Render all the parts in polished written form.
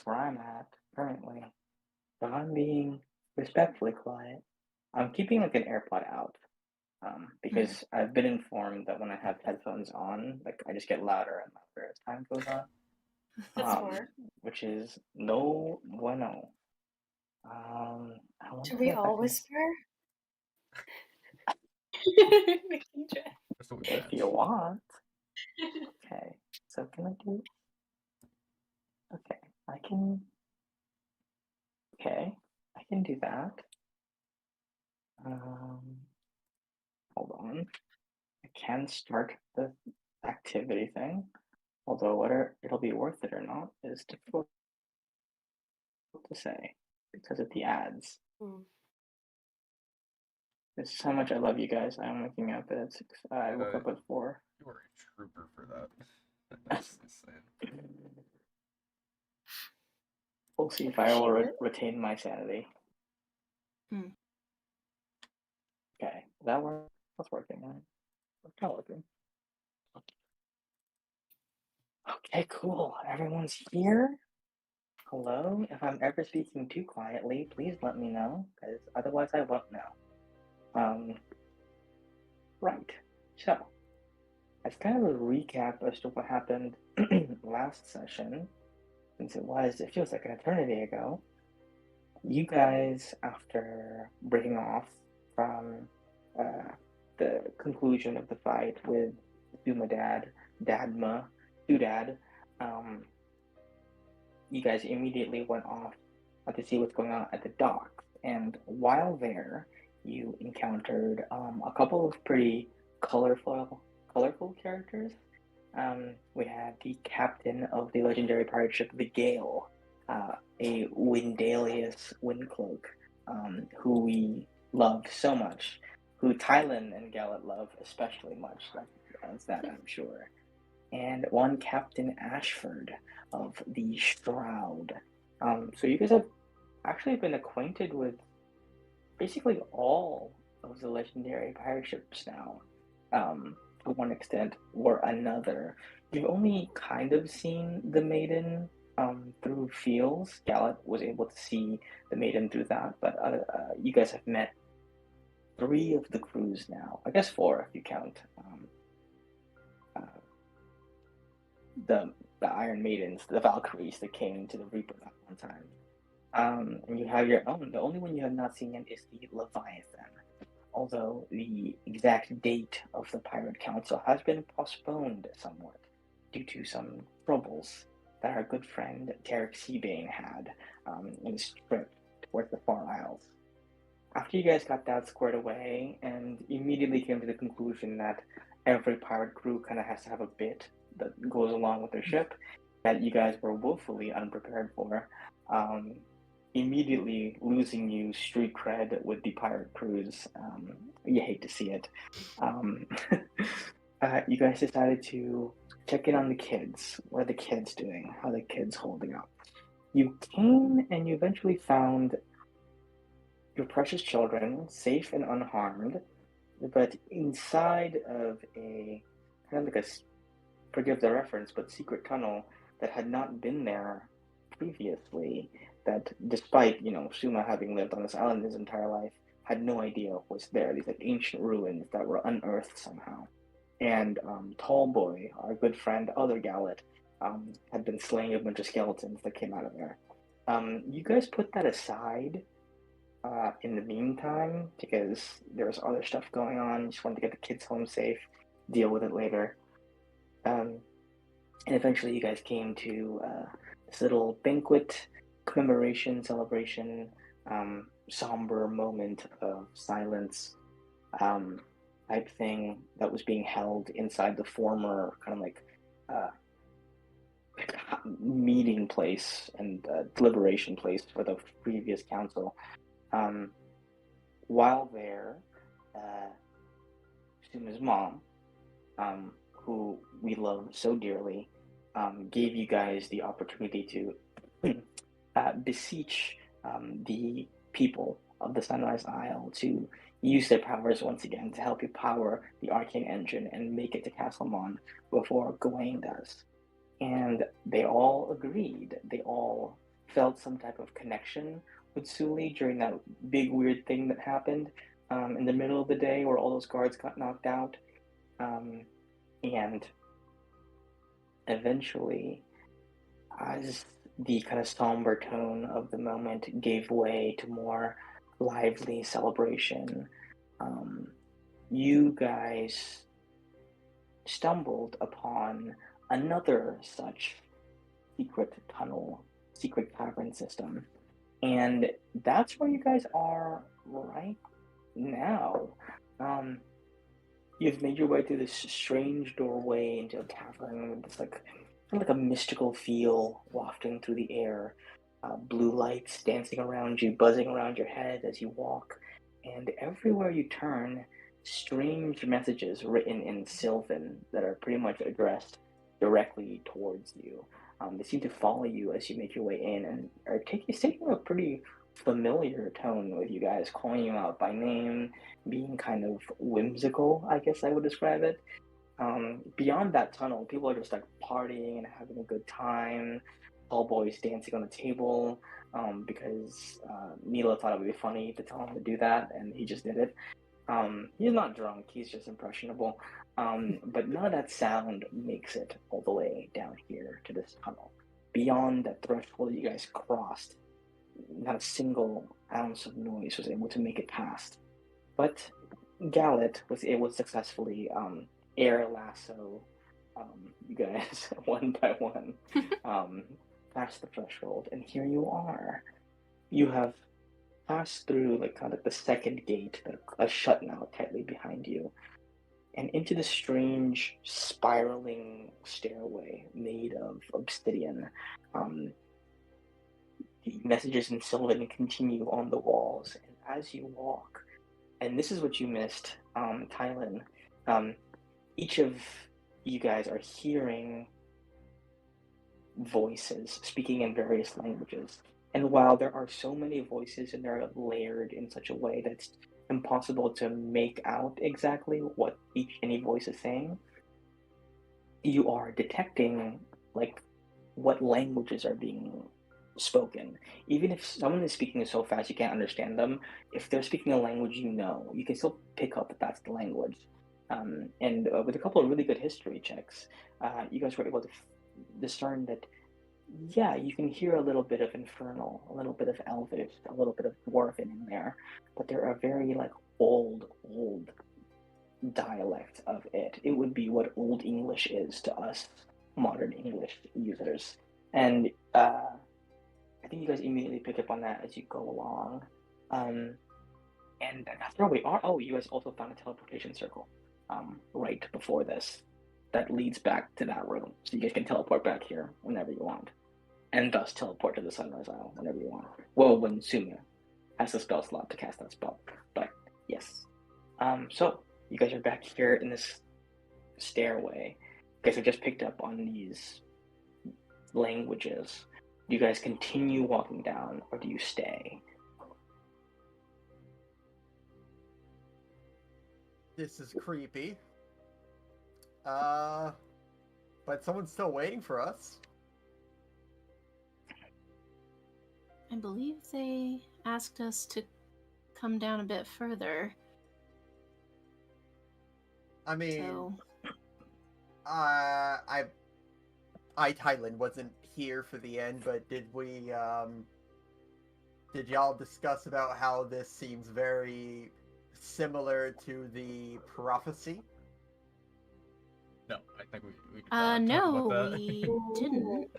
that's where I'm at currently. If I'm being respectfully quiet, I'm keeping like an AirPod out. Mhm. Because I've been informed that when I have headphones on, like I just get louder and louder as time goes on. That's smart. Which is no bueno. I Should wonder we if I all can, whisper? We can try. That's what we if you match. want. Okay, so can I do? Okay, I can. Okay, I can do that. Um, hold on. I can start the activity thing. Although whether it'll be worth it or not is difficult to say because of the ads. Mm. This is how much I love you guys. I'm waking up at 6. I woke Uh, up at 4. you are a trooper for that. That's insane. We'll see if I will Appreciate it. retain my sanity. Mm. Okay, that work? That's working, right? It's not working. Okay, cool. Everyone's here. Hello. If I'm ever speaking too quietly, please let me know, because otherwise I won't know. Um, right. So, as kind of a recap as to what happened last session, since it feels like an eternity ago, you guys, after breaking off from uh, the conclusion of the fight with Dudad, um, you guys immediately went off to see what's going on at the docks. And while there, you encountered a couple of pretty colorful characters. We had the captain of the legendary pirate ship, the Gale, a Windalius Windcloak, who we love so much, who Tylan and Gallet love especially much, as that I'm sure. And one Captain Ashford of the Shroud. So you guys have actually been acquainted with basically all of the legendary pirate ships now, to one extent or another. You've only kind of seen the Maiden through feels. Gallet was able to see the Maiden through that, but you guys have met three of the crews now. I guess four if you count uh, the Iron Maidens, the Valkyries that came to the Reaper that one time. And you have your own. The only one you have not seen yet is the Leviathan. Although the exact date of the Pirate Council has been postponed somewhat due to some troubles that our good friend Tarek Seabane had in his trip towards the Far Isles. After you guys got that squared away and immediately came to the conclusion that every pirate crew kind of has to have a bit that goes along with their ship that you guys were woefully unprepared for, um, immediately losing you street cred with the pirate crews. You hate to see it. Um, you guys decided to check in on the kids. What are the kids doing? How are the kids holding up? You came and you eventually found your precious children safe and unharmed, but inside of a kind of like a, forgive the reference, but secret tunnel that had not been there previously. That despite, Suma having lived on this island his entire life, had no idea was there. These like ancient ruins that were unearthed somehow. And Tallboy, our good friend, other Gallet, had been slaying a bunch of skeletons that came out of there. You guys put that aside in the meantime because there was other stuff going on. You just wanted to get the kids home safe, deal with it later. Um, and eventually, you guys came to this little banquet, commemoration, celebration, somber moment of silence um, type thing that was being held inside the former kind of like uh, meeting place and deliberation place for the previous council. Um, while there, uh, Suma's mom, who we love so dearly, gave you guys the opportunity to beseech the people of the Sunrise Isle to use their powers once again to help you power the arcane engine and make it to Castlemon before Gawain does. And they all agreed. They all felt some type of connection with Sully during that big weird thing that happened in the middle of the day where all those guards got knocked out. And eventually, as the kind of somber tone of the moment gave way to more lively celebration, you guys stumbled upon another such secret tunnel, secret cavern system. And that's where you guys are right now. You've made your way through this strange doorway into a cavern with this kind of like a mystical feel wafting through the air. Blue lights dancing around you, buzzing around your head as you walk, and everywhere you turn, strange messages written in Sylvan that are pretty much addressed directly towards you. They seem to follow you as you make your way in, and are taking a pretty familiar tone with you guys, calling you out by name, being kind of whimsical, I guess I would describe it. Beyond that tunnel, people are just like partying and having a good time. Tall boys dancing on the table because Mila thought it would be funny to tell him to do that, and he just did it. He's not drunk, he's just impressionable. But none of that sound makes it all the way down here to this tunnel. Beyond that threshold that you guys crossed, not a single ounce of noise was able to make it past. But Gallet was able to successfully air lasso you guys one by one past the threshold, and here you are. You have passed through like kind of the second gate that is shut now tightly behind you, and into the strange spiraling stairway made of obsidian. The messages in Sylvan continue on the walls, and as you walk, and this is what you missed, Tylen, each of you guys are hearing voices speaking in various languages. And while there are so many voices and they're layered in such a way that it's impossible to make out exactly what any voice is saying, you are detecting like what languages are being spoken. Even if someone is speaking so fast you can't understand them, if they're speaking a language you know, you can still pick up that that's the language. And with a couple of really good history checks, you guys were able to discern that, yeah, you can hear a little bit of Infernal, a little bit of Elvish, a little bit of Dwarven in there, but there are very like old dialect of it. It would be what Old English is to us modern English users. And I think you guys immediately pick up on that as you go along. And that's where we are. Oh, you guys also found a teleportation circle right before this that leads back to that room. So you guys can teleport back here whenever you want. And thus teleport to the Sunrise Isle whenever you want. Well, when Sumia has the spell slot to cast that spell. But yes. So you guys are back here in this stairway. You guys have just picked up on these languages. Do you guys continue walking down or do you stay? This is creepy. But someone's still waiting for us. I believe they asked us to come down a bit further. I mean, So Thailand wasn't here for the end, but did y'all discuss about how this seems very similar to the prophecy? No, I think we no, talk about that. we didn't.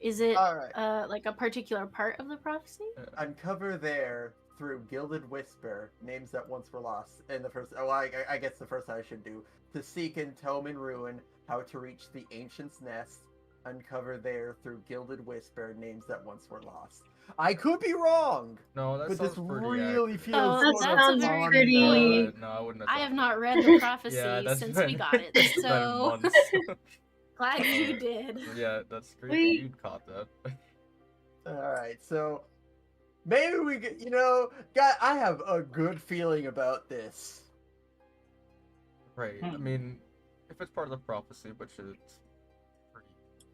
Is it All right. like a particular part of the prophecy? Uncover there through Gilded Whisper names that once were lost. And the first, I guess the first I should do to seek in tome and ruin how to reach the ancient's nest. Uncover there through Gilded Whisper names that once were lost. I could be wrong. No, that but sounds this pretty really accurate. feels Oh, sort that of sounds on pretty- the- No, I wouldn't have I thought have that. not read the prophecy Yeah, that's since been, we got it, it's been so months. glad you did. Yeah, that's creepy. You caught that. Alright, so maybe we get, God, I have a good feeling about this. Right. I mean, if it's part of the prophecy, which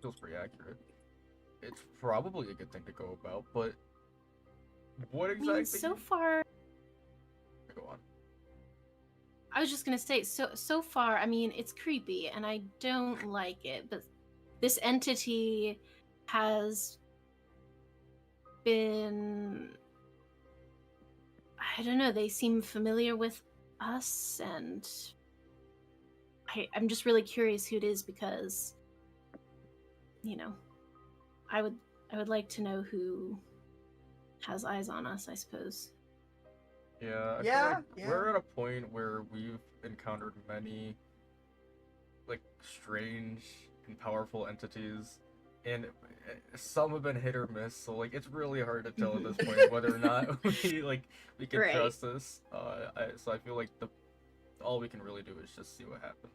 feels pretty accurate. it's probably a good thing to go about, but what I exactly? mean, so far, Go on. I was just gonna say, so far, I mean, it's creepy, and I don't like it. But this entity has been, I don't know. They seem familiar with us, and I'm just really curious who it is because, you know, I would like to know who has eyes on us, I suppose. Yeah, I feel Yeah, like yeah. we're at a point where we've encountered many, like, strange and powerful entities, and some have been hit or miss. So like, it's really hard to tell at this point whether or not we can Right. trust this. So I feel like all we can really do is just see what happens.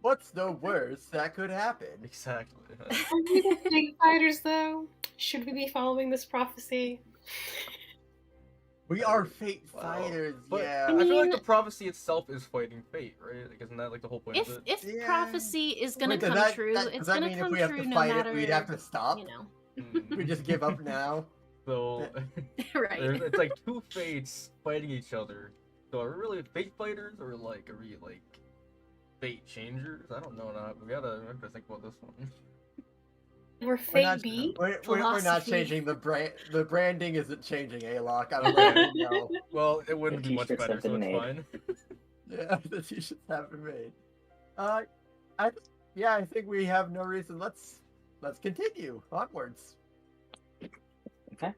What's the worst that could happen? Exactly. Are we the Fate Fighters, though? Should we be following this prophecy? We are fate Wow. fighters, But yeah. I I feel like mean- the prophecy itself is fighting fate, right? Like, isn't that like the whole point If of it? if Yeah. prophecy is gonna Wait, does come that- true, does it's that gonna mean if come we have true to no fight it, matter. we'd have to stop? You know, Mm. We just give up now? So right? it's like two fates fighting each other. So are we really fate fighters, or like are we like fate changers? I don't know. Now we have to think about this one. We're We're Fate not, B? we're not Philosophy. changing the brand. The branding isn't changing, Alok. I don't know. No. Well, it wouldn't The be much t-shirts better, have so been it's made. fine. Yeah, the t-shirts have been made. I think we have no reason. Let's continue onwards. Okay.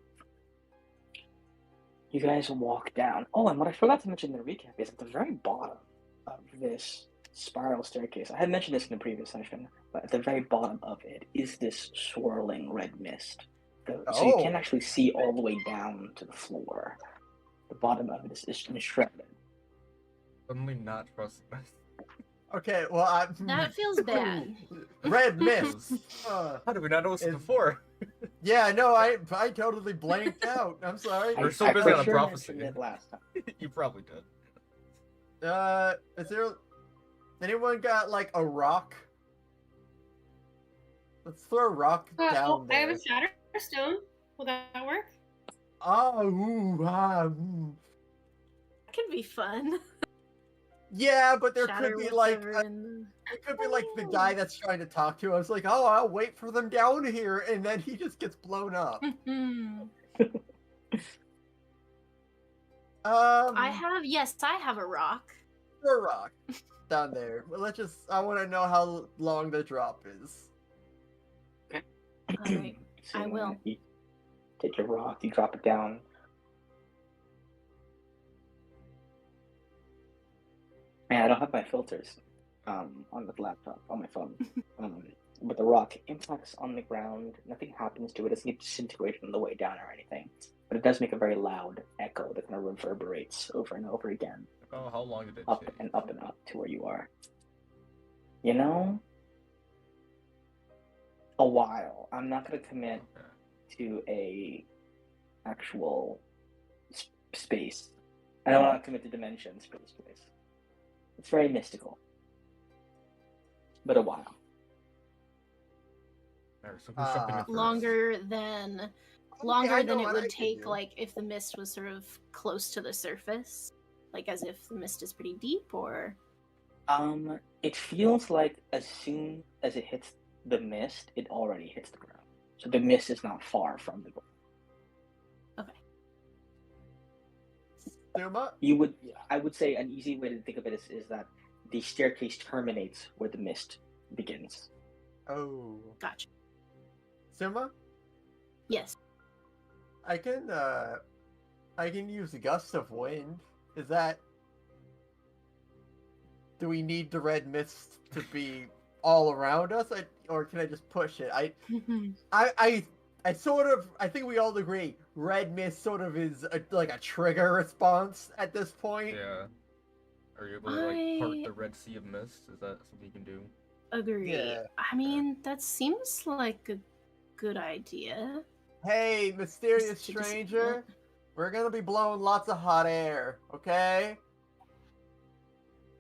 You guys walk down. Oh, and what I forgot to mention in the recap is at the very bottom of this spiral staircase. I had mentioned this in the previous session, but at the very bottom of it is this swirling red mist. So you can't Oh. actually see all the way down to the floor. The bottom of it is shredded. Suddenly not trusting us. Okay, well, That feels bad. Red mist. How did we not notice it Is- before? Yeah, no, I totally blanked out. I'm sorry. We're so I busy for on the sure prophecy. mentioned it last time. You probably did. Is there anyone got like a rock? Let's throw a rock down I have there. a Shatterstone. Will that work? Oh, ooh. That could be fun. Yeah, but there Shatter could be what's like ever in it could be like the guy that's trying to talk to us, like, oh, I'll wait for them down here, and then he just gets blown up. the- I have a rock. Throw a rock down there. But I want to know how long the drop is. Alright, So I will. You take your rock, you drop it down. Man, I don't have my filters on the laptop, on my phone. But the rock impacts on the ground. Nothing happens to it. It doesn't get disintegrated on the way down or anything. But it does make a very loud echo that kind of reverberates over and over again, Oh, how long did it up take? and up and up to where you are. You know, a while. I'm not going to commit Okay. to a actual space. I don't want to commit to dimension space. It's very mystical, but a while. Alright, so who's jumping in first? Longer than Okay, longer I than know it what I would can take, do. like if the mist was sort of close to the surface, like as if the mist is pretty deep, or It feels like as soon as it hits the mist, it already hits the ground. So the mist is not far from the ground. Suma? I would say an easy way to think of it is that the staircase terminates where the mist begins. Oh. gotcha. Suma? Yes. I can use a gust of wind. Is that... Do we need the red mist to be all around us? Or can I just push it? I think we all agree red mist sort of is like a trigger response at this point. Yeah. Are you able to like part the Red Sea of Mist? Is that something you can do? Agree. Yeah. I mean, that seems like a good idea. Hey, mysterious Just to just- stranger, we're gonna be blowing lots of hot air, okay?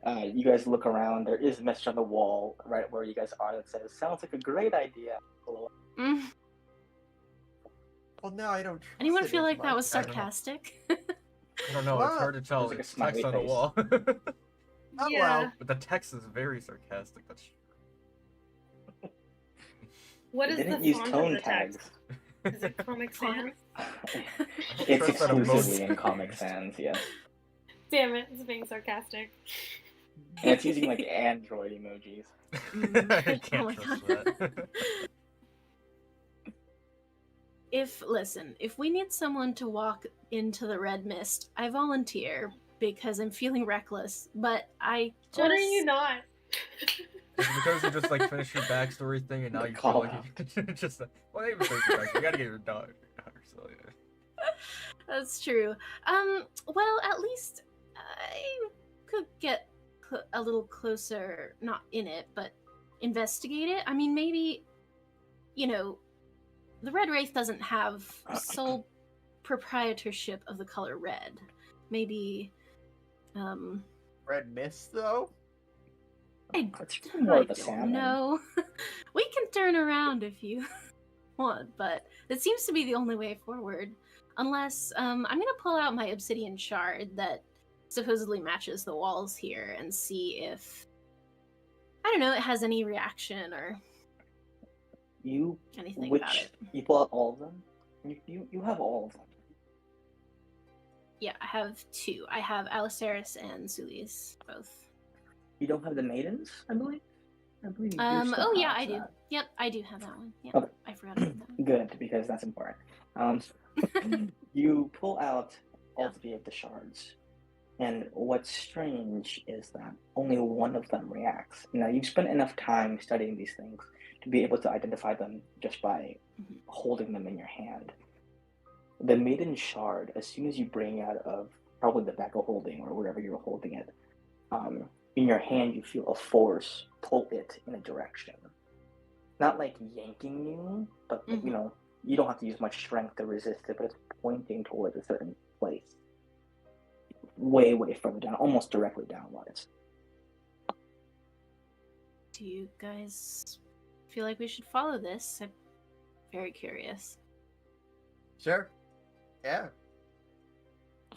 You guys look around. There is a message on the wall right where you guys are that says, "Sounds like a great idea." Mm. Well, now I don't trust Anyone it feel as like that much. was I don't know. sarcastic? I don't know. It's Well, hard to tell. there's like a It's text smiley on a face. wall. Oh, Yeah. well. But the text is very sarcastic. That's What It is didn't the use font of tone the text? tags. Is it Comic Sans? don't It's trust that exclusively emoji. in Comic Sans, yes. Damn it, it's being sarcastic. And it's using like Android emojis. I Oh can't my trust God. that. If we need someone to walk into the red mist, I volunteer because I'm feeling reckless, but I just... What are you not? Is it because you just like finished your backstory thing and now The you feel like call-out. you just well, not even finish your backstory. You gotta get your daughter. So yeah. That's true. Well, at least I could get a little closer, not in it, but investigate it. I mean, maybe, the Red Wraith doesn't have sole proprietorship of the color red. Maybe, Red Mist, though? It's more of a don't salmon. know. We can turn around if you want, but it seems to be the only way forward. Unless, I'm gonna pull out my obsidian shard that supposedly matches the walls here and see if, I don't know, it has any reaction or You anything about which it. you pull out all of them? You have all of them. Yeah, I have two. I have Aliceris and Sulis, both. You don't have the maidens, I believe? I believe your Oh stuff yeah, has I do. that. Yep, I do have that one. Yep, Okay. I forgot about that one. Good, because that's important. You pull out all Yeah. 3 of the shards, and what's strange is that only one of them reacts. Now, you've spent enough time studying these things to be able to identify them just by Mhm. holding them in your hand. The maiden shard, as soon as you bring out of probably the bag of holding or wherever you're holding it, in your hand you feel a force pull it in a direction. Not like yanking you, but Mhm. you don't have to use much strength to resist it, but it's pointing towards a certain place. Way, way further down, almost directly downwards. Do you guys feel like we should follow this? I'm very curious. Sure. Yeah.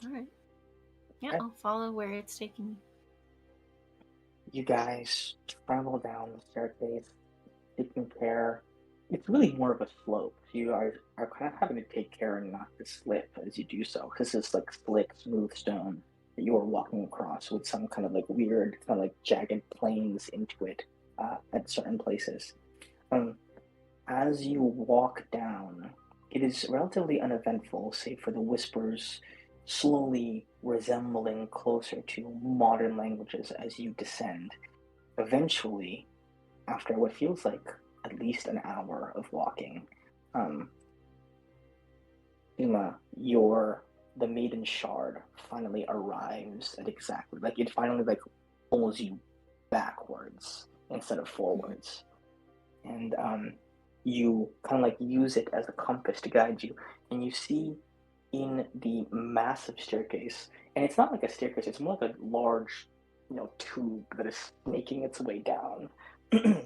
Alright. Yeah, Okay. I'll follow where it's taking me. You guys travel down the staircase, taking care. It's really more of a slope. You are kind of having to take care not to slip as you do so, because it's like slick, smooth stone that you are walking across with some kind of like weird, kind of like jagged planes into it at certain places. As you walk down, it is relatively uneventful, save for the whispers slowly resembling closer to modern languages as you descend. Eventually, after what feels like at least an hour of walking, Uma, the maiden shard finally arrives at exactly it finally pulls you backwards instead of forwards, and you kind of use it as a compass to guide you, and you see in the massive staircase, and it's not like a staircase, it's more like a large, tube that is snaking its way down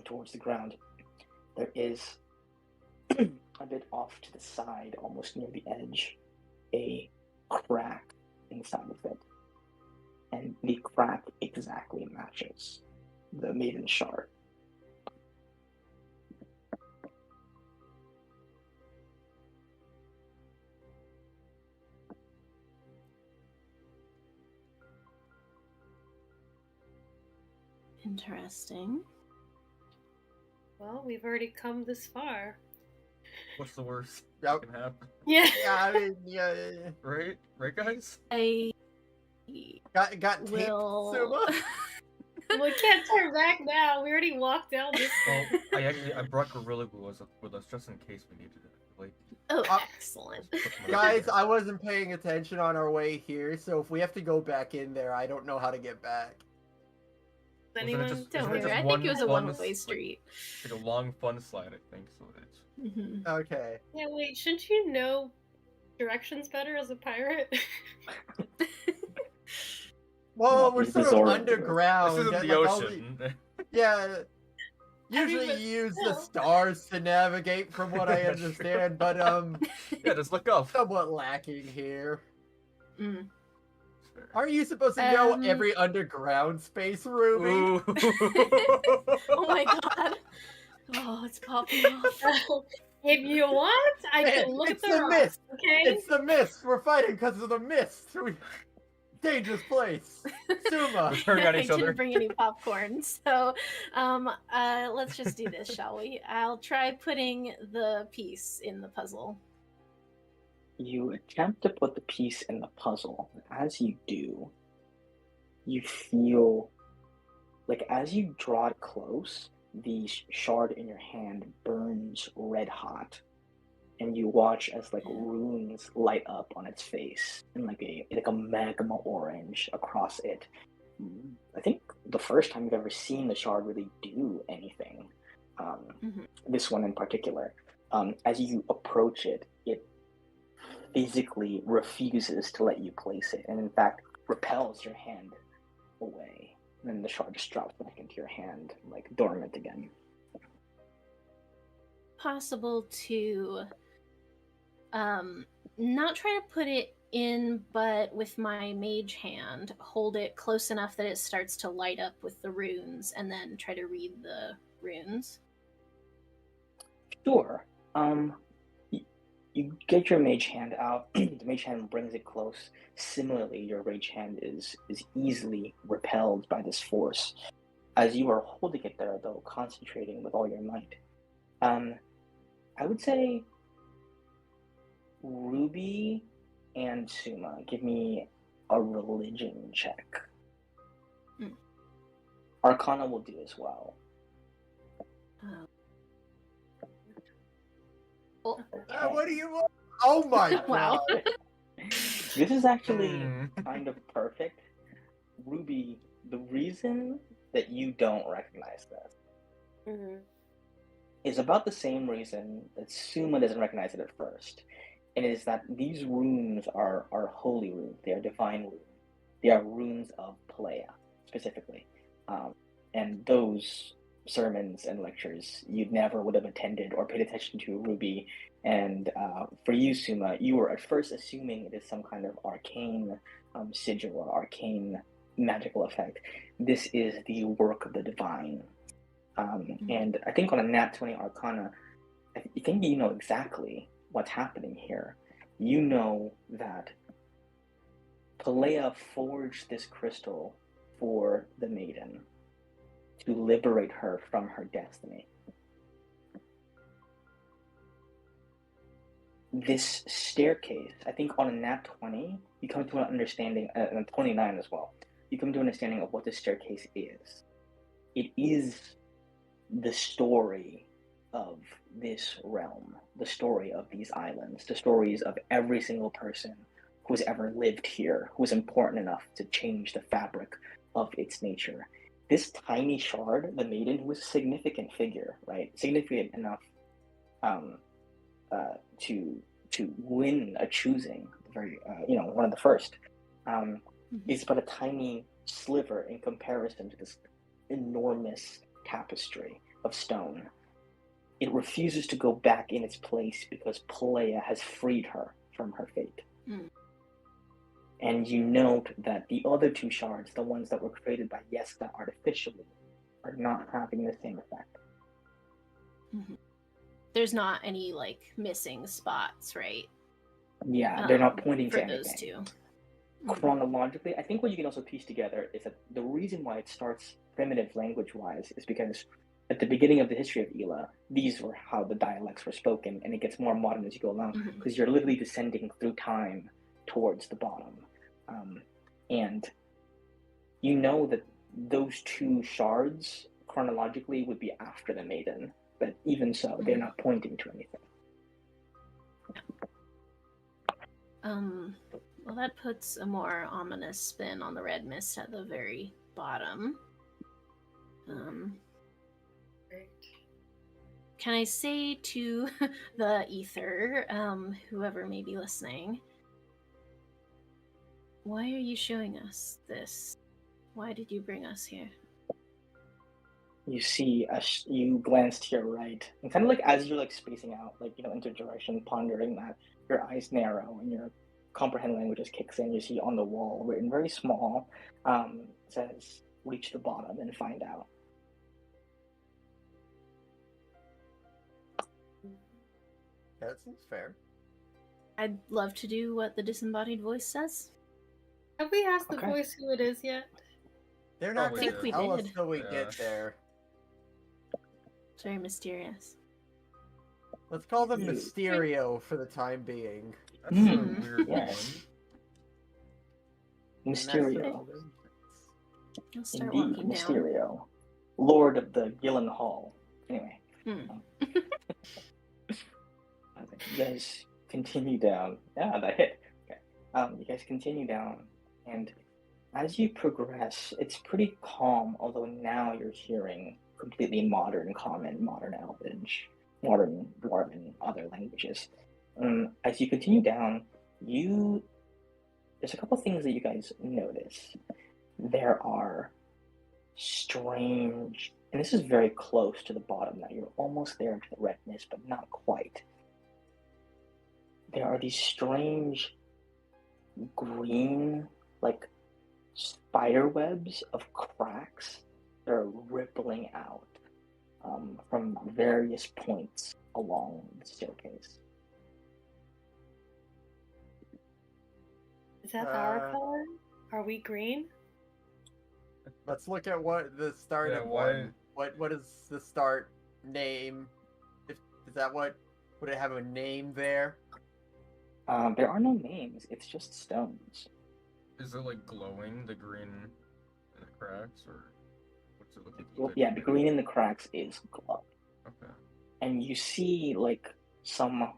towards the ground. There is a bit off to the side, almost near the edge, a crack inside of it. And the crack exactly matches the maiden shard. Interesting. Well, we've already come this far. What's the worst Yep. that can happen? Yeah. Yeah, I mean, yeah. Right? Right, guys? I Got taped, will... Suma? We can't turn back now. We already walked down this Well, way. I brought Gorilla Glue with us just in case we needed it. Like, Oh, Uh, excellent. put some of that Guys, there. I wasn't paying attention on our way here, so if we have to go back in there, I don't know how to get back. Wasn't it Anyone? just- Don't isn't it worry, just I think it was a one one-way like- street. It's like a long fun slide, I think. So it's Mhm. Okay. Yeah, wait, shouldn't you know directions better as a pirate? Well, No, we're he's sort of resorted to it. underground. this isn't and, the like, all ocean. Yeah. Usually but you use the still. stars to navigate, from what I That's true. understand, but Yeah, just look up. somewhat lacking here. Mm. Are you supposed to know Um, every underground space, Ruby? Ooh. Oh my god. Oh, it's popping off. If you want, I Man, can look at it's the the rocks, mist. okay? It's the mist. We're fighting because of the mist. Dangerous place. Suma. We're turning on I each other. didn't bring any popcorn, so let's just do this, shall we? I'll try putting the piece in the puzzle. You attempt to put the piece in the puzzle. As you do, you feel like as you draw it close, the shard in your hand burns red hot, and you watch as like runes light up on its face and like a magma orange across it. I think the first time you've ever seen the shard really do anything. This one in particular. As you approach it, it physically refuses to let you place it, and in fact repels your hand away. And then the shard just drops back into your hand, like dormant again. Possible to not try to put it in, but with my mage hand, hold it close enough that it starts to light up with the runes, and then try to read the runes. Sure. You get your mage hand out. The mage hand brings it close. Similarly, your rage hand is easily repelled by this force. As you are holding it there, though, concentrating with all your might, I would say Ruby and Suma, give me a religion check. Arcana will do as well. What do you want? Oh my Wow. god. This is actually kind of perfect. Ruby, the reason that you don't recognize this is about the same reason that Suma doesn't recognize it at first. And it is that these runes are holy runes. They are divine runes. They are runes of Pelea, specifically. And those sermons and lectures you never would have attended or paid attention to, Ruby. And for you, Suma, you were at first assuming it is some kind of arcane sigil or arcane magical effect. This is the work of the divine. And I think on a Nat 20 Arcana, I think you know exactly what's happening here. You know that Pelea forged this crystal for the maiden to liberate her from her destiny. This staircase, I think on a Nat 20, you come to an understanding, and 29 as well, you come to an understanding of what this staircase is. It is the story of this realm, the story of these islands, the stories of every single person who's ever lived here, who's important enough to change the fabric of its nature. This tiny shard, the maiden, who was a significant figure, right? Significant enough to win a choosing, very one of the first, is but a tiny sliver in comparison to this enormous tapestry of stone. It refuses to go back in its place because Pelea has freed her from her fate. And you note that the other two shards, the ones that were created by Yesta artificially, are not having the same effect. There's not any like missing spots, right? Yeah, they're not pointing for to anything. those two. Chronologically, I think what you can also piece together is that the reason why it starts primitive language-wise is because at the beginning of the history of Ela, these were how the dialects were spoken, and it gets more modern as you go along, because you're literally descending through time towards the bottom. And you know that those two shards, chronologically, would be after the maiden, but even so, they're not pointing to anything. Well, that puts a more ominous spin on the red mist at the very bottom. Can I say to the ether, whoever may be listening, why are you showing us this? Why did you bring us here? you see you glance to your right, and kind of like as you're like spacing out, like into direction, pondering that, your eyes narrow and your comprehend languages kicks in. You see on the wall, written very small, says "Reach the bottom and find out." Yeah, that seems fair. I'd love to do what the disembodied voice says. Have we asked the Okay. voice who it is yet? They're not Probably going to did. tell We us did. till we Yeah. get there. It's very mysterious. Let's call them Ew. Mysterio for the time being. That's Hmm, a weird yes. And that's the Mysterio, other- I'll start indeed, walking down. Mysterio, Lord of the Gillen Hall. Anyway, I think you guys continue down. Yeah, that hit. Okay. You guys continue down, and as you progress, it's pretty calm. Although now you're hearing completely modern common, modern Elvish, modern Dwarven, other languages. As you continue down, there's a couple things that you guys notice. There are strange, and this is very close to the bottom now. You're almost there to the redness, but not quite. There are these strange green, like spider webs of cracks that are rippling out from various points along the staircase. Is that our color? Are we green? Let's look at what the start Yeah, of why- one. What is the start name? Is that what? Would it have a name there? There are no names, it's just stones. Is it like glowing, the green in the cracks, or what's it looking Well, like? yeah, the green in the cracks is glow. Okay. And you see like some.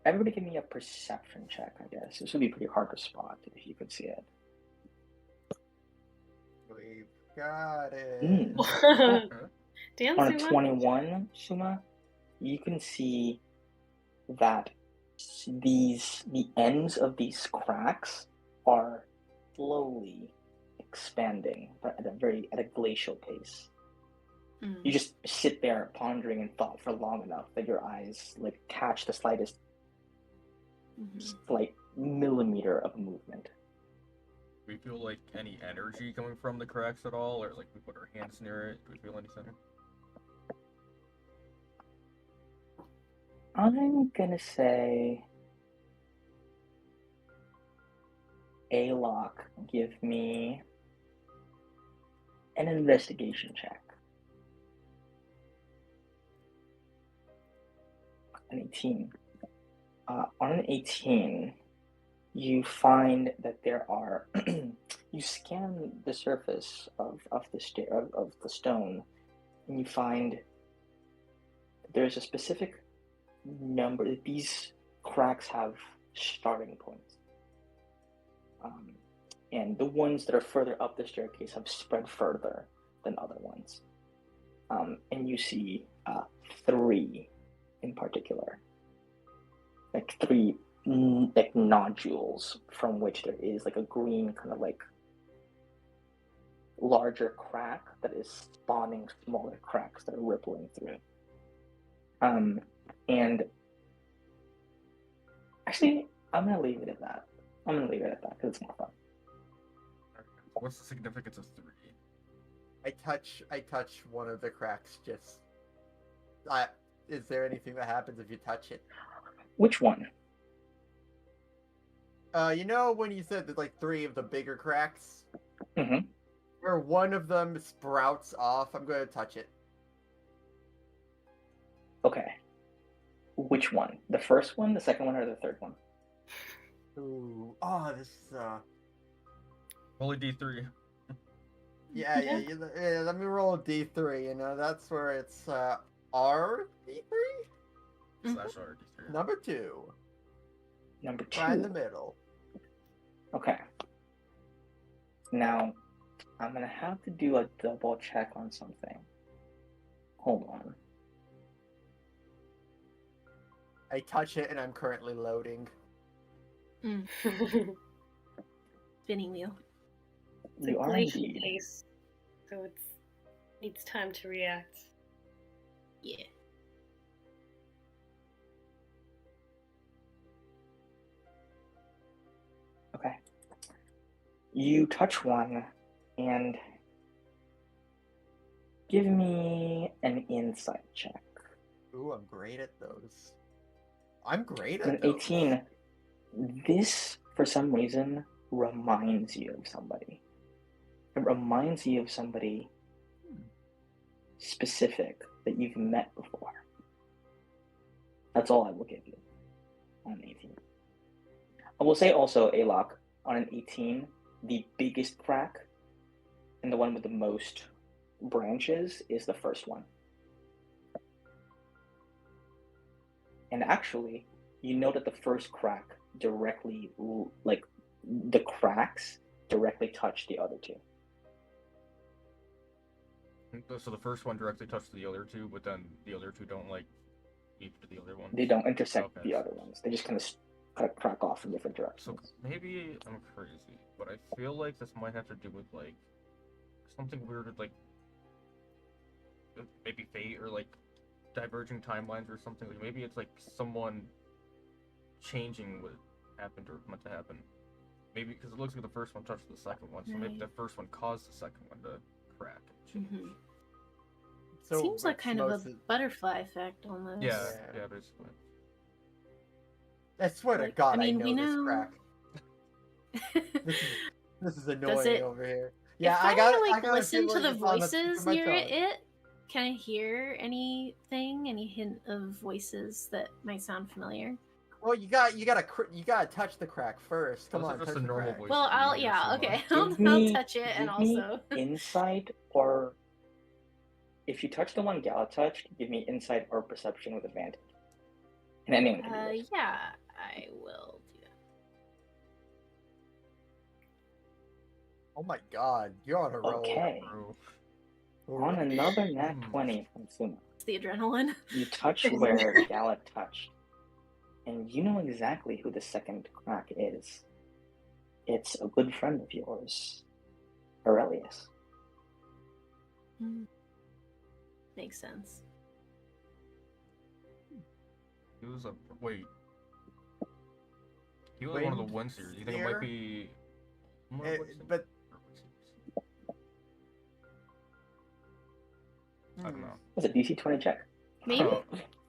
Everybody give me a perception check, I guess. This would be pretty hard to spot if you could see it. We've got it. Mm. Damn, On a Suma. 21, Suma, you can see that the ends of these cracks are slowly expanding, but at a glacial pace. You just sit there pondering and thought for long enough that your eyes like catch the slightest slight millimeter of movement. Do we feel like any energy coming from the cracks at all, or like we put our hands near it? Do we feel anything? I'm gonna say Alok, give me an investigation check. An 18. On an 18, you find that there are. You scan the surface of the stone, and you find there's a specific number. These cracks have starting points, and the ones that are further up the staircase have spread further than other ones. And you see 3 in particular, like 3 like nodules from which there is like a green kind of like larger crack that is spawning smaller cracks that are rippling through. And actually, I'm gonna leave it at that. Because it's more fun. What's the significance of 3? I touch one of the cracks. Just. Is there anything that happens if you touch it? Which one? You know when you said there's like 3 of the bigger cracks? Mm-hmm. Where one of them sprouts off, I'm going to touch it. Okay. Which one? The first one, the second one, or the third one? Ooh. This Only D3. Yeah, let me roll a D3, that's where it's R D3? /R D3. Number 2. Number 2. Right in the middle. Okay. Now, I'm gonna have to do a double check on something. Hold on. I touch it and I'm currently loading. Spinning wheel. It's a You are glacial indeed. case, so it's Needs time to react. Yeah. Okay. You touch one, and give me an insight check. Ooh, I'm great at those. I'm great An at those. 18. This, for some reason, reminds you of somebody. It reminds you of somebody specific that you've met before. That's all I will give you on an 18. I will say also, Alok, on an 18, the biggest crack and the one with the most branches is the first one. And actually, you know that the first crack directly, like, the cracks directly touch the other two. So the first one directly touched the other two, but then the other two don't like leap to the other ones. They don't intersect Okay. the other ones. They just kind of crack off in different So directions. maybe I'm crazy, but I feel like this might have to do with like something weird, like maybe fate or like diverging timelines or something. Like maybe it's like someone changing what happened or meant to happen. Maybe because it looks like the first one touched the second one, so maybe Right. the first one caused the second one to crack. And change. Mhm. So Seems like it's kind of a mostly- butterfly effect almost. Yeah, Yeah. yeah, basically. I swear to Like, God, I mean, I we know this know- crack. This is annoying it- over here. If Yeah, I, I got like I got a listen to feeling the it's on the tip voices of my near tongue. it, can I hear anything? Any hint of voices that might sound familiar? Well, you gotta touch the crack first. Come Those are on, just touch the the normal crack. voices. Well, you I'll hear yeah, so okay. much. I'll touch it and give me also insight, or if you touch the one Gala touched, give me insight or perception with advantage. And anyone can do this. yeah, I will do that. Oh my God, you're on a roll. Okay. Bro. On another nat Hmm. 20 from Suma, It's the adrenaline. you touch where Gala touched, and you know exactly who the second crack is. It's a good friend of yours, Aurelius. Makes sense. He was a wait. He was one of the Wind Wincers. You think it might Sphere? be? More Eh, Wincers? but Or Wincers? I don't know. It's a DC 20 check. Maybe Oh,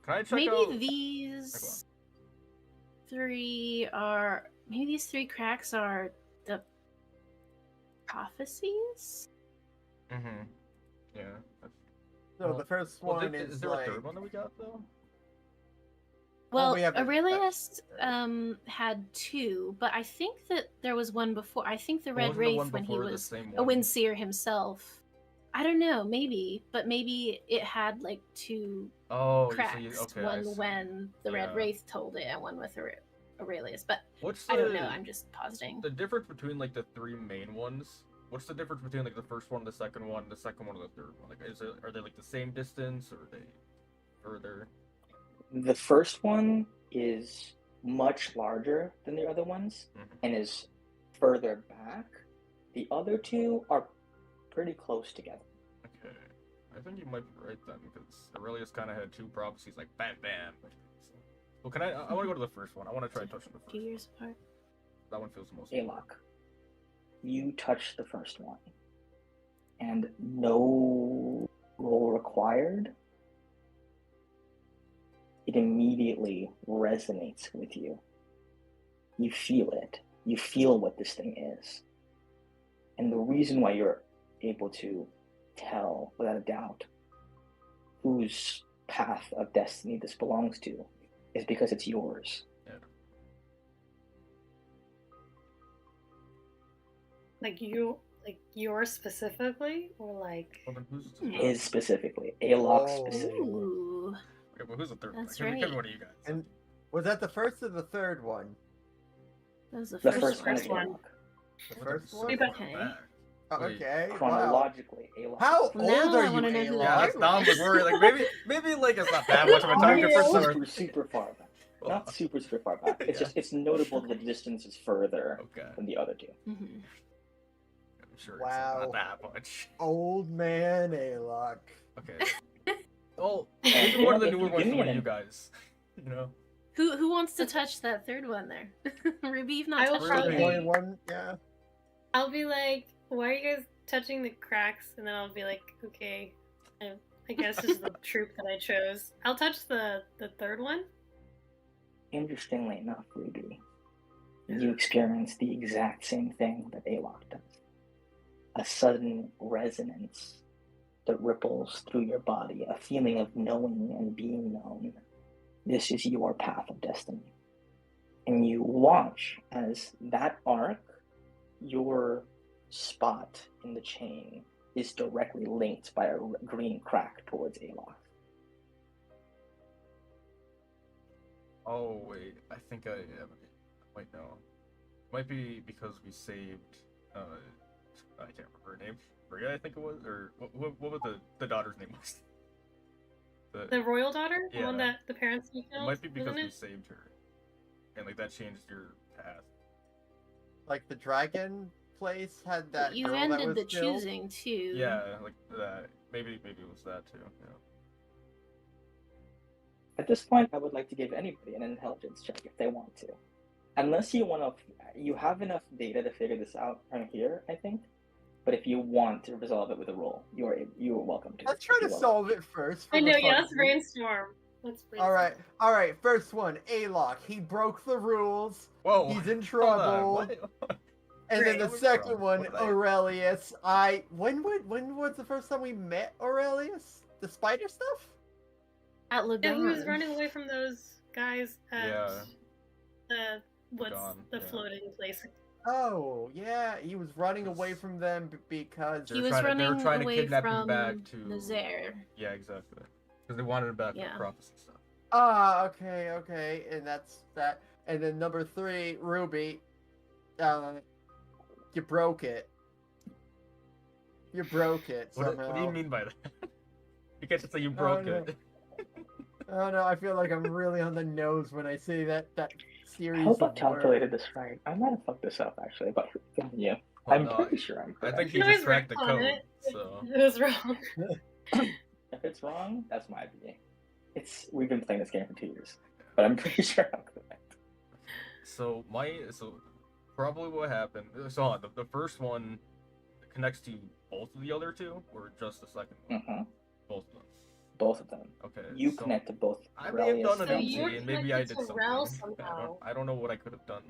can I check maybe out? these three cracks are the prophecies? Mm-hmm. Yeah. so Well- the first Well, one is is there like a third one that we got though? Well, we haven't Aurelius touched had two, but I think that there was one before. I think the Well, Red wasn't the one Wraith when he before the was same a one? Windseer himself. I don't know, maybe, but maybe it had like two Oh, cracks. you see, okay, I one see. when the Red Yeah. Wraith told it, and one with Aurelius. But What's I don't know. I'm just positing. the difference between like the three main ones? What's the difference between like the first one, the second one, and the third one? Like, are they like the same distance, or are they further? The first one is much larger than the other ones Mhm. and is further back. The other two are pretty close together. Okay, I think you might be right then, because Aurelius kind of had two prophecies, like bam, bam. So, well, can I want to go to the first one. I want to try touching the A first. few One. years apart. That one feels the most. Alok, you touch the first one, and no roll required. It immediately resonates with you. You feel it. You feel what this thing is. And the reason why you're able to tell without a doubt whose path of destiny this belongs to is because it's yours. Yeah. Like yours specifically, or like Well, then who's the His specifically. Alok Oh. specifically. Ooh, Okay, well, who's the third? That's one? Give me right. one of you guys. And was that the first or the third one? that was the The first, first one is first one. Alok. The What first the one? second Okay. back? Oh, Wait. okay. Wow. Chronologically, Alok. How is the old Now are I you, wanna know who Ayla? Yeah, the that's Dom was worried. Like maybe like it's not that much of a first. time Not difference. Or... super far back. Not super far back. It's Yeah. just it's notable that the distance is further Okay. than the other two. Mhm. sure Wow. it's not that much. Old man Alok. Okay. Well, And maybe one of the if newer you ones give for me one of an you guys. You know? Who wants to touch that third one there? Ruby, you've not I will touched Ruby. it. The only probably. one, yeah. I'll be like, why are you guys touching the cracks? And then I'll be like, okay, I guess this is the troop that I chose. I'll touch the third one. Interestingly enough, Ruby, you experience the exact same thing that Alok does. A sudden resonance that ripples through your body, a feeling of knowing and being known. This is your path of destiny. And you watch as that arc, your spot in the chain, is directly linked by a green crack towards Alok. Oh wait, I think I might know. Might be because we saved. I can't remember her name. Maria, I think it was, or what the daughter's name was. The royal daughter, the one Yeah. that the parents killed. It might be because wasn't we it? saved her, and like that changed your path. Like the dragon place had that You girl that ended was the killed. choosing too. Yeah, like that. Maybe it was that too. Yeah. At this point, I would like to give anybody an intelligence check if they want to. Unless you want to, you have enough data to figure this out from here, I think. But if you want to resolve it with a roll, you are welcome to. Let's try if to you want. solve it first. for I know, the yeah, fun let's of it. brainstorm. Let's brainstorm. All right. First one, Alok. He broke the rules. Whoa. He's in hold on, trouble. what? And then Great. the second What one, did I- Aurelius. When was the first time we met Aurelius? The spider stuff? At Yeah, he was Lagan. running away from those guys at Yeah. the what's Lagan, the yeah. floating place. Oh, yeah. He was running away from them because He They were was trying to- they were running trying to away kidnap him from back to- Nazaire. Yeah, exactly. Because they wanted him back for Yeah. the prophecy stuff. okay, and that's that. And then number 3, Ruby. You broke it. You broke it somehow. What do you mean by that? You can't just say you broke no. it. Oh no, I feel like I'm really on the nose when I say that series I hope I of calculated words. this right. I might have fucked this up actually, but continue. Well, I'm no, pretty sure I'm I correct. think You you can just always cracked the work on code. it. So It was wrong. If it's wrong, that's my opinion. We've been playing this game for 2 years, but I'm pretty sure I'm correct. So probably what happened. So hold on, the first one connects to both of the other two, or just the second one? Mm-hmm. Both of them. Both of them. Okay. You so connect to both. I may have done an So Aurelius you're empty, and maybe I connected did to Rel something. somehow. I don't know what I could have done.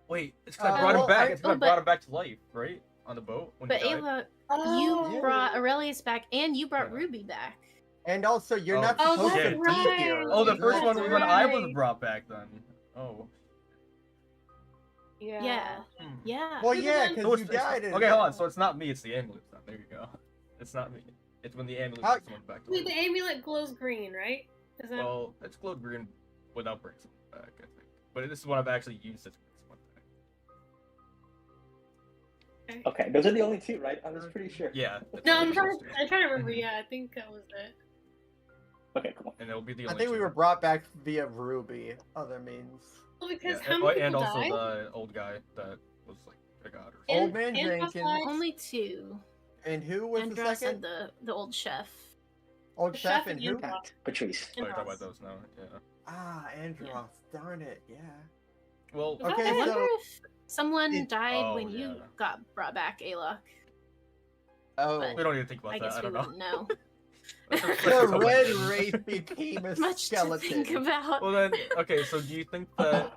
Wait, it's because I brought well, him back. I- It's because I Oh, brought but- him back to life, right? On the boat when But he died. Ayla, Oh, you brought Aurelius back, and you brought Yeah. Ruby back. And also, you're Oh, not Oh, supposed that's to right. be here. Oh, the first That's one was when I was right. brought back then. Oh. Yeah. Hmm. Yeah. Well, Yeah, yeah, but because So you died. okay, hold on. So it's not me. It's the amulet. Then. There you go. It's not me. It's when the amulet How- brings someone back to Wait, life. the amulet glows green, right? Is that? Well, it's glowed green without bringing someone back, I think. But this is what I've actually used it to bring someone back. Okay, those are the only two, right? I was pretty sure. Yeah. that's No, what I'm it trying. used to. I'm trying to remember. Yeah, I think that was it. Okay, cool. And it'll be the I only think we two. were brought back via Ruby. Other means. Well, because Yeah, how many and people also died? the old guy that was like a god or something. Old man Andros Jenkins. died? Only two. And who was the Andros second? and the old chef. Old The chef chef and and who? Andros. Pat, Patrice. Oh, you're talking about Andros. those now, yeah. Ah, Andros. Darn it. Yeah. Well, Was that Okay, I it? wonder so if someone it- died Oh, when you yeah. got brought back, Ayla. oh, But- we don't even think about I that. guess I we don't know. wouldn't know. the red wraith became a Much skeleton. to think about. Well then, okay. So do you think that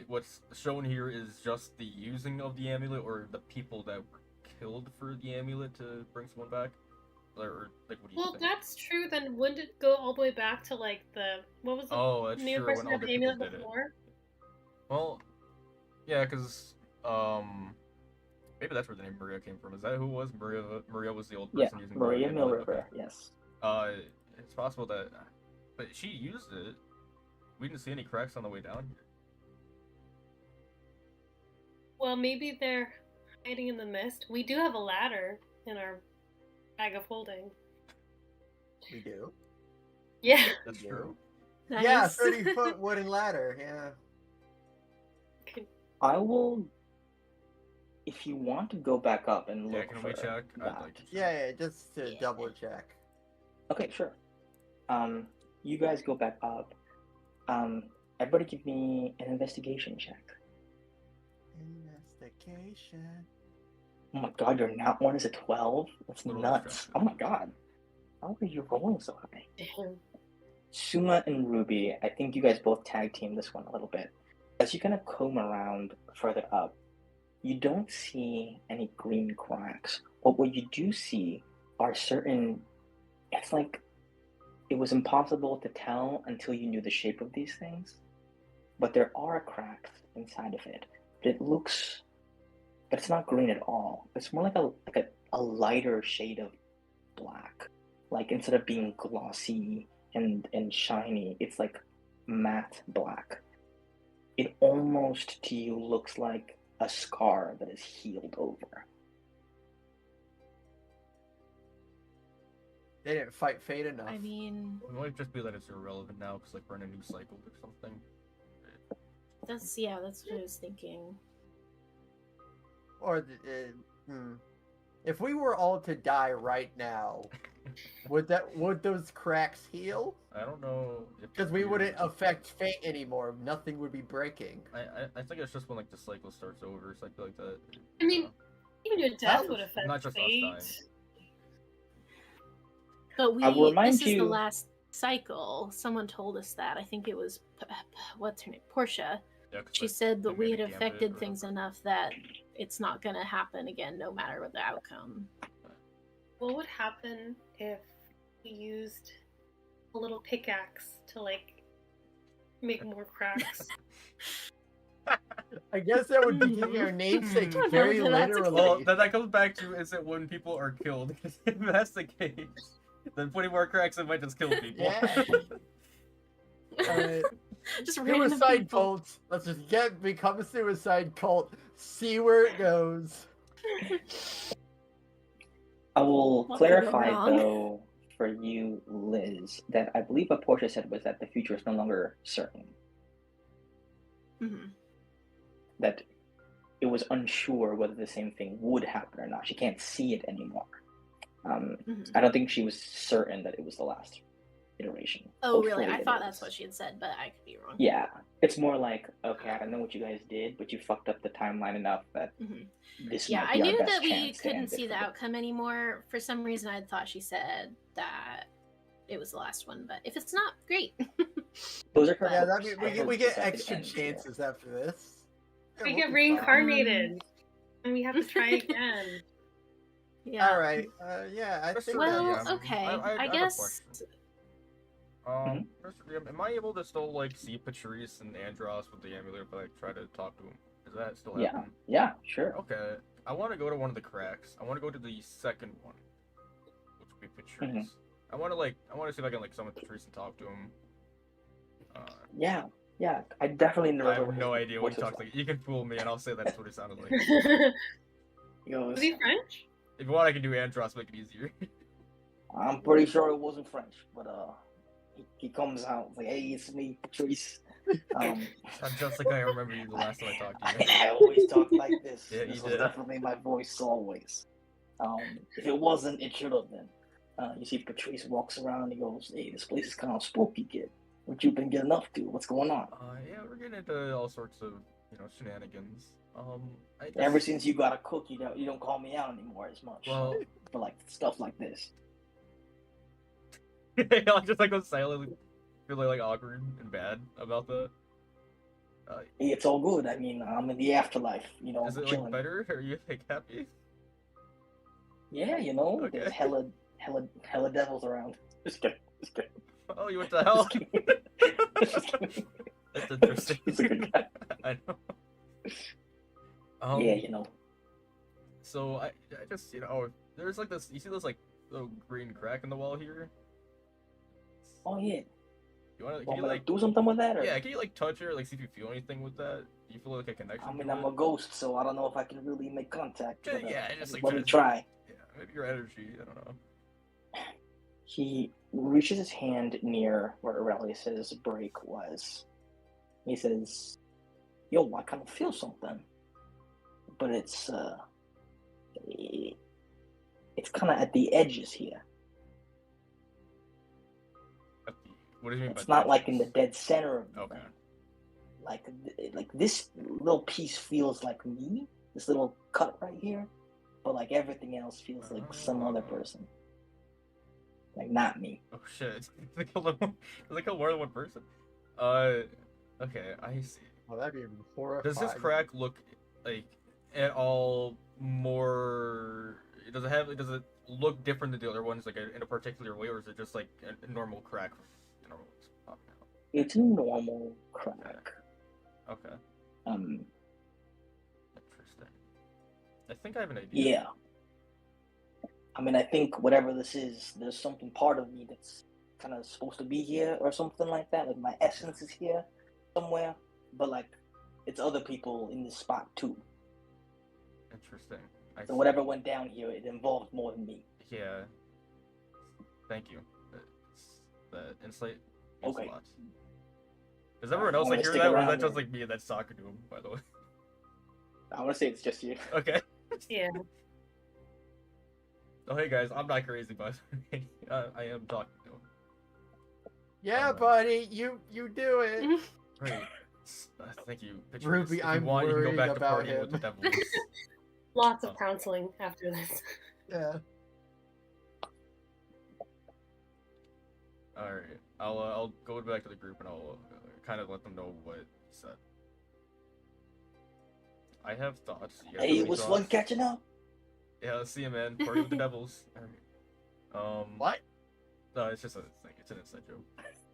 what's shown here is just the using of the amulet, or the people that were killed for the amulet to bring someone back, or like what do you Well, think? that's true. Then wouldn't it go all the way back to like the what was the Oh, that's name true. person When of other the people amulet did it. before? Well, yeah, because maybe that's where the name Maria came from. Is that who it was? Maria was the old Yeah, person using Maria the Mill amulet? River. Okay. Yes. It's possible that, but she used it. We didn't see any cracks on the way down here. Well, maybe they're hiding in the mist. We do have a ladder in our bag of holding. We do. Yeah. That's Yeah. true. Nice. Yeah, 30-foot wooden ladder. Yeah. I will if you want to go back up and Yeah, look can for we check? I'd that. like to check. Yeah, just to Yeah. double check. Okay, sure. You guys go back up. Everybody give me an investigation check. Investigation. Oh my god, your nat one is a 12? That's Little nuts. distracted. Oh my god. How are you rolling so high? Damn. Suma and Ruby, I think you guys both tag team this one a little bit. As you kind of comb around further up, you don't see any green cracks. But what you do see are certain. It's like it was impossible to tell until you knew the shape of these things. But there are cracks inside of it. But it's not green at all. It's more like a lighter shade of black. Like instead of being glossy and shiny, it's like matte black. It almost to you looks like a scar that is healed over. They didn't fight fate enough. I mean, It might just be that it's irrelevant now because like we're in a new cycle or something. that's what I was thinking. Or if we were all to die right now, would those cracks heal? I don't know if Because we wouldn't affect fate anymore. Nothing would be breaking. I think it's just when like the cycle starts over, something like that. I mean, even your death That would was affect not just us fate. dying. But I will remind this is the you- last cycle. Someone told us that. I think it was what's her name, Portia. Yeah, 'cause, She like, said that they we made had a gambit affected or things whatever. enough that it's not gonna happen again, no matter what the outcome. What would happen if we used a little pickaxe to like make more cracks? I guess that would be taking our namesake Hmm. very No, that's a literally. Well, then that comes back to is it when people are killed? Because if that's the case, then putting more cracks it might just kill people. Yeah. Just random Suicide people. cult. Let's just become a suicide cult. See where it goes. I will What could go clarify wrong? though for you, Liz, that I believe what Portia said was that the future is no longer certain. Mhm. That it was unsure whether the same thing would happen or not. She can't see it anymore. Mhm. I don't think she was certain that it was the last iteration. Oh, really? Hopefully I it thought is. that's what she had said, but I could be wrong. Yeah, it's more like, okay, I don't know what you guys did, but you fucked up the timeline enough that Mhm. this Yeah, might I be our knew best that we chance to couldn't end it see for the the- outcome anymore. For some reason, I thought she said that it was the last one, but if it's not, great. Those are her Yeah, hopes. that I we hope get that it extra ends here. chances after this. Yeah, We we'll get be fine. reincarnated, and we have to try again. Yeah. All right. Yeah, I Mr. think. Well, DM, okay. I I have a guess. question. Mhm. Mr. DM, am I able to still like see Patrice and Andros with the amulet if I like try to talk to him? Is that still Yeah, happening? yeah, sure. Okay. I want to go to one of the cracks. I want to go to the second one, which would be Patrice. Mhm. I want to see if I can like summon Patrice and talk to him. Yeah, yeah. I definitely never I have heard no his idea what he voice was talks like. You can fool me, and I'll say that's what he sounded like. He goes, Was he French? If you want, I can do Andros, make it easier. I'm pretty sure it wasn't French, but he comes out like, hey, it's me, Patrice. I'm just like I remember you the last time I talked to you. I always talk like this. Yeah, This you was did. definitely my voice always. If it wasn't, it should have been. You see Patrice walks around and he goes, hey, this place is kind of spooky, kid. What you been getting up to? What's going on? Yeah, we're getting into all sorts of, shenanigans. I just, Ever since you got a cook, you don't call me out anymore as much. Well, For like stuff like this. I'll just like go silently, feeling like awkward and bad about that. Hey, it's all good. I mean, I'm in the afterlife. Is it chilling. like better? Are you like happy? Yeah, Okay. there's hella devils around. Just kidding. Oh, you went to hell. Just kidding. Just kidding. That's interesting. He's a good guy. I know. Yeah, So I just there's like this. You see this like little green crack in the wall here? Oh yeah. You want to? Can Want you me to like? do something with that? Or? Yeah, can you like touch it or like see if you feel anything with that? Do you feel like a connection? I mean, to I'm it? a ghost, so I don't know if I can really make contact. Just- but, yeah, just like let me try try. Yeah, maybe your energy. I don't know. He reaches his hand near where Aurelius's break was. He says, "Yo, I kind of feel something. but it's kind of at the edges here. What do you mean by It's not like in the edges? dead center of the Okay. thing. Like this little piece feels like me, this little cut right here, but like everything else feels like some other person, like not me. Oh shit! It's like a more than one person. Okay, I see. Well, that'd be horrifying. Does this crack look like at all more? Does it look different than the other ones, like in a particular way, or is it just like a normal crack? It's a normal crack. Okay. Um. Interesting. I think I have an idea. Yeah. I mean, I think whatever this is, there's something part of me that's kind of supposed to be here or something like that. Like my essence is here somewhere, but like it's other people in this spot too. Interesting. So whatever went down here, it involved more than me. Yeah. Thank you. The insight means Okay. a lot. Does everyone else like hear that, or is that just like me that's talking to him? By the way. I want to say it's just you. Okay. Yeah. Oh hey guys, I'm not crazy, but I am talking to him. Yeah, Alright. buddy, you do it. Great. Thank you, Patrice. Ruby, If you I'm want, you can go worried back to about partying with the him. devils. Lots of counseling after this. Yeah. All right, I'll go back to the group and I'll kind of let them know what he said. I have thoughts. You guys have Hey, any was thoughts? one catching up? Yeah, let's see you, man. Party with the devils. All right. What? No, it's just a thing. It's an inside joke.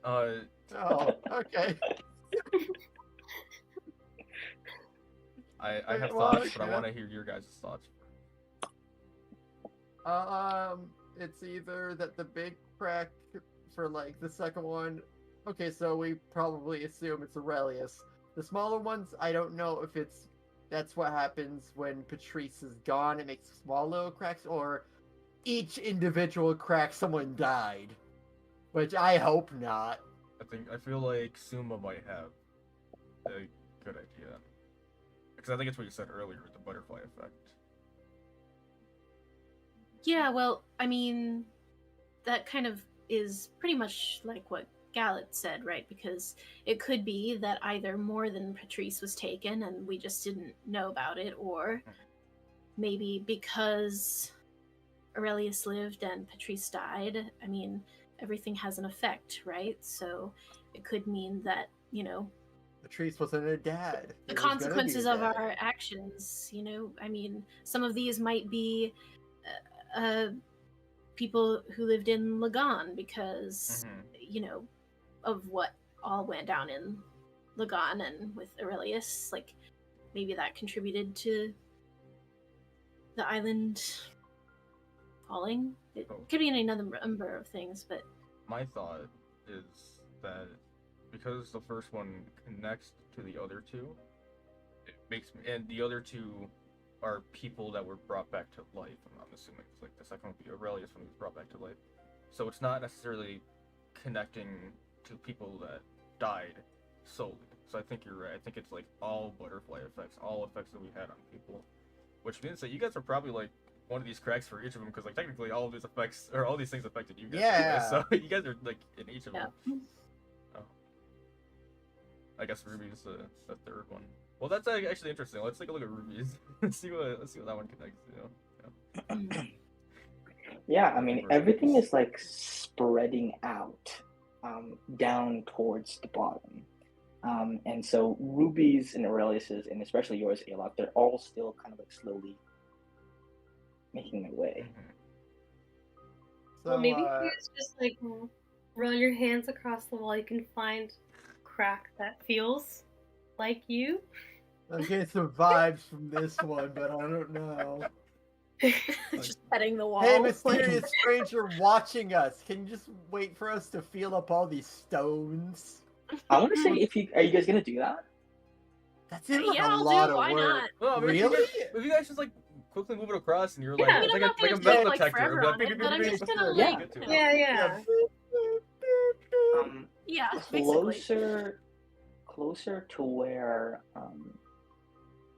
Oh, okay. I have Well, thoughts, but I okay. want to hear your guys' thoughts. It's either that the big crack for like the second one. Okay, so we probably assume it's Aurelius. The smaller ones, I don't know if that's what happens when Patrice is gone. It makes small little cracks, or each individual crack someone died, which I hope not. I feel like Suma might have a good idea, because I think it's what you said earlier, the butterfly effect. Yeah, well, I mean, that kind of is pretty much like what Gallet said, right? Because it could be that either more than Patrice was taken and we just didn't know about it, or maybe because Aurelius lived and Patrice died, I mean, everything has an effect, right? So it could mean that, you know, Patrice wasn't a dad. the He was gonna be a consequences of dad. our actions, you know, I mean, some of these might be people who lived in Lagan because, you know, of what all went down in Lagan and with Aurelius. Like, maybe that contributed to the island falling. It could be any number of things, but My thought is that because the first one connects to the other two, it makes me, and the other two are people that were brought back to life. I'm assuming it's like the second one would be Aurelius when he was brought back to life. So it's not necessarily connecting to people that died solely. So I think you're right. I think it's like all butterfly effects, all effects that we had on people. Which means that you guys are probably like one of these cracks for each of them, because like technically all of these effects or all these things affected you guys. Yeah. So you guys are like in each of yeah. them. Oh. I guess Ruby's the third one. Well, that's actually interesting. Let's take a look at Ruby's. let's see what that one connects to. Yeah, I mean, everything is like spreading out down towards the bottom. And so Ruby's and Aurelius's, and especially yours, Alok, they're all still kind of like slowly making their way. So, Well, maybe if you just like run your hands across the wall, you can find a crack that feels like you. I'm getting some vibes from this one, but I don't know. Just petting the wall. Hey, mysterious stranger watching us, can you just wait for us to feel up all these stones? I want to say, are you guys gonna do that? That seems like Yeah, a I'll lot do. of Why work. not? Well, I mean, Really? If you guys just like quickly move it across, and you're like, Yeah, I it's mean, like I'm a not metal gonna spend, like, detector. forever Like, on it, but I'm just gonna, Yeah. like, you know, Yeah. yeah, basically. Closer to where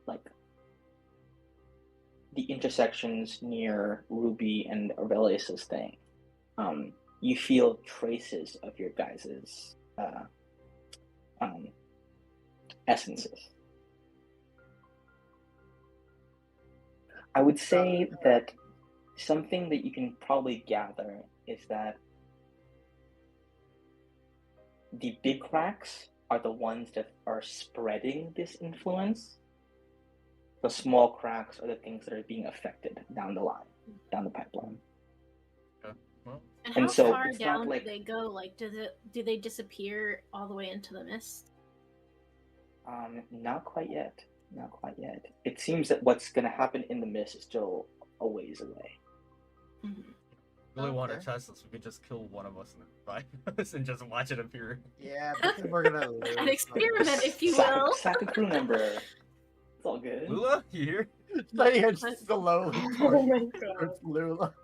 like the intersections near Ruby and Aurelius's thing, you feel traces of your guys' essences. I would say that something that you can probably gather is that the big cracks are the ones that are spreading this influence. The small cracks are the things that are being affected down the line, down the pipeline. Well, And And how so far it's not down like- do they go? Like, do they disappear all the way into the mist? Not quite yet. Not quite yet. It seems that what's going to happen in the mist is still a ways away. Mm-hmm. really want to Okay. test this, we could just kill one of us and revive us and just watch it appear. Yeah, but then we're gonna lose. An experiment, if you Sack, will. sack a crew member. It's all good. Lula, you here? Like it's slowly Oh my towards god. Lula.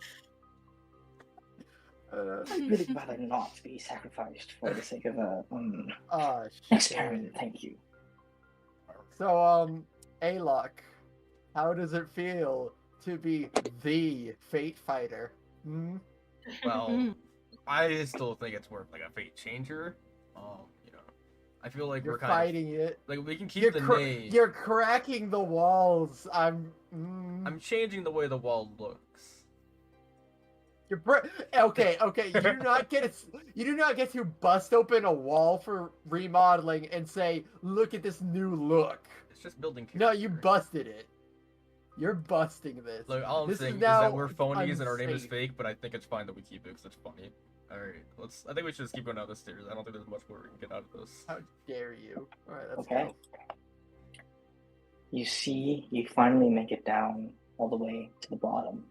I'd really rather not be sacrificed for the sake of a Oh, experiment. Thank you. So, Alok, how does it feel to be the fate fighter? Hmm? Well, I still think it's more of like a fate changer. You know, I feel like You're we're kind fighting it. of like we can keep You're, the cr- name. you're cracking the walls. I'm changing the way the wall looks. Okay. You do not get to bust open a wall for remodeling and say, "Look at this new look." It's just building character. No, you busted it. You're busting this. Look, all I'm This saying is is now that we're phonies and our name is unsafe. fake, but I think it's fine that we keep it because it's funny. Alright, I think we should just keep going down the stairs. I don't think there's much more we can get out of this. How dare you? All right, let's Okay. go. You finally make it down all the way to the bottom.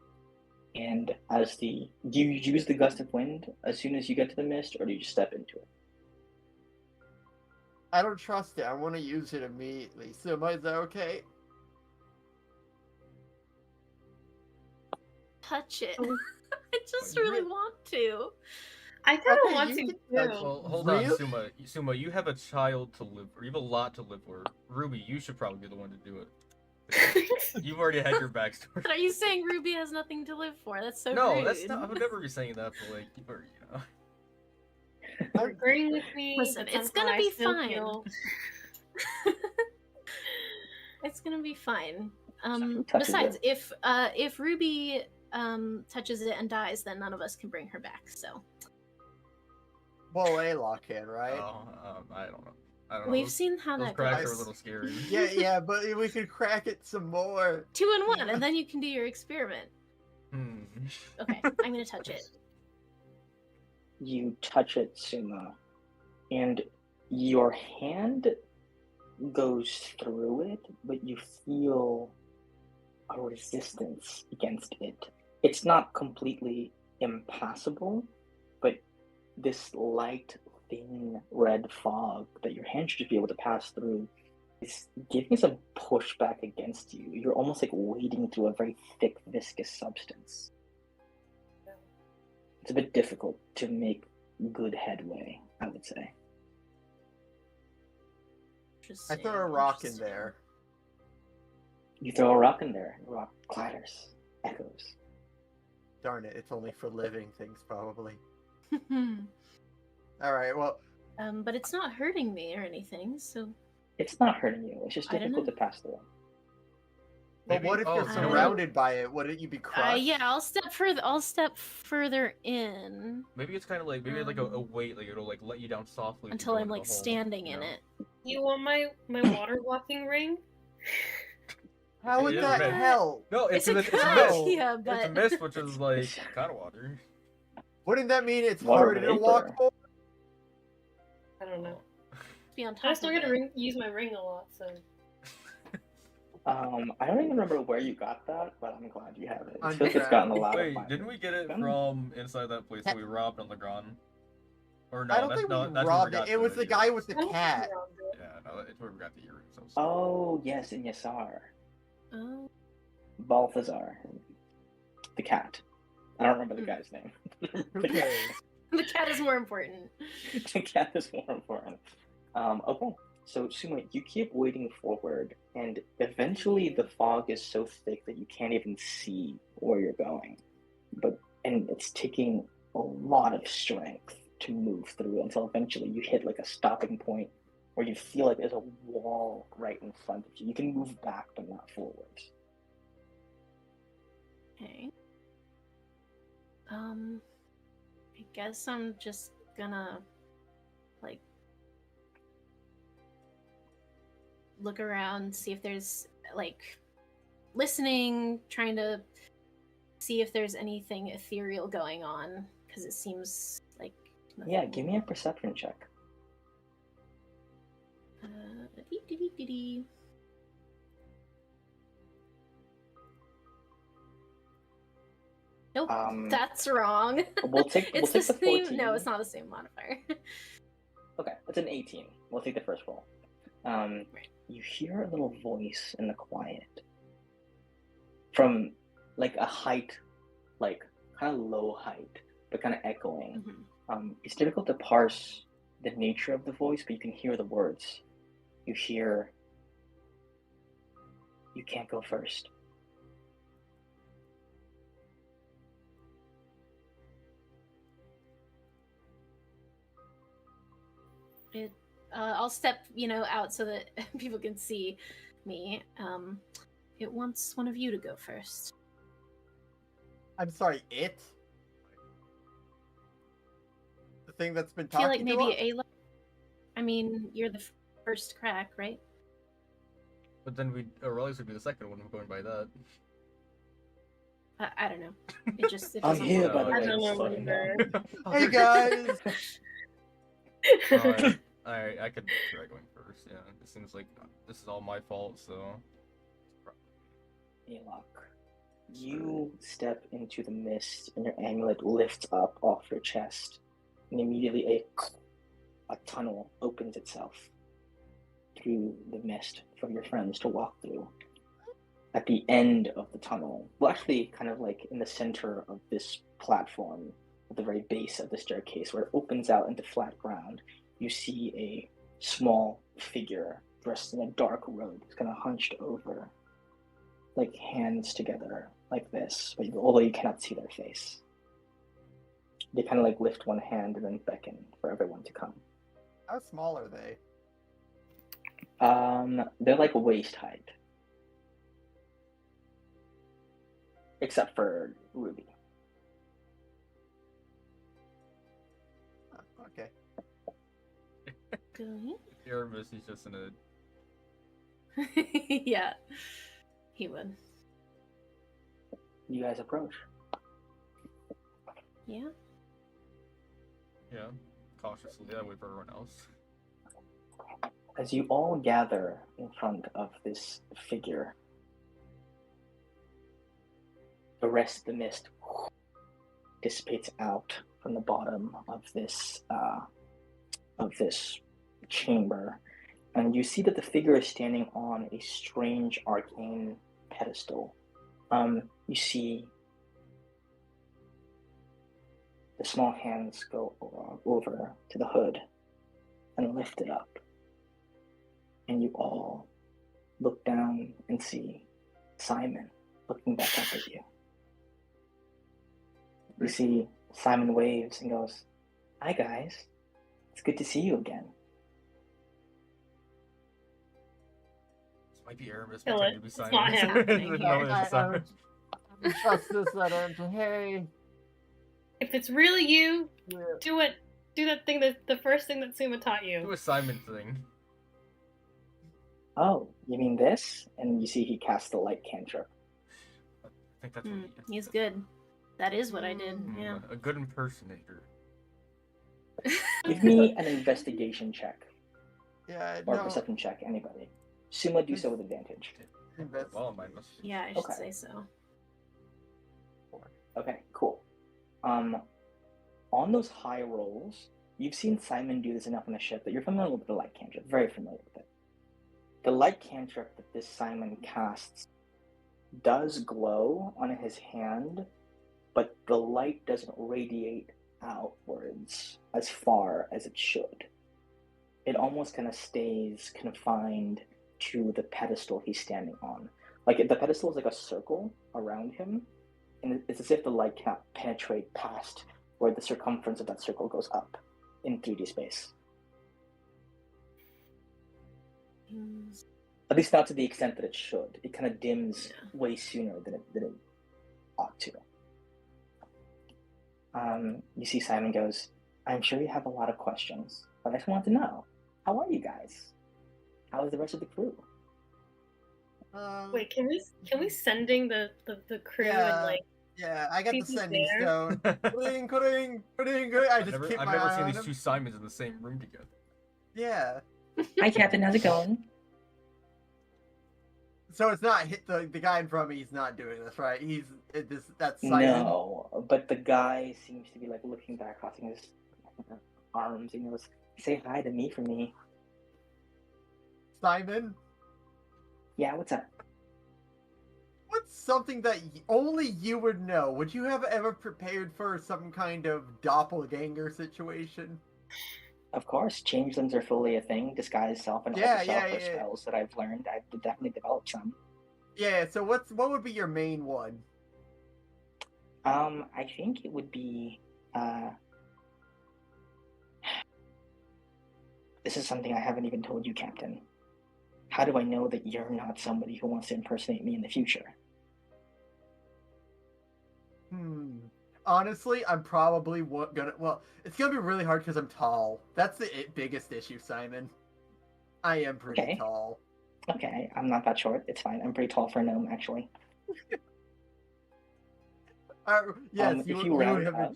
And do you use the gust of wind as soon as you get to the mist, or do you just step into it? I don't trust it. I want to use it immediately. So, is that okay? Touch it. Oh. I just really want to. I kind of Okay, want you to can too. touch- Well, hold Really? on, Suma. Suma, you have a child to live for. You have a lot to live for. Ruby, you should probably be the one to do it. You've already had your backstory. But are you saying Ruby has nothing to live for? That's so No, rude. that's not. I would never be saying that, but like, you know. You're agreeing with me. Listen, but it's gonna somehow I be still fine. feel- It's gonna be fine. Who touches Besides, it? if Ruby touches it and dies, then none of us can bring her back. So Well, Alok can, right? Oh, I don't know. I don't know. we've seen how Those that cracks goes. are a little scary. Yeah, but we could crack it some more. 2 and 1, and then you can do your experiment. Hmm. Okay, I'm gonna touch it. You touch it, Suma, and your hand goes through it, but you feel a resistance against it. It's not completely impassable, but this light, thin red fog that your hand should be able to pass through is giving some pushback against you. You're almost like wading through a very thick, viscous substance. It's a bit difficult to make good headway, I would say. I throw a rock in there. You throw a rock in there, the rock clatters, echoes. Darn it, it's only for living things, probably. interesting. Alright, well, But it's not hurting me or anything, so It's not hurting you, it's just I don't difficult know. to pass through. but what if you're I don't know. surrounded by it? Wouldn't you be crushed? yeah, I'll step further in Maybe it's kind of like like a weight, like it'll like let you down softly as you until go I'm into like the hole, standing you in know? it. You want my water walking ring? How would It is that red. help? No, It's a mist. good mist. idea, It's but a mist, which is like kind of water. Wouldn't that mean it's Water harder to walk vapor. over? I don't know. be on I top still of gotta it. use my ring a lot, so. I don't even remember where you got that, but I'm glad you have it. It On feels like it's gotten a lot Wait, of fun. didn't we get it Fun. from inside that place that we robbed on the ground? Or no, I don't that's, think no, we that's where we robbed got it. It was the guy with the I don't cat. think around it. Yeah, no, it's where we got the earrings. I'm sorry. Oh, yes, in Yassar. Oh, Balthazar. The cat. I don't remember the Hmm. guy's name. Who cares? the cat is more important. The cat is more important. Okay, So, Suma, you keep wading forward, and eventually the fog is so thick that you can't even see where you're going. And it's taking a lot of strength to move through until eventually you hit like a stopping point where you feel like there's a wall right in front of you. You can move back, but not forwards. Okay. I guess I'm just gonna like look around, see if there's like listening, trying to see if there's anything ethereal going on, because it seems like nothing. Yeah, give me a perception check. Dee-dee-dee-dee-dee. Nope, that's wrong. We'll take It's the the same. 14. No, it's not the same modifier. Okay, it's an 18. We'll take the first roll. You hear a little voice in the quiet from like a height, like kind of low height, but kind of echoing. It's difficult to parse the nature of the voice, but you can hear the words. You hear, "You can't go first." I'll step, out so that people can see me. It wants one of you to go first. I'm sorry, it? The thing that's been I feel talking like to maybe us? I mean, you're the first crack, right? But then Aurelius would be the second one going by that. I don't know. It just it I'm doesn't here, work. by the I way. don't just so you know. remember. Hey guys! I could try going first. Yeah, it seems like this is all my fault. So. Alok, you step into the mist, and your amulet lifts up off your chest, and immediately a tunnel opens itself through the mist for your friends to walk through. At the end of the tunnel, well, actually, kind of like in the center of this platform, at the very base of the staircase, where it opens out into flat ground, you see a small figure dressed in a dark robe. It's kind of hunched over, like hands together, like this, but although you cannot see their face. They kind of like lift one hand and then beckon for everyone to come. How small are they? They're like waist height. Except for Ruby. Okay. Aramis is just in a. Yeah, he would. You guys approach. Yeah. Yeah, cautiously. That way for everyone else. As you all gather in front of this figure, the rest of the mist dissipates out from the bottom of this chamber, and you see that the figure is standing on a strange arcane pedestal. You see the small hands go over to the hood and lift it up, and you all look down and see Simon looking back up at you. You see Simon waves and goes, "Hi guys, it's good to see you again." This might be Aramis Kill pretending it. to be It's Simon. not him. No, it's Simon. Justice letter. Hey. If it's really you, Yeah. do that thing the first thing that Suma taught Do you. a Simon thing. "Oh, you mean this?" And you see he casts the light cantrip. I think that's what He's good. That is what I did. Hmm, Yeah. a good impersonator. Give me an investigation check Yeah, or no. perception check, anybody. Suma, do so with advantage. Well, mine must. Yeah, I should Okay. say so. Okay, cool. On those high rolls, you've seen Simon do this enough on the ship that you're familiar with the light cantrip, very familiar with it. The light cantrip that this Simon casts does glow on his hand, but the light doesn't radiate outwards as far as it should. it almost kind of stays confined to the pedestal he's standing on. Like the pedestal is like a circle around him, and it's as if the light cannot penetrate past where the circumference of that circle goes up in 3D space. At least not to the extent that it should. It kind of dims way sooner than it ought to. You see Simon goes, I'm sure you have a lot of questions, but I just want to know, how are you guys? How is the rest of the crew? Wait, can we sending the crew and like? Yeah, I got the Think he's sending there? stone. Cling. I just keep I've my never eye seen on these him. two Simons in the same room together. Yeah. Hi, Captain. How's it going? So it's not the guy in front of me. He's not doing this, right? That's Simon. No, but the guy seems to be like looking back, crossing his arms, and he goes, "Say hi to me for me." Simon, Yeah, what's up? what's something that only you would know? Would you have ever prepared for some kind of doppelganger situation? Of course, changelings are fully a thing. Disguise self and all the software spells that I've learned. I've definitely developed some. Yeah. So what would be your main one? I think it would be. This is something I haven't even told you, Captain. How do I know that you're not somebody who wants to impersonate me in the future? Honestly, I'm probably gonna. Well, it's gonna be really hard because I'm tall. That's the biggest issue, Simon. I am pretty tall. Okay, I'm not that short. It's fine. I'm pretty tall for a gnome, actually. Yes, if you round up,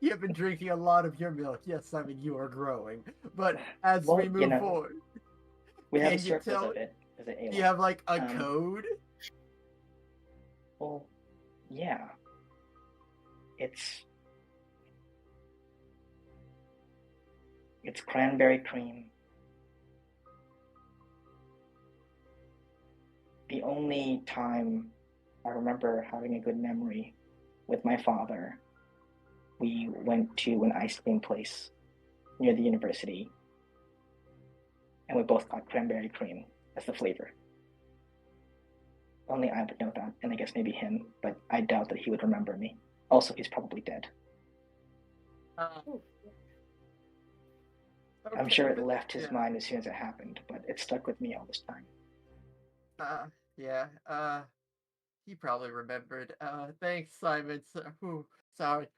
you have been drinking a lot of your milk. Yes, Simon, you are growing. But as we move forward, we have a surplus of it. Do you have like a code? Well, yeah. It's cranberry cream. The only time I remember having a good memory with my father, we went to an ice cream place near the university, and we both got cranberry cream as the flavor. Only I would know that, and I guess maybe him, but I doubt that he would remember me. Also, he's probably dead. I'm sure it left his mind as soon as it happened, but it stuck with me all this time. He probably remembered. Thanks, Simon. Sorry.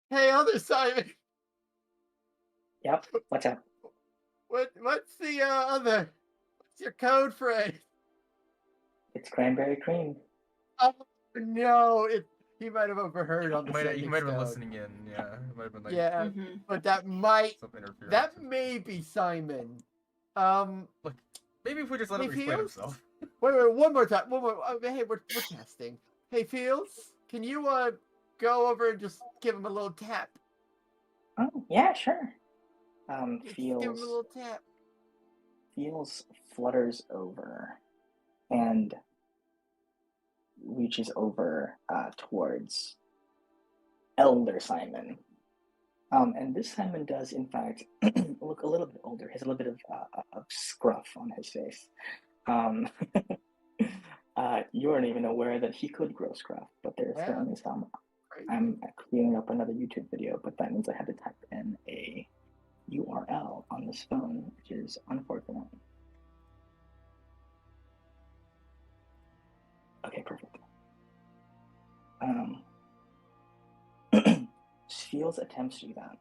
Hey, other Simon. Yep. What's up? What's the other? What's your code phrase? It's cranberry cream. Oh no! He might have overheard on the He might have been listening in. Yeah, it might have been like. But that may be Simon. Look, maybe if we just let him explain himself. Wait, one more time. Hey, we're testing. Hey, Fields, can you go over and just give him a little tap? Oh yeah, sure. Give him a little tap. Feels flutters over and reaches over towards Elder Simon. And this Simon does, in fact, look a little bit older. He has a little bit of scruff on his face. You weren't even aware that he could grow scruff, but there's certainly some. I'm cleaning up another YouTube video, but that means I had to type in a URL on this phone, which is unfortunate. Okay, perfect. Fields attempts to do that.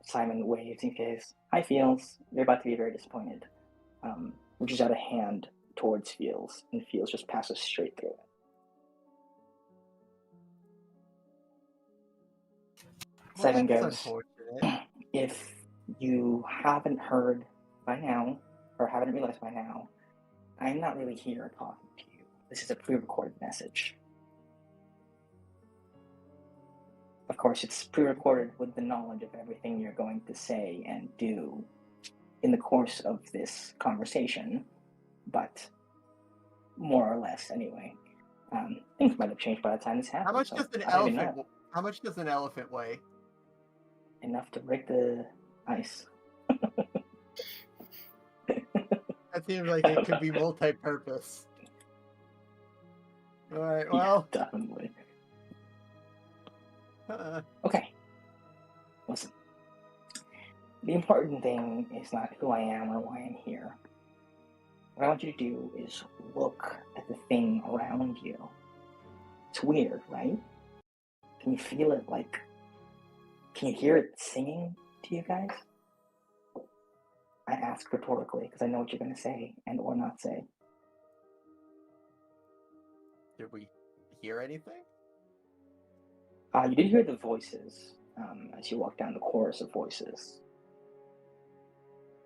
Simon waves and says, "Hi, Fields. You're about to be very disappointed." Reaches out a hand towards Fields, and Fields just passes straight through it. Simon goes, "If you haven't heard by now, or haven't realized by now, I'm not really here talking to you. This is a pre-recorded message. Of course, it's pre-recorded with the knowledge of everything you're going to say and do in the course of this conversation, but more or less anyway. Things might have changed by the time this happened. How much does an elephant weigh? enough to break the ice. That seems like it could be multi-purpose. Alright, well. Yeah, definitely. Uh, Okay. Listen. The important thing is not who I am or why I'm here. What I want you to do is look at the thing around you. It's weird, right? Can you feel it can you hear it singing to you guys? I ask rhetorically because I know what you're going to say and or not say. did we hear anything? You did hear the voices as you walk down the chorus of voices.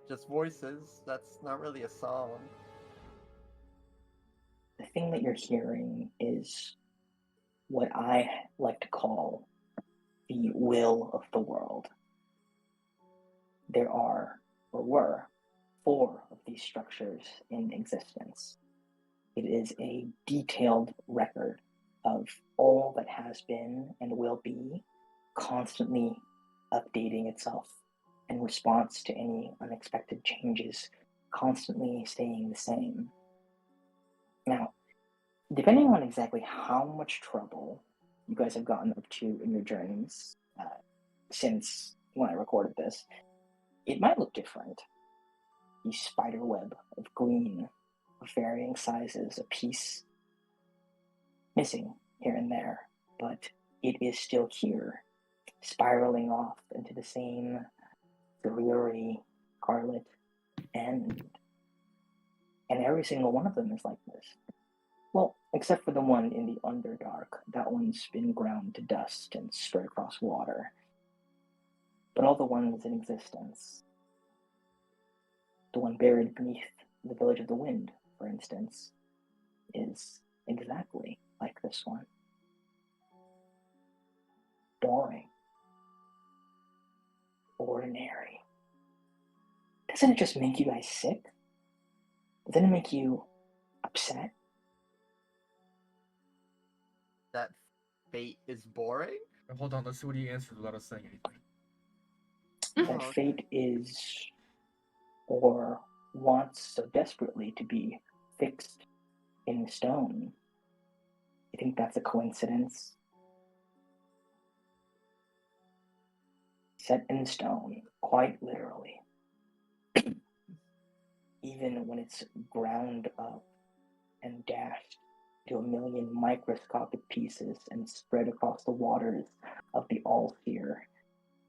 Just voices. That's not really a song. The thing that you're hearing is what I like to call the will of the world. There are, or were, 4 of these structures in existence. It is a detailed record of all that has been and will be, constantly updating itself in response to any unexpected changes, constantly staying the same. Now, depending on exactly how much trouble you guys have gotten up to in your journeys since when I recorded this, it might look different. The spider web of green of varying sizes, a piece missing here and there, but it is still here, spiraling off into the same dreary, scarlet end. And every single one of them is like this. Well, except for the one in the Underdark. That one's been ground to dust and spread across water. But all the ones in existence, the one buried beneath the Village of the Wind, for instance, is exactly like this one. Boring. Ordinary. Doesn't it just make you guys sick? Doesn't it make you upset? That fate is boring? Hold on, let's see what he answered without us saying anything. That Oh, fate is, or wants so desperately to be fixed in stone. You think that's a coincidence? Set in stone, quite literally. Even when it's ground up and dashed to a million microscopic pieces and spread across the waters of the All-Sphere,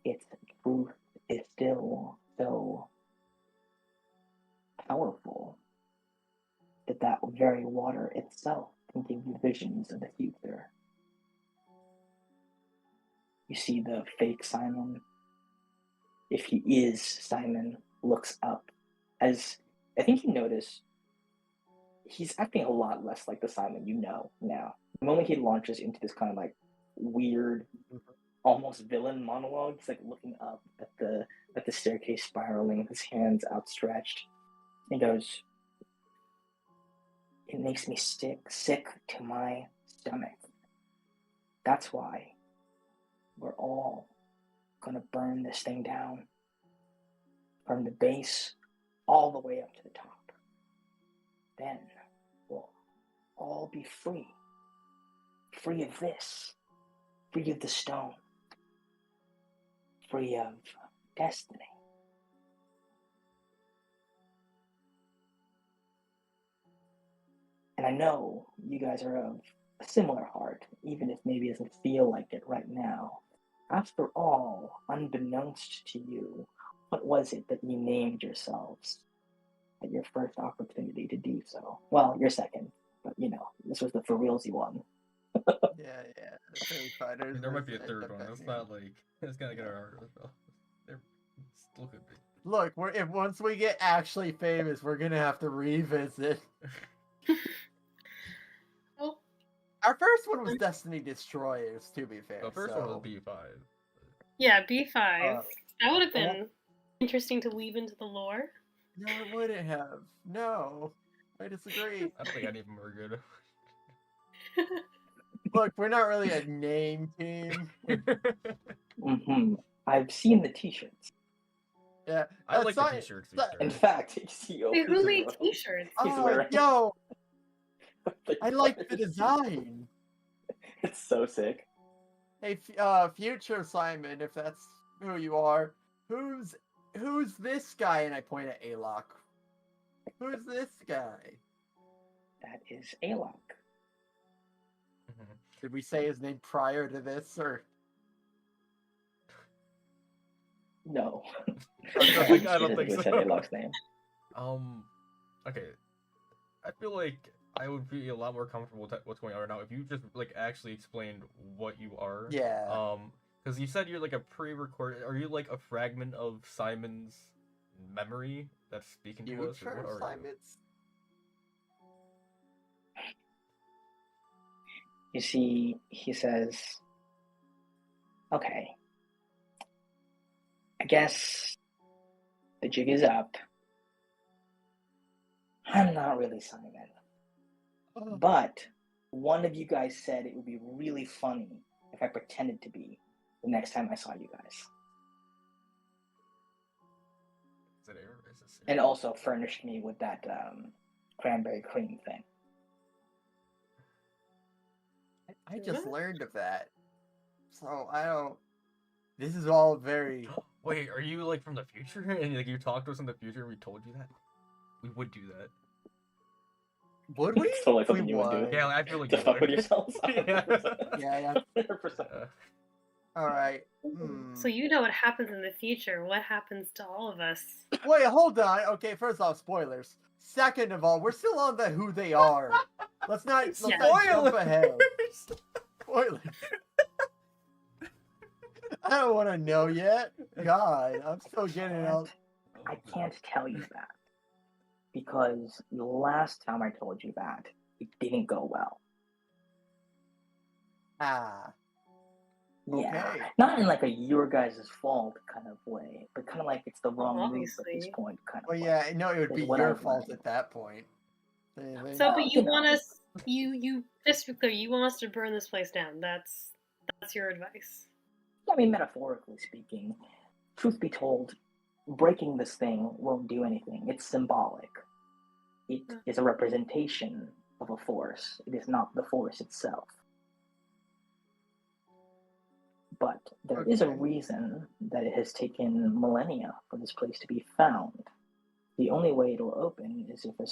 its truth is still so powerful that that very water itself can give you visions of the future. You see the fake Simon, if he is Simon, looks up as I think you notice he's acting a lot less like the Simon you know now. The moment he launches into this kind of like weird, almost villain monologue, he's like looking up at the staircase spiraling, his hands outstretched. He goes, "It makes me sick to my stomach. That's why we're all gonna burn this thing down from the base all the way up to the top. Then we'll all be free. Free of this. Free of the stone. Free of destiny." And I know you guys are of a similar heart, even if maybe it doesn't feel like it right now. After all, unbeknownst to you, what was it that you named yourselves at your first opportunity to do so? Well, your second, but this was the for realsy one. yeah. The Fate Fighters. There might be a was third one. It's not like it's gonna get our there still could be. Look, if once we get actually famous, we're gonna have to revisit. Well, Our first one was Destiny Destroyers, to be fair. The first one was B5. yeah, B5. That would have well- been interesting to weave into the lore. No, it wouldn't have. No, I disagree. I don't think any of them were good. Look, we're not really a name team. Mm-hmm. I've seen the T-shirts. Yeah. I like the Simon- t-shirts. In fact, he Wait, who opens made it up. t-shirts? He's Oh, wearing yo, the I like the first- design. It's so sick. Hey, future Simon, if that's who you are, who's this guy? And I point at Alok. Who's this guy? That is Alok. Mhm. Did we say his name prior to this, or? No. I don't think We so. said Alok's name. Okay. I feel like I would be a lot more comfortable with what's going on right now if you just like actually explained what you are. Yeah. Because you said you're like a pre-recorded. Are you like a fragment of Simon's memory that's speaking to us, or Future what are you? Simons? You see, he says, okay, I guess the jig is up. I'm not really Simon. But one of you guys said it would be really funny if I pretended to be the next time I saw you guys. Is it air? Is this And also furnished me with that cranberry cream thing. I just What? learned of that, so I don't. This is all very. Wait, are you like from the future? And like you talked to us in the future and we told you that? We would do that. Would we? It's totally something We you would do. would. Yeah, I feel like To you fuck would. with yourselves? Yeah. 100%. Yeah. 100%. All right. So you know what happens in the future. What happens to all of us? Wait, hold on. Okay, first off, spoilers. Second of all, we're still on the who they are. Let's not jump ahead. Spoilers. I don't want to know yet. God, I'm still getting out. I can't tell you that. Because the last time I told you that, it didn't go well. Ah. Yeah. Okay. Not in like a your guys' fault kind of way, but kind of like it's the wrong move at this Obviously. point kind of Well, way. yeah, no, it would be Is what your I've fault learned. at that point. So, but you you know. want us? You just to be clear, you want us to burn this place down. That's your advice. I mean, metaphorically speaking, truth be told, breaking this thing won't do anything. It's symbolic. It is a representation of a force. It is not the force itself. But there is a Okay. reason that it has taken millennia for this place to be found. The only way it'll open is if a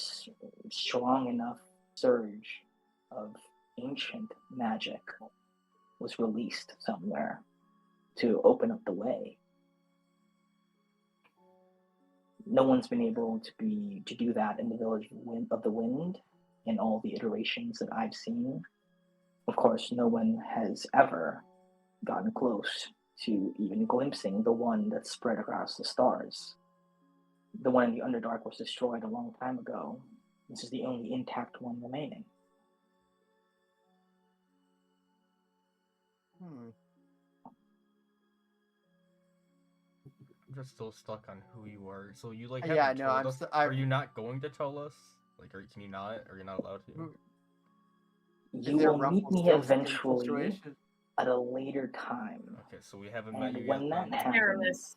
strong enough surge of ancient magic was released somewhere to open up the way. No one's been able to do that in the Village of the Wind in all the iterations that I've seen. Of course, no one has ever gotten close to even glimpsing the one that spread across the stars. The one in the Underdark was destroyed a long time ago. This is the only intact one remaining. I'm just still stuck on who you are. So you like Yeah, haven't no, told I'm us? st- Are you not going to tell us? Like, can you not? Are you not allowed to? You there will meet me Rumpelstiltskin eventually situation? at a later time. Okay, so we haven't met And you when yet. that then? happens,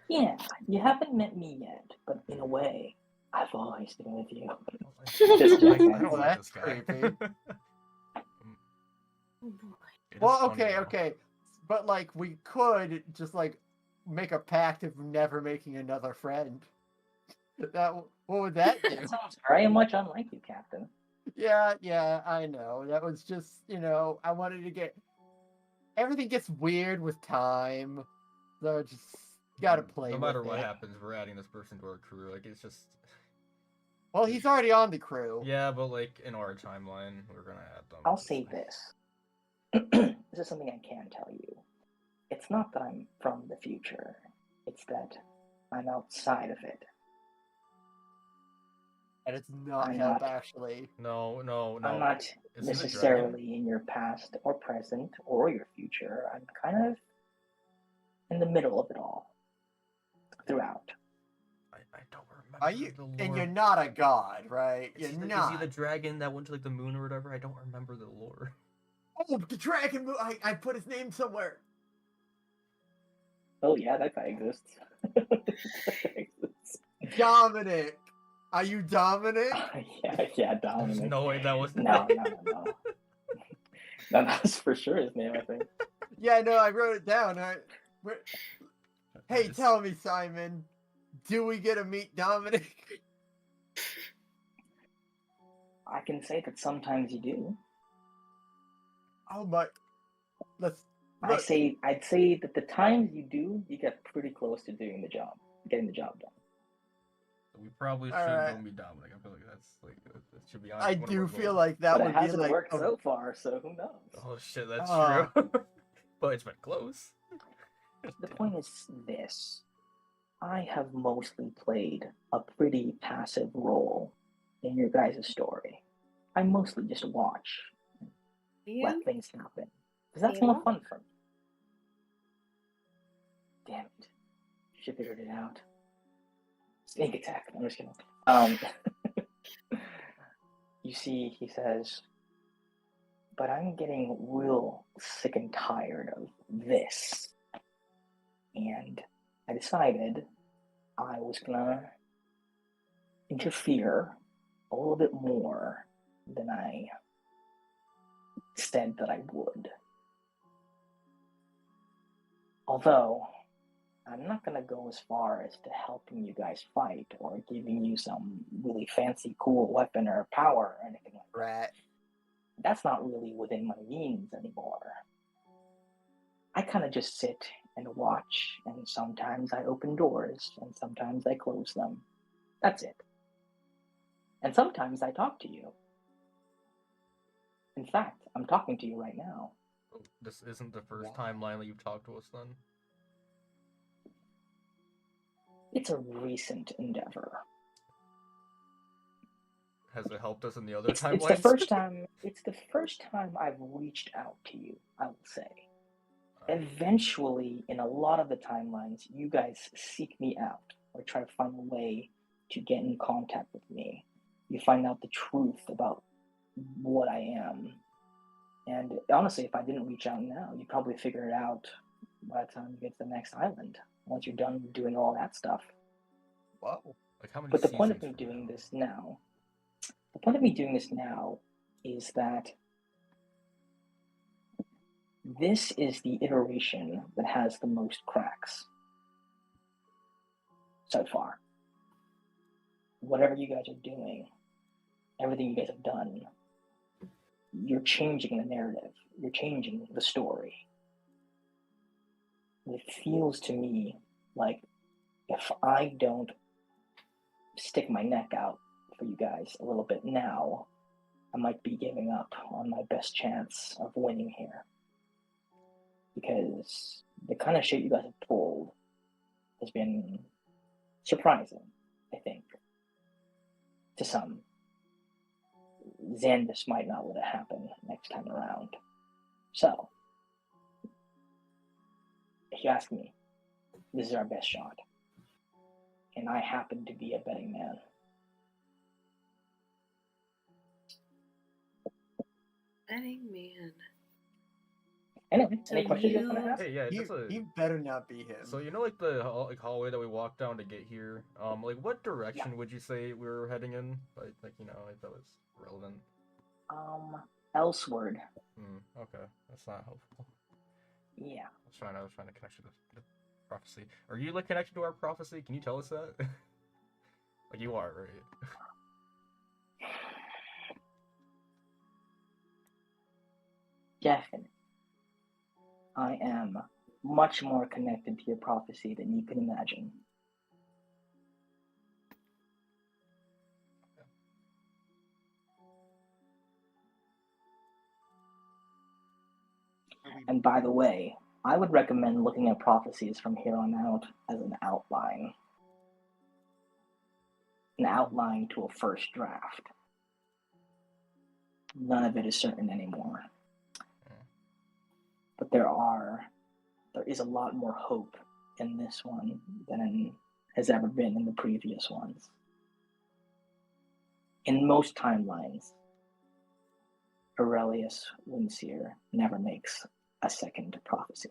yeah, you haven't met me yet, but in a way, I've always been with you. Just I joking. don't Well, like that's this guy. creepy. Oh boy. It is Well, funny, okay, though. okay. But, like, we could just, like, make a pact of never making another friend. What would that do? That sounds very much unlike you, Captain. Yeah, I know. That was just, I wanted to get... Everything gets weird with time. So just gotta play No with matter what it. happens, we're adding this person to our crew. Like, it's just... Well, he's already on the crew. Yeah, but, like, in our timeline, we're gonna add them. I'll say this. This is something I can tell you. It's not that I'm from the future. It's that I'm outside of it. And it's not I'm help, not. actually. No. I'm not Isn't it necessarily in your past or present or your future. I'm kind of in the middle of it all. Throughout. I don't remember Are you? the lore. And you're not a god, right? You're Is not. he the dragon that went to, like, the moon or whatever? I don't remember the lore. Oh, the dragon! I put his name somewhere. Oh yeah, that guy exists. That guy exists. Dominic! Are you Dominic? Yeah, There's Dominic. no way that was the No, name. no, no, no. No, that's for sure his name, I think. Yeah, no, I wrote it down. Hey, Nice. tell me, Simon, do we get to meet Dominic? I can say that sometimes you do. Oh my. Let's. I'd say that the times you do, you get pretty close to doing the job, getting the job done. We probably All should right. go meet Dominic. I feel like that should be on. I one of do our feel goals. like that But would it be hasn't like. worked so far, so who knows? Oh shit, that's Ah. true. But it's been close. The point is this. I have mostly played a pretty passive role in your guys' story. I mostly just watch, let You? things happen. Because that's You more won't? fun for me. Damn it. Should have figured it out. Sneak attack. I'm just kidding. You see, he says, but I'm getting real sick and tired of this. And I decided I was gonna interfere a little bit more than I said that I would. Although, I'm not gonna go as far as to helping you guys fight or giving you some really fancy, cool weapon or power or anything like that. Right. That's not really within my means anymore. I kind of just sit and watch, and sometimes I open doors, and sometimes I close them. That's it. And sometimes I talk to you. In fact, I'm talking to you right now. Oh, this isn't the first Wow. timeline that you've talked to us then. It's a recent endeavor. Has it helped us in the other It's timelines? the first time. It's the first time I've reached out to you. I will say. Eventually, in a lot of the timelines, you guys seek me out or try to find a way to get in contact with me. You find out the truth about what I am. And honestly, if I didn't reach out now, you'd probably figure it out by the time you get to the next island, once you're done doing all that stuff. Whoa. Like how many But the point of seasons me from doing now? this now, the point of me doing this now is that this is the iteration that has the most cracks so far. Whatever you guys are doing, everything you guys have done, you're changing the narrative. You're changing the story. It feels to me like if I don't stick my neck out for you guys a little bit now, I might be giving up on my best chance of winning here. Because the kind of shit you guys have pulled has been surprising, I think, to some. Xandus might not let it happen next time around. So, if you ask me, this is our best shot. And I happen to be a betting man. Betting man. Anyway, So any questions you guys want to you- ask? Hey, yeah, He, that's a. he better not be him. So you know, like the hallway that we walked down to get here. Like what direction would you say we were heading in? Like you know, like that was relevant. Elseward. Okay, that's not helpful. Yeah. I was trying to connect to the prophecy. Are you like connected to our prophecy? Can you tell us that? Like you are, right? Definitely. I am much more connected to your prophecy than you can imagine. And by the way, I would recommend looking at prophecies from here on out as an outline. An outline to a first draft. None of it is certain anymore. But there is a lot more hope in this one than has ever been in the previous ones. In most timelines, Aurelius Windseer never makes a second prophecy.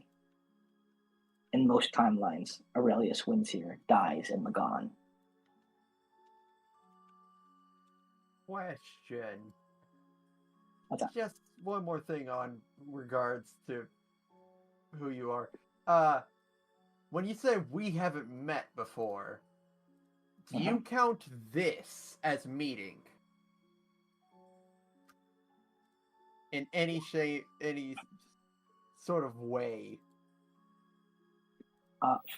in most timelines, Aurelius wins here, dies in Magan. Question. What's that? Just one more thing on regards to who you are. When you say we haven't met before, do you count this as meeting? In any shape, any sort of way?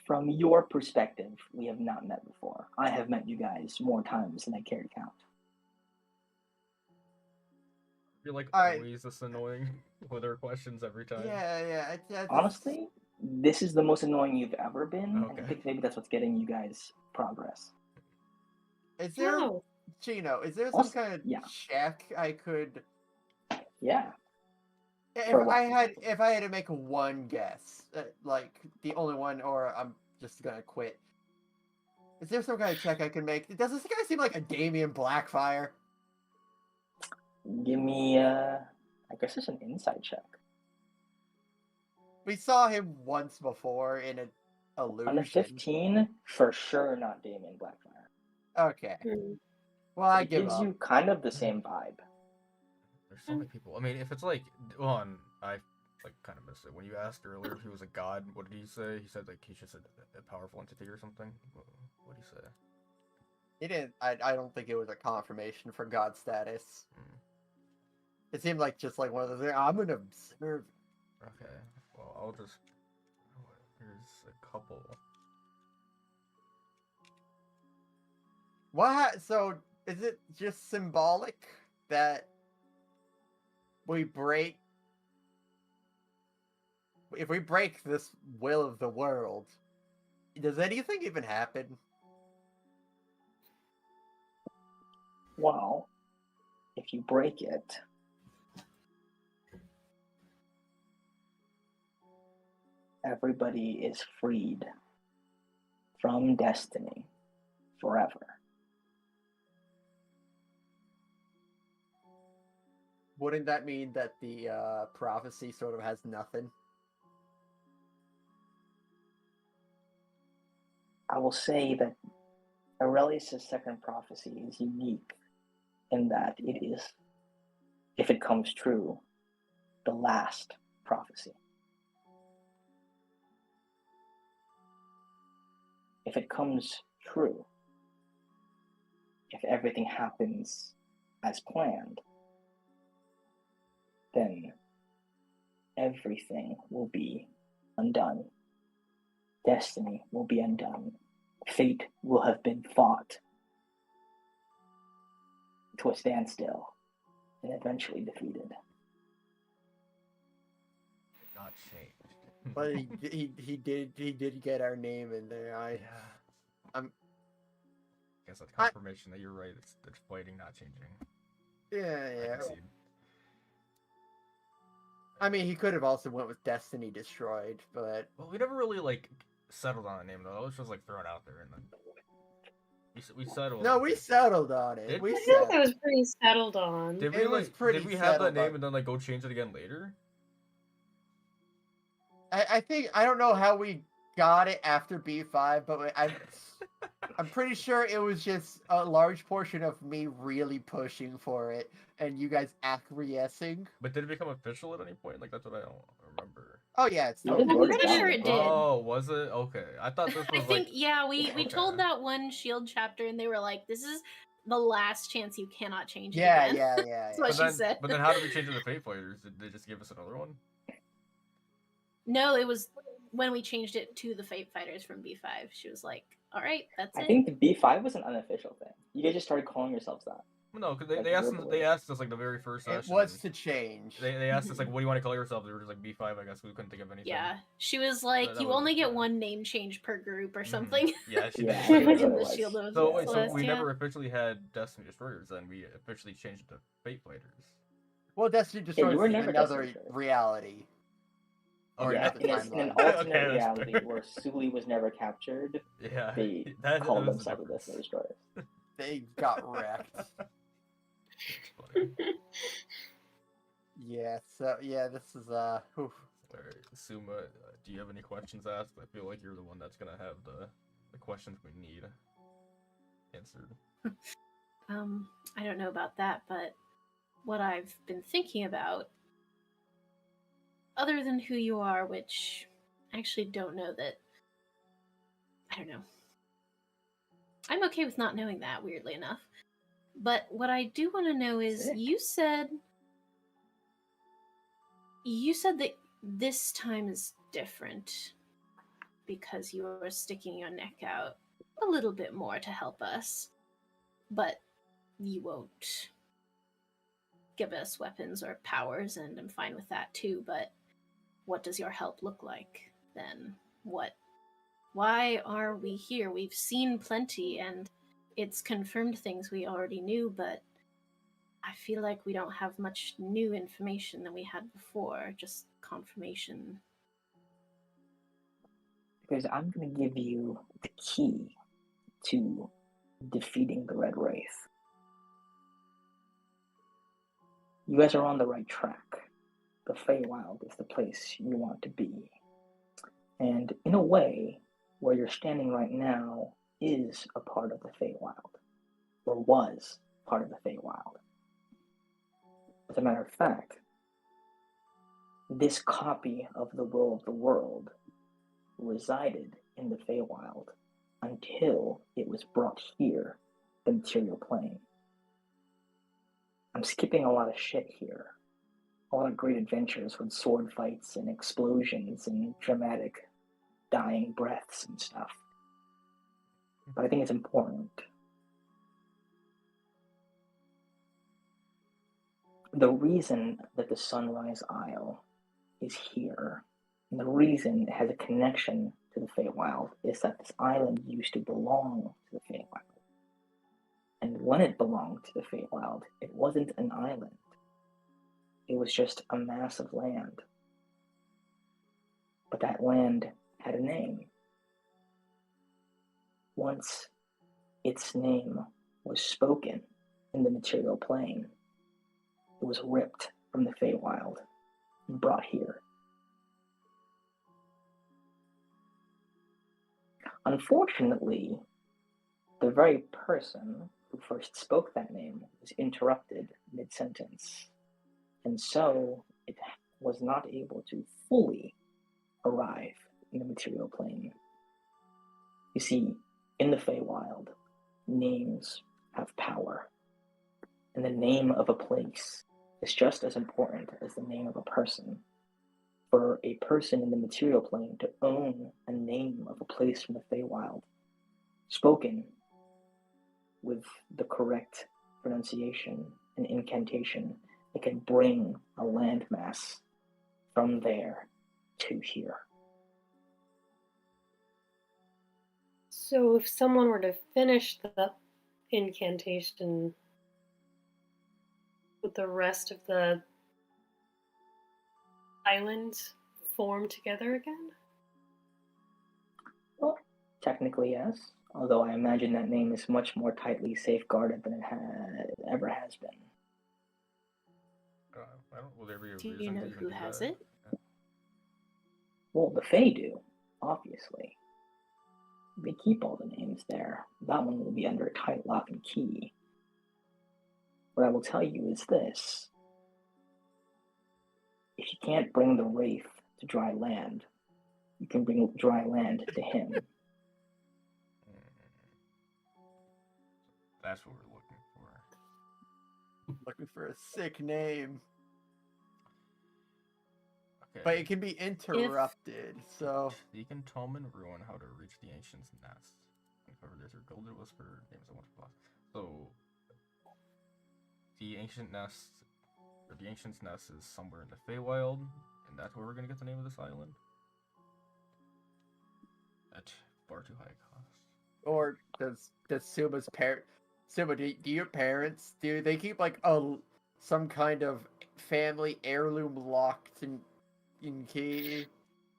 From your perspective, we have not met before. I have met you guys more times than I care to count. You're like Alright. always this annoying with our questions every time. Yeah. Honestly, this is the most annoying you've ever been, and I Okay. think maybe that's what's getting you guys progress. Is there, No. Chino, is there some Also, kind of yeah. check I could... Yeah. For what? If I had to make one guess, like the only one, or I'm just gonna quit. Is there some kind of check I can make? Does this guy seem like a Damien Blackfire? Give me, I guess it's an insight check. We saw him once before in an illusion. On a 15, for sure not Damien Blackfire. Okay. Hmm. Well, I It give gives up. you kind of the same vibe. There's so many people. I mean, if it's like, one, I like kind of missed it. When you asked earlier if he was a god, what did he say? He said like he's just a powerful entity or something. What did he say? He didn't. I don't think it was a confirmation for god status. Hmm. It seemed like just like one of those things. I'm gonna observe. Okay. Well, I'll just. Here's a couple. What? So is it just symbolic that we break? If we break this will of the world, does anything even happen? Well, if you break it, everybody is freed from destiny forever. Wouldn't that mean that the prophecy sort of has nothing? I will say that Aurelius' second prophecy is unique in that it is, if it comes true, the last prophecy. If it comes true, if everything happens as planned, then everything will be undone. Destiny will be undone. Fate will have been fought to a standstill and eventually defeated. Not changed. But he did get our name in there. I guess that's confirmation that you're right. It's fighting, not changing. Yeah. I concede. I mean, he could have also went with Destiny Destroyed, but Well, we never really like settled on a name though. It was just like thrown out there and then we settled. no, we settled on it. Did We we? I feel like settled. that was pretty settled on. Did we It was like? pretty Did we have that settled, name but- and then like go change it again later? I think I don't know how we got it after B5, but I'm pretty sure it was just a large portion of me really pushing for it and you guys acquiescing. But did it become official at any point? Like that's what I don't remember. Oh yeah, it's You totally did I'm vote it pretty down. sure it did. Oh, was it? Okay. I thought this was I think, like. yeah, we Okay. told that one shield chapter and they were like, this is the last chance you cannot change it Yeah, again. yeah. That's what she said. But then how did we change it to Fate Fighters? Did they just give us another one? No, it was when we changed it to the Fate Fighters from B5. She was like, all right, that's I it. think the B5 was an unofficial thing. You guys just started calling yourselves that. No, because Like, they asked verbally. they asked us like the very first It session. was to change. They asked us like, what do you want to call yourselves? We were just like B5. I guess we couldn't think of anything. Yeah, she was like, that you was- only get yeah. one name change per group or Mhm. something. Yeah, she Yeah, did. that's In what it the was. Shield of So wait, so we Celestia. never officially had Destiny Destroyers. Then we officially changed it to Fate Fighters. Well, Destiny Destroyed you were is never another Destiny Destroyed. reality. Or Yeah, another in an timeline. alternate Okay, that's reality fair. where Suli was never captured, Yeah, they that called was the themselves the difference. Destiny Destroyers. They got wrecked. It's funny. Yeah, so yeah, this is oof. Alright, Suma, do you have any questions asked? I feel like you're the one that's gonna have the questions we need answered. I don't know about that, but what I've been thinking about, other than who you are, which I actually don't know that. I don't know. I'm okay with not knowing that, weirdly enough. But what I do want to know is Sick. you said that this time is different because you are sticking your neck out a little bit more to help us. But you won't give us weapons or powers, and I'm fine with that too, but what does your help look like then? Why are we here? We've seen plenty, and it's confirmed things we already knew, but I feel like we don't have much new information than we had before, just confirmation. Because I'm going to give you the key to defeating the Red Wraith. You guys are on the right track. The Feywild is the place you want to be. And in a way, where you're standing right now is a part of the Feywild, or was part of the Feywild. As a matter of fact, this copy of the Will of the World resided in the Feywild until it was brought here, the material plane. I'm skipping a lot of shit here. A lot of great adventures with sword fights and explosions and dramatic dying breaths and stuff. But I think it's important. The reason that the Sunrise Isle is here, and the reason it has a connection to the Feywild, is that this island used to belong to the Feywild. And when it belonged to the Feywild, it wasn't an island. It was just a mass of land. But that land had a name. Once its name was spoken in the material plane, it was ripped from the Feywild and brought here. Unfortunately, the very person who first spoke that name was interrupted mid-sentence, and so it was not able to fully arrive in the material plane. You see, in the Feywild, names have power, and the name of a place is just as important as the name of a person. For a person in the material plane to own a name of a place from the Feywild, spoken with the correct pronunciation and incantation, it can bring a landmass from there to here. So if someone were to finish the incantation, would the rest of the island form together again? Well, technically yes, although I imagine that name is much more tightly safeguarded than it ever has been. Will there be a Do you reason know to even who do has that? it? Well, the Fae do, obviously. They keep all the names there. That one will be under a tight lock and key. What I will tell you is this. If you can't bring the Wraith to dry land, you can bring dry land to him. That's what we're looking for. Looking for a sick name. Okay. But it can be interrupted, so... Deacon Tolman ruin how to reach the Ancient's Nest. Uncover this or Golden Whisper names a wonderful boss. So the Ancient Nest, or the Ancient's Nest, is somewhere in the Feywild, and that's where we're gonna get the name of this island. At far too high a cost. Or does Suma's parent... Suma, do your parents, do they keep like some kind of family heirloom locked in key?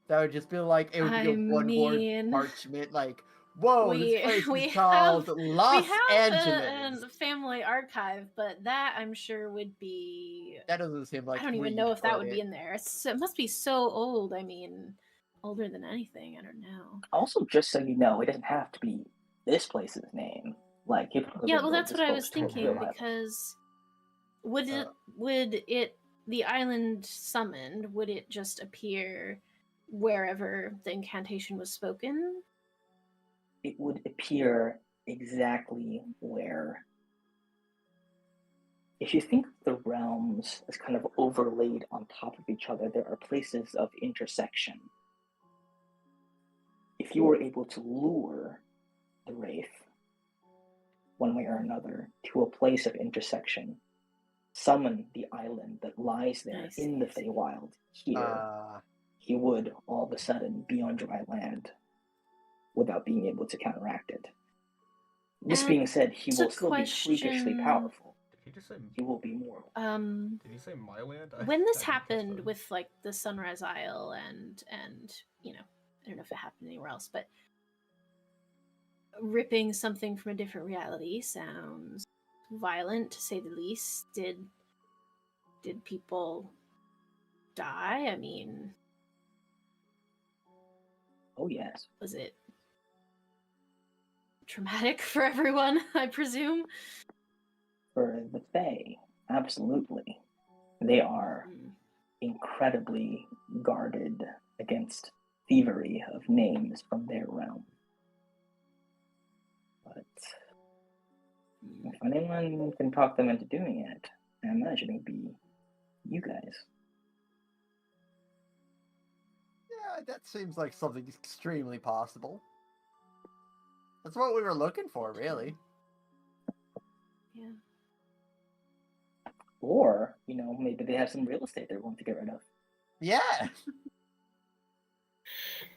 That would just be like, it would be a one-word parchment, like, Whoa, we this place we is called have Los we have Angeles. a family archive, but that I'm sure would be. That doesn't seem like I don't where even you'd know if that put would be it. in there. It must be so old. I mean, older than anything. I don't know. Also, just so you know, it doesn't have to be this place's name. Like, it probably Yeah, wouldn't well, go that's what I was disclosed to real thinking life. because would Uh, it the island summoned? Would it just appear wherever the incantation was spoken? It would appear exactly where. If you think of the realms as kind of overlaid on top of each other, there are places of intersection. If you were able to lure the Wraith, one way or another, to a place of intersection, summon the island that lies there in the Feywild here, he would all of a sudden be on dry land without being able to counteract it. This being said, he will still be freakishly powerful. Did he just say? He will be mortal. Did he say my land? When this happened with like the Sunrise Isle and you know, I don't know if it happened anywhere else, but ripping something from a different reality sounds violent to say the least. Did people die? I mean, oh yes. Was it traumatic for everyone, I presume? For the Fae, absolutely. They are incredibly guarded against thievery of names from their realm. But if anyone can talk them into doing it, I imagine it would be you guys. Yeah, that seems like something extremely possible. That's what we were looking for, really. Yeah. Or, you know, maybe they have some real estate they're willing to get rid of. Yeah.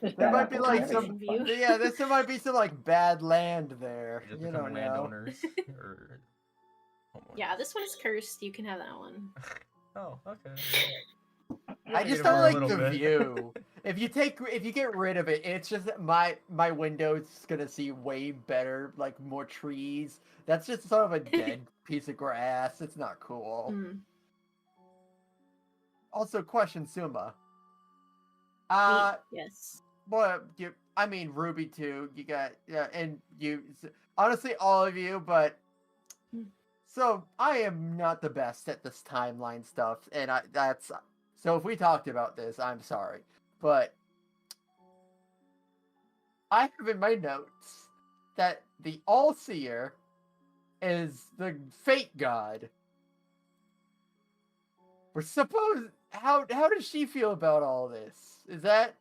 There might be like some, yeah, there might be some like bad land there. Just you become don't know. landowners or homeowners. Yeah, this one's cursed. You can have that one. Oh, okay. I just don't like the view. If you get rid of it, it's just that my window's gonna see way better, like more trees. That's just sort of a dead piece of grass. It's not cool. Also, question, Suma. Yes. Boy, I mean Ruby too. You got and you. Honestly, all of you, but. So I am not the best at this timeline stuff, and so if we talked about this, I'm sorry, but I have in my notes that the All-Seer is the fate god. We're supposed. How does she feel about all this? Is that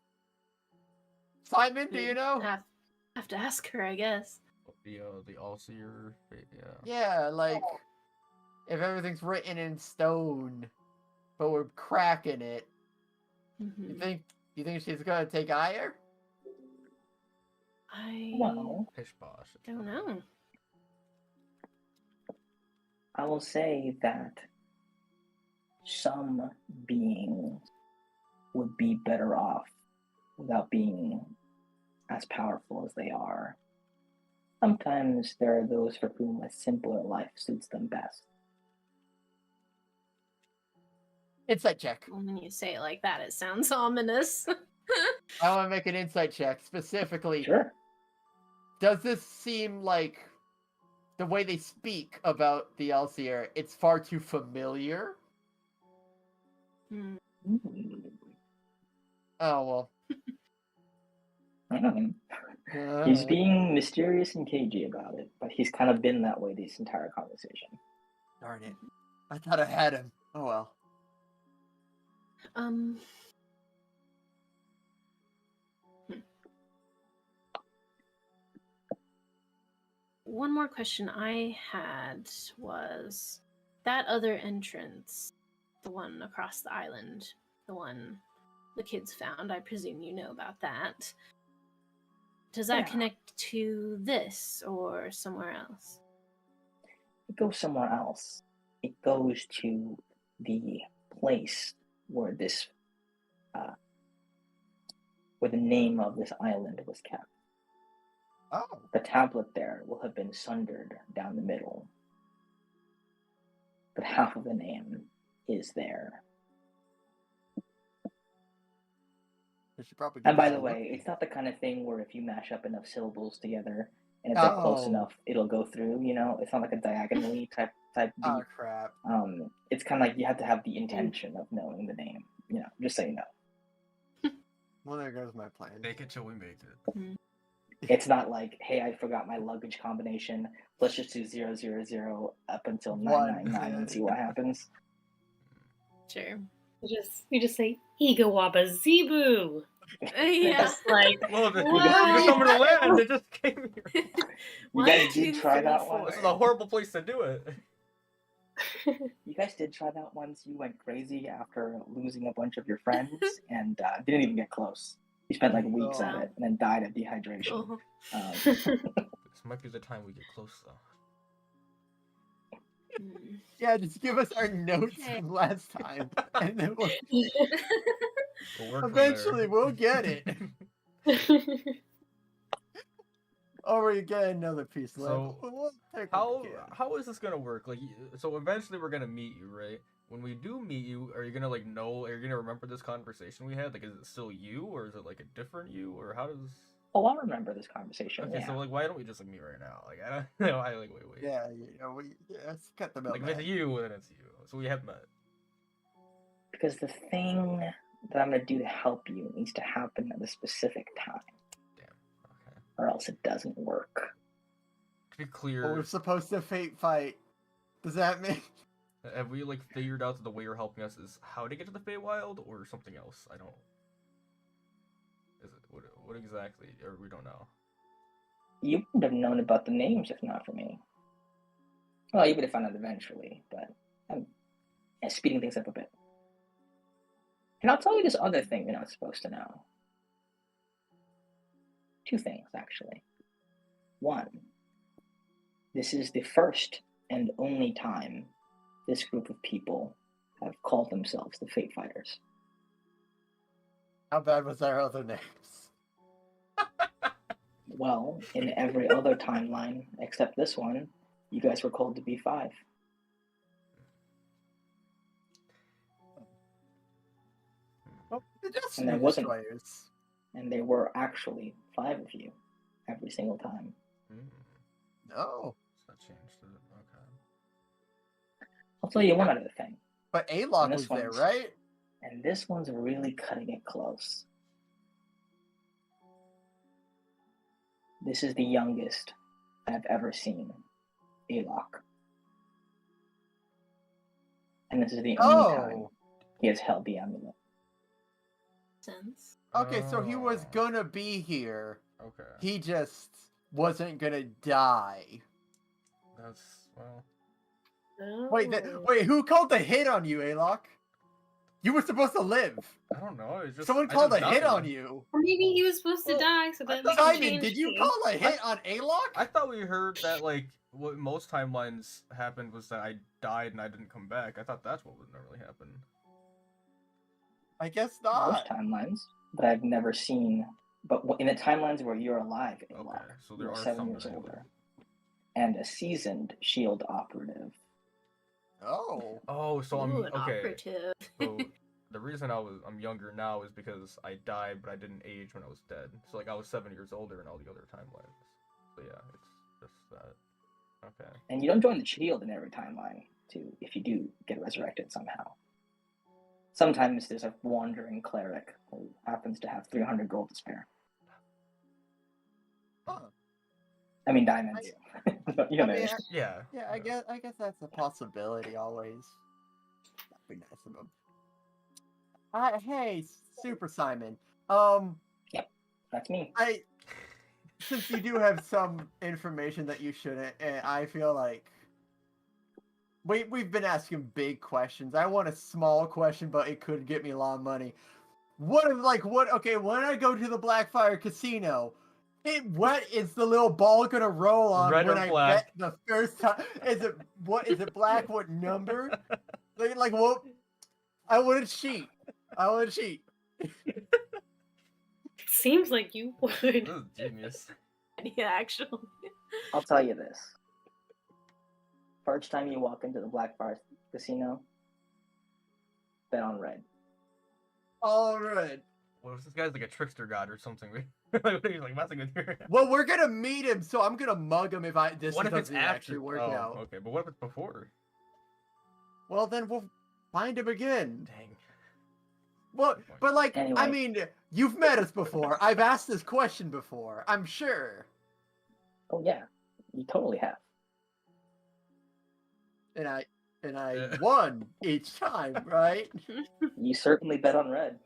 Simon? Do you know? Have to ask her, I guess. The All-Seer, yeah. Yeah, like if everything's written in stone, but we're cracking it. You think she's gonna take ire? I don't know. I will say that some beings would be better off without being as powerful as they are. Sometimes there are those for whom a simpler life suits them best. Insight check. When you say it like that, it sounds ominous. I want to make an insight check specifically. Sure. Does this seem like the way they speak about the Elseer, it's far too familiar? Oh, well. He's being mysterious and cagey about it, but he's kind of been that way this entire conversation. Darn it. I thought I had him. Oh, well. One more question I had was that other entrance, the one across the island, the one the kids found, I presume you know about that. Does that connect to this or somewhere else? It goes somewhere else. It goes to the place where this, where the name of this island was kept. Oh. The tablet there will have been sundered down the middle, but half of the name is there. We should probably And give by that the a way, look. it's not the kind of thing where if you mash up enough syllables together and if they're close Oh. enough, it'll go through. You know, it's not like a diagonally type Oh beat. crap. It's kind of like you have to have the intention of knowing the name. You know, just so you know. Well, there goes my plan. Make it till we make it. It's not like, hey, I forgot my luggage combination. Let's just do 000 up until 999 and see what happens. Sure. You just say Igawaba Zebu. Yeah. Just like Love it. You what? just come to the land. It just came here. You guys did try that one. This is a horrible place to do it. You guys did try that once. You went crazy after losing a bunch of your friends and didn't even get close. You spent like weeks at it and then died of dehydration. This might be the time we get close, though. Yeah, just give us our notes from last time, and then We'll work from eventually there. we'll get it. Or we get another piece left. So, We'll take what we can. how is this gonna work? Like, so eventually we're gonna meet you, right? When we do meet you, are you gonna like know? Are you gonna remember this conversation we had? Like, is it still you, or is it like a different you, or how does? Oh, I remember this conversation. Okay, Yeah. so like, why don't we just like meet right now? Like, I don't know. I like wait. Yeah, let's cut the milk. Like, if it's you, then it's you. So we have met. Because the thing that I'm going to do to help you needs to happen at a specific time, Damn. Okay. or else it doesn't work. To be But clear, we're supposed to fate fight. Does that mean? have we like figured out that the way you're helping us is how to get to the Feywild or something else? I don't. Is it what exactly? Or we don't know. You would have known about the names if not for me. Well, you would have found out eventually, but I'm speeding things up a bit. And I'll tell you this other thing you're not supposed to know. Two things, actually. One, this is the first and only time this group of people have called themselves the Fate Fighters. How bad was our other names? Well, in every other timeline except this one, you guys were called to be 5. Well, the And Destiny there wasn't. Destroyers. And there were actually 5 of you every single time. No. So that changed it. Okay. I'll tell you one other thing. But Alok And this was there, one's- right? And this one's really cutting it close. This is the youngest I've ever seen, Alok. And this is the only time Oh. he has held the amulet. Sense. Okay, so he was Oh, gonna be here. Okay. He just wasn't gonna die. That's well. Wait, wait, who called the hit on you, Alok? You were supposed to live. I don't know. It's just Someone I called a just hit died. on you. Or maybe he was supposed to Well, die, so I that thought- we can Simon, change did you things. call a hit on Alok? I thought we heard that like what most timelines happened was that I died and I didn't come back. I thought that's what would normally happen. I guess Most not. timelines, but I've never seen. But in the timelines where you're alive, Alok, Okay, so there you're are 7 some years that I older, and a seasoned shield operative. Oh. Oh, so I'm Ooh, an okay. operative. So the reason I'm younger now is because I died, but I didn't age when I was dead. So like I was 7 years older in all the other timelines. So yeah, it's just that. Okay. And you don't join the shield in every timeline, too, if you do get resurrected somehow. Sometimes there's a wandering cleric who happens to have 300 gold to spare. Huh. I mean diamonds. But you know, I mean, Yeah. yeah, I guess that's a possibility always. That'd be nice of him. Hey, Super Simon. that's me. Since you do have some information that you shouldn't, and I feel like we've been asking big questions. I want a small question, but it could get me a lot of money. Okay, when I go to the Blackfire Casino, what is the little ball gonna roll on Red when or I black? bet the first time? Is it black? What number? Like what? I want to cheat. It seems like you would. This is genius. Yeah, actually. I'll tell you this. First time you walk into the Black Bar Casino, bet on red. All right. What if this guy's like a trickster god or something? Like, what are you like messing with your... Well, we're gonna meet him, so I'm gonna mug him if this What if it's doesn't after? actually work Oh, out. okay, but what if it's before? Well, then we'll find him again. Dang. Well, but like, Anyway. I mean, you've met us before. I've asked this question before. I'm sure. Oh yeah, you totally have. And I Yeah. won each time, right? You certainly bet on red.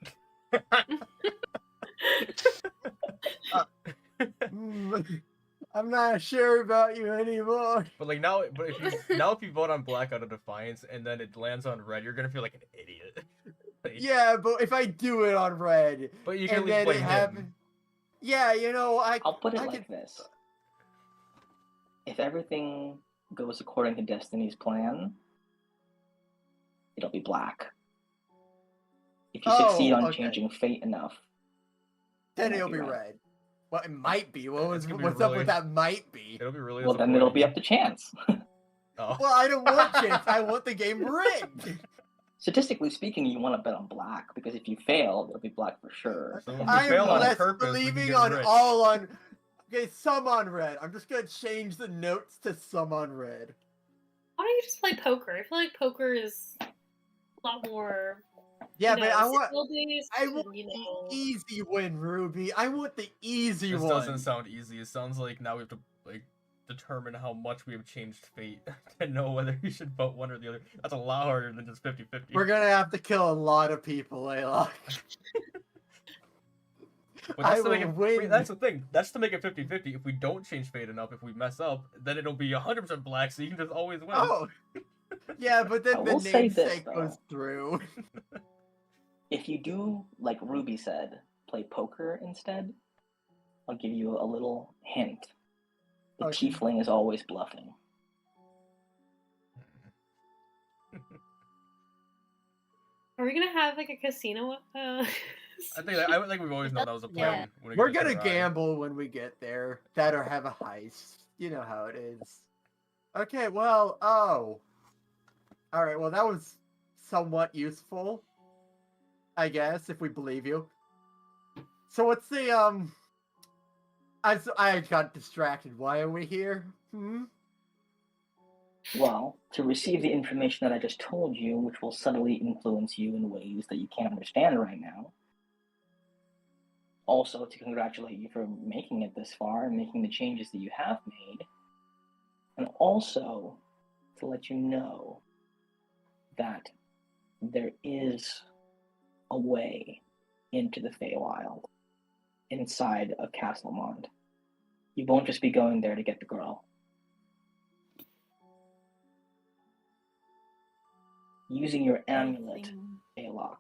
I'm not sure about you anymore. But like now, if you vote on black out of defiance and then it lands on red, you're gonna feel like an idiot. Like, Yeah, but if I do it on red, but you can at and least then blame it him. happens. Yeah, you know, I'll put it I like could- this. If everything goes according to Destiny's plan, it'll be black. If you succeed on okay. changing fate enough, Then might it'll be be red. red. Well, it might be. It's gonna be What's up really- with that might be? It'll be really well then it'll be up to disappointing. chance. Oh. Well, I don't want chance. I want the game rigged. Statistically speaking, you want to bet on black because if you fail, it'll be black for sure. So if you I'm fail on less purpose, we can believing get on rich. all on. Okay, some on red. I'm just gonna change the notes to some on red. Why don't you just play poker? I feel like poker is a lot more. Yeah, you but know, I want. skill-based I want and, you the know. easy win, Ruby. I want the easy This one. doesn't sound easy. It sounds like now we have to like determine how much we have changed fate to know whether you should vote one or the other. That's a lot harder than just 50-50. We're gonna have to kill a lot of people, Layla. But that's I to make will it, win. wait, that's the thing. That's to make it 50-50. If we don't change fate enough, if we mess up, then it'll be 100% black, so you can just always win. Oh, yeah, but I then the will say this, namesake though. goes through. If you do, like Ruby said, play poker instead, I'll give you a little hint. The Okay. tiefling is always bluffing. Are we gonna have like a casino? I think we've always known that was a Yeah. plan. when it We're gets to gonna our eye. gamble when we get there. That or have a heist. You know how it is. Okay, well, oh. Alright, well, that was somewhat useful. I guess, if we believe you. So what's the, I got distracted. Why are we here? Hmm? Well, to receive the information that I just told you, which will subtly influence you in ways that you can't understand right now. Also, to congratulate you for making it this far and making the changes that you have made. And also to let you know that there is a way into the Feywild inside of Castlemont. You won't just be going there to get the girl. Using your amulet, Aylock,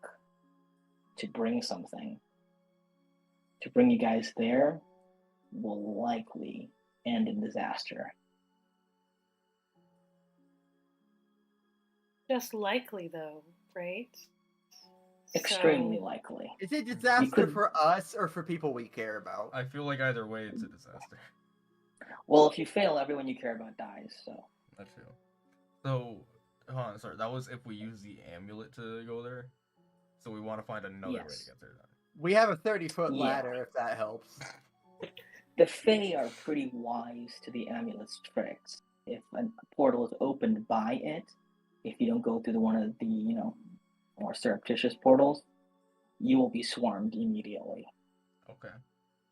to bring something, to bring you guys there, will likely end in disaster. Just likely though, right? Extremely So- likely. Is it disaster could- for us or for people we care about? I feel like either way, it's a disaster. Well, if you fail, everyone you care about dies, so. That's true. So, hold on, sorry. That was if we use the amulet to go there. So we want to find another way Yes. to get there. Then. We have a 30-foot Yeah. ladder, if that helps. The Fae are pretty wise to the amulet's tricks. If a portal is opened by it, if you don't go through one of the, more surreptitious portals, you will be swarmed immediately. Okay,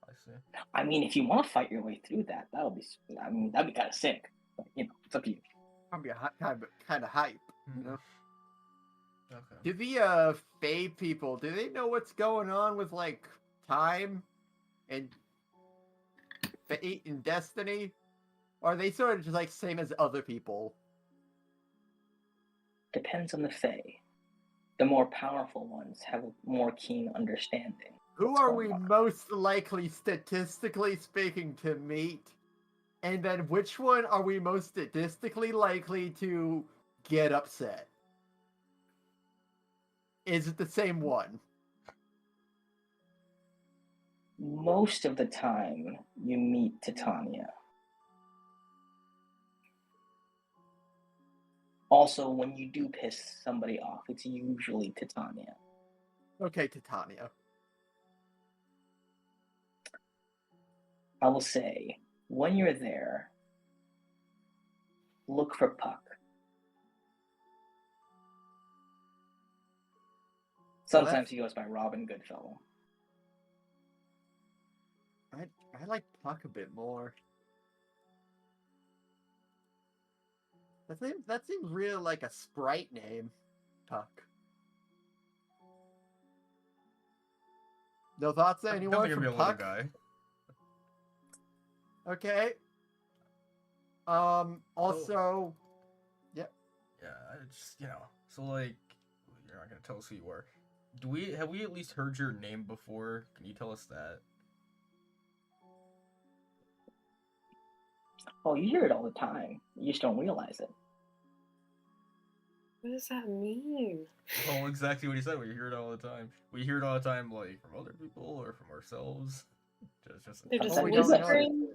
I see. I mean, if you want to fight your way through that, that'd be kind of sick. But, it's up to you. I'll be kind of hype. You know? Okay. Do the Fae people, do they know what's going on with like time and fate and destiny? Or are they sort of just like same as other people? Depends on the Fae. The more powerful ones have a more keen understanding. Who what's are going we on. most likely, statistically speaking, to meet? And then which one are we most statistically likely to get upset? Is it the same one? most of the time you meet Titania. Also, when you do piss somebody off, it's usually Titania. Okay, Titania. I will say, when you're there, look for Puck. Sometimes he goes by Robin Goodfellow. I like Puck a bit more. That seems really like a sprite name, Puck. No thoughts, anyone Definitely gonna from be a little Puck? guy. Okay. Also, Yeah, it's so like you're not gonna tell us who you are. Have we at least heard your name before? Can you tell us that? Oh, you hear it all the time. You just don't realize it. What does that mean? Well, exactly what he said. We hear it all the time. We hear it all the time, like from other people or from ourselves. Just They're just Sometimes we don't know. whispering.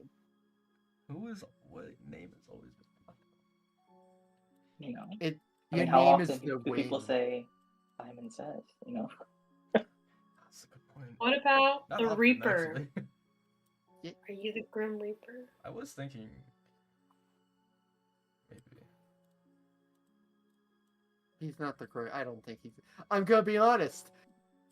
what name has always been? You know. Your I mean, how name often is the do people wind. say Simon Says? You know. That's a good point. What about Not the often, Reaper? actually. Are you the Grim Reaper? I was thinking maybe. He's not the correct. I don't think he's. I'm gonna be honest.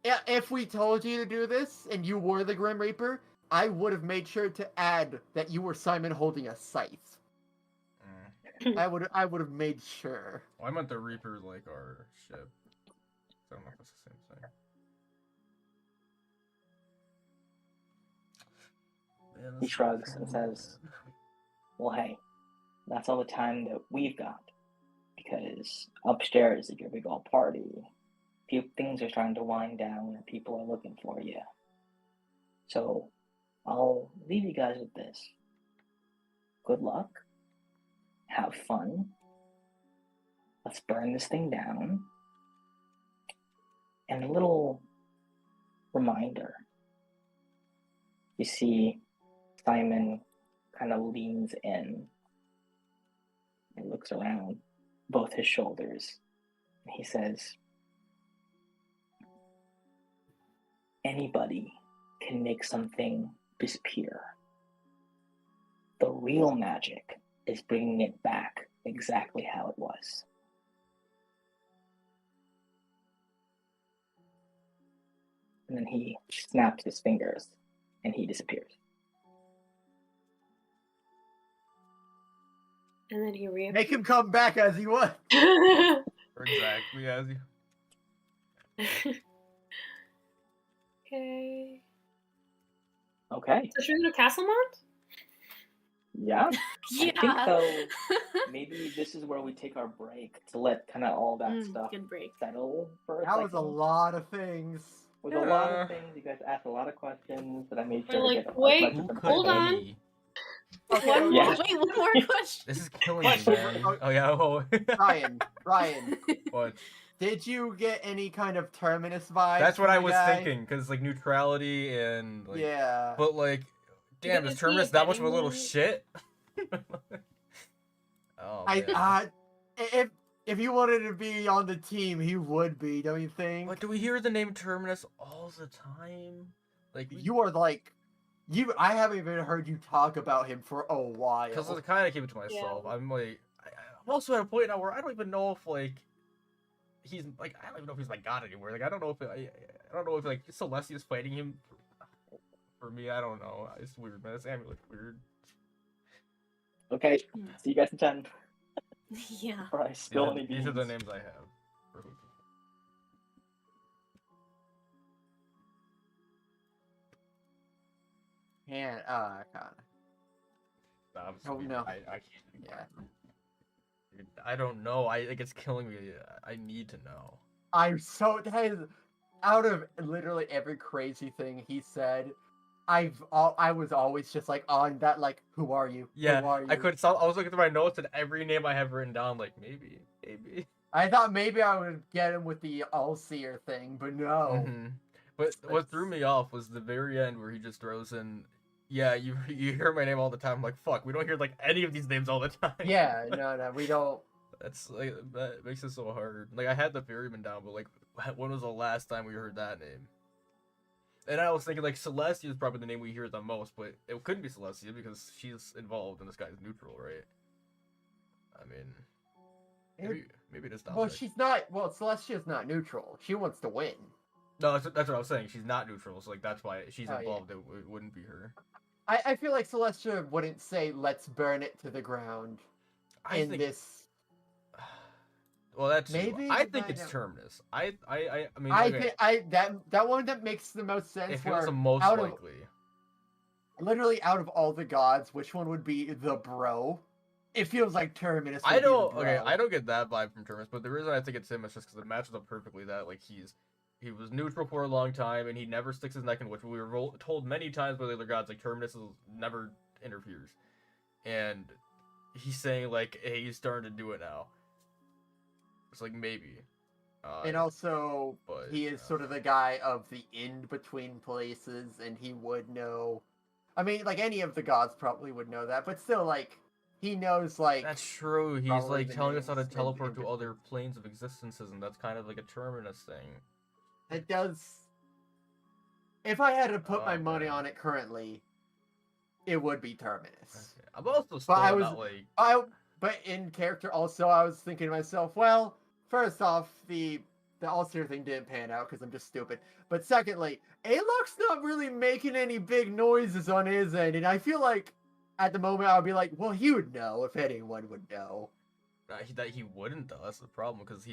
If we told you to do this and you were the Grim Reaper, I would have made sure to add that you were Simon holding a scythe. I would have made sure. Well, I meant the Reaper, like our ship. So I don't know if that's the same thing. Man, He shrugs and says, "Well, hey, that's all the time that we've got, because upstairs at your big old party, things are starting to wind down and people are looking for you. So I'll leave you guys with this. Good luck. Have fun. Let's burn this thing down. And a little reminder. You see Simon kind of leans in and looks around both his shoulders. And he says, anybody can make something disappear. The real magic is bringing it back exactly how it was." And then he snaps his fingers and he disappears. And then he reappears. Make him come back as he was. Exactly as you. Okay. Okay. So should we go to Castlemont? Yeah. Yeah. I think though maybe this is where we take our break to let kind of all that stuff Good break. settle for a That was a second. lot of things. With a lot of things, you guys asked a lot of questions that I made sure Like, to get wait, as much Who as could hold on. be? Okay, One Yeah. more. Wait, one more question. This is killing me, Question man. for- Oh yeah. Oh. Ryan, What? did you get any kind of Terminus vibes? That's what from I the was guy? thinking, cause like neutrality and like. Yeah. But like, damn, Is is he Terminus that much of a offending little me? shit? Oh man. If he wanted to be on the team, he would be, don't you think? But do we hear the name Terminus all the time? Like You are like, I haven't even heard you talk about him for a while. because I kind of keep it to myself. Yeah. I'm like, I'm also at a point now where I don't even know if like he's like I don't even know if he's my god anymore. Like I don't know if I don't know if like Celestia's fighting him. For me, I don't know. It's weird, man. This amulet's weird. Okay. See you guys in 10. Yeah. Or I spill any These are the beans. names I have. For who- And God. Nah, I'm Oh, sorry, no. I can't. Yeah. Dude, I don't know. Like it's killing me. I need to know. I'm so that is out of literally every crazy thing he said. I was always just like on that like, who are you? Yeah, Who are you? I couldn't stop. I was looking through my notes and every name I have written down, like maybe. I thought maybe I would get him with the all-seer thing, but no. Mm-hmm. But what threw me off was the very end where he just throws in, yeah, you hear my name all the time. I'm like, fuck, we don't hear like any of these names all the time. Yeah, no, we don't. That's like that makes it so hard. Like I had the ferryman down, but like when was the last time we heard that name? And I was thinking like Celestia is probably the name we hear the most, but it couldn't be Celestia because she's involved and this guy's neutral, right? I mean, maybe it is Dominic. Well, she's not. Well, Celestia's not neutral. She wants to win. No, that's what I was saying. She's not neutral, so like that's why she's Oh, yeah. involved. It wouldn't be her. I feel like Celestia wouldn't say, "Let's burn it to the ground." I think this. Well, that's Maybe I think but it's Terminus. I mean, I okay, think that one that makes the most sense. if it was the most out likely. Literally, out of all the gods, which one would be the bro? It feels like Terminus. I would be the don't. bro. Okay, I don't get that vibe from Terminus, but the reason I think it's him is just because it matches up perfectly. That like he was neutral for a long time, and he never sticks his neck in, which we were told many times by the other gods. Like Terminus never interferes, and he's saying like, hey, he's starting to do it now. It's like maybe. And also, but, he is sort of the guy of the in-between places, and he would know. I mean, like any of the gods probably would know that, but still, like he knows, like That's true. He's probably like the telling us how to names teleport in to other planes of existences, and that's kind of like a Terminus thing. it does. If I had to put Oh, my money man. on it currently, it would be Terminus. Okay. I'm also still I was- not like. But in character, also, I was thinking to myself, well, first off, the All-Star thing didn't pan out because I'm just stupid. But secondly, Alok's not really making any big noises on his end, and I feel like at the moment I would be like, well, he would know if anyone would know. That he wouldn't though. That's the problem because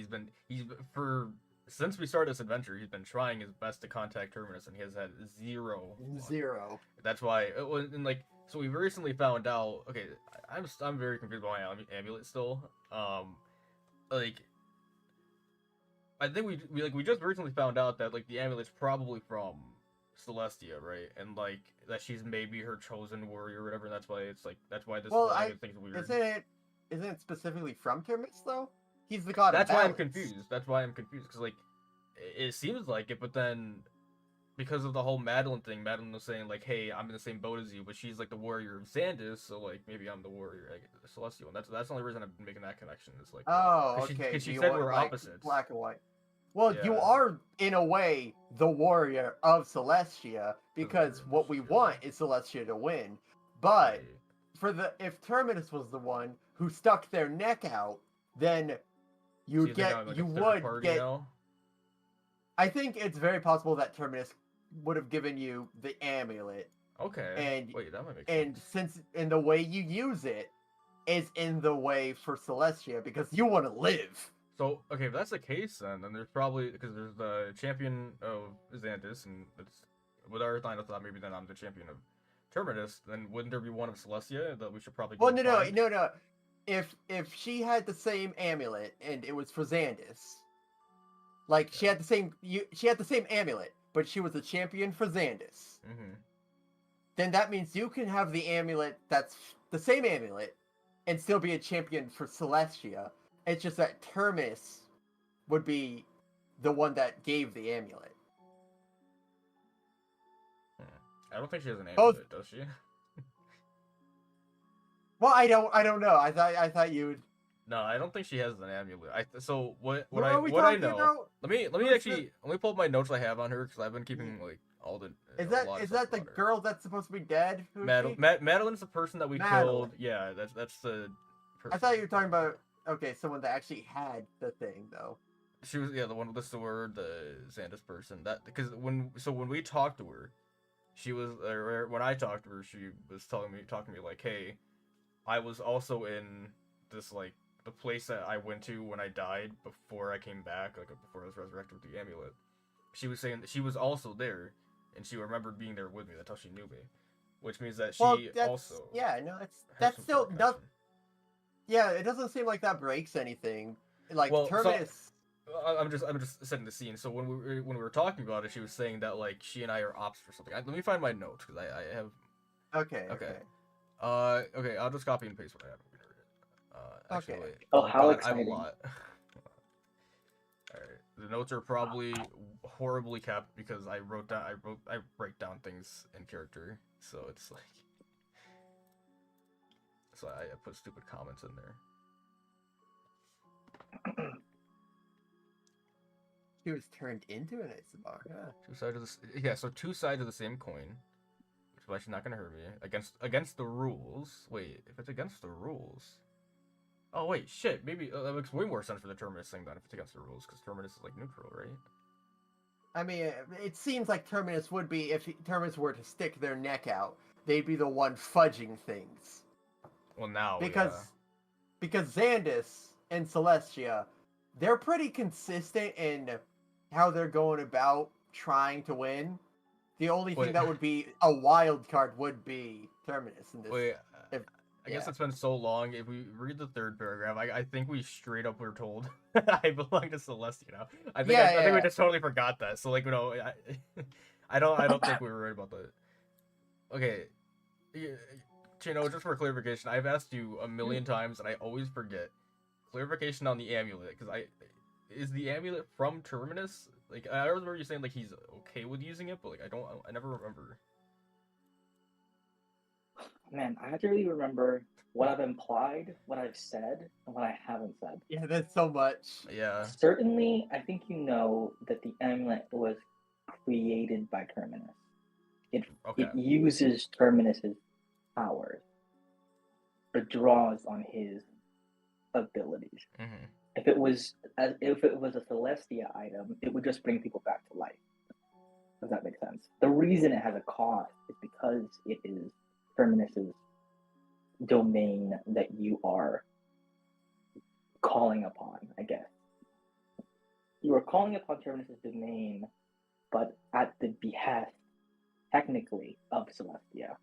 since we started this adventure, he's been trying his best to contact Terminus, and he has had zero luck. Zero. That's why it was and like so we recently found out. Okay, I'm very confused by my amulet still. Like I think we just recently found out that like the amulet's probably from Celestia, right? And like that she's maybe her chosen warrior or whatever. And that's why this Well, amulet thing's weird. Isn't it specifically from Terminus though? He's the god That's of why I'm balance. confused. That's why I'm confused because like it seems like it, but then because of the whole Madeline thing, Madeline was saying like, "Hey, I'm in the same boat as you," but she's like the warrior of Xandus, so like maybe I'm the warrior, like the Celestial. And that's the only reason I've been making that connection. Is like, Oh, 'cause okay. Because she you said want, we're like, opposites. Black and white. Well, you Yeah. are in a way the warrior of Celestia because warrior, what we sure. want is Celestia to win. But Right. if Terminus was the one who stuck their neck out, then So you think I'm, like, a third party get. now? I think it's very possible that Terminus would have given you the amulet, Okay. and- Wait, that might make and sense. since in the way you use it is in the way for Celestia because you want to live. So okay, if that's the case, then there's probably because there's the champion of Xanthus, and it's with our line of thought maybe then I'm the champion of Terminus. Then wouldn't there be one of Celestia that we should probably? Well, go no. find? If she had the same amulet and it was for Xandus, like she had the same amulet, but she was a champion for Xandus, Mm-hmm. then that means you can have the amulet that's the same amulet and still be a champion for Celestia. It's just that Terminus would be the one that gave the amulet. I don't think she has an Both- amulet, does she? Well, I don't know. I thought you would. No, I don't think she has an amulet. So what are we what I talking know. about? Let me Who's actually let me pull up my notes I have on her because I've been keeping like all the. Is a that lot of is stuff that the about her. girl that's supposed to be dead? Who is she? Madeline's the person that we Madeline. killed. Yeah, that's the. Person. I thought you were talking about someone that actually had the thing though. She was the one with the sword, the Xandus person. That because when we talked to her, she was when I talked to her, she was talking to me like, hey, I was also in this like the place that I went to when I died before I came back, like before I was resurrected with the amulet. She was saying that she was also there, and she remembered being there with me. That's how she knew me, which means that she also that's some still sort of does. connection. Yeah, it doesn't seem like that breaks anything. Like Well, Terminus. I'm just setting the scene. So when we were talking about it, she was saying that like she and I are ops for something. Let me find my notes because I have. Okay. Okay. I'll just copy and paste what I have. Actually, Okay. Oh, how God, I have a exciting. lot. All right. The notes are probably horribly capped because I write down things in character, so it's like, so I put stupid comments in there. She was turned into an Isabaka. Two sides of the same coin, which is actually not gonna hurt me against the rules. Wait, if it's against the rules, oh wait, shit, maybe that makes way more sense for the Terminus thing than if it's against the rules, because Terminus is like neutral, right? I mean, it seems like Terminus would be, if Terminus were to stick their neck out, they'd be the one fudging things. Well, now, because Xandus and Celestia, they're pretty consistent in how they're going about trying to win. The only thing that would be a wild card would be Terminus in this. I guess it's been so long. If we read the third paragraph, I think we straight up were told I belong to Celestia now. I think we just totally forgot that. So like, you know, I don't think we were right about that. Okay, Chino, just for clarification, I've asked you a million times and I always forget. Clarification on the amulet, because is the amulet from Terminus? Like, I remember you saying like he's okay with using it, but like I never remember. Man, I have to really remember what I've implied, what I've said, and what I haven't said. Yeah, that's so much. Yeah. Certainly, I think you know that the amulet was created by Terminus. It uses Terminus's powers. It draws on his abilities. Mm-hmm. If it was a Celestia item, it would just bring people back to life. Does that make sense? The reason it has a cost is because it is Terminus's domain that you are calling upon, I guess. You are calling upon Terminus's domain, but at the behest, technically, of Celestia.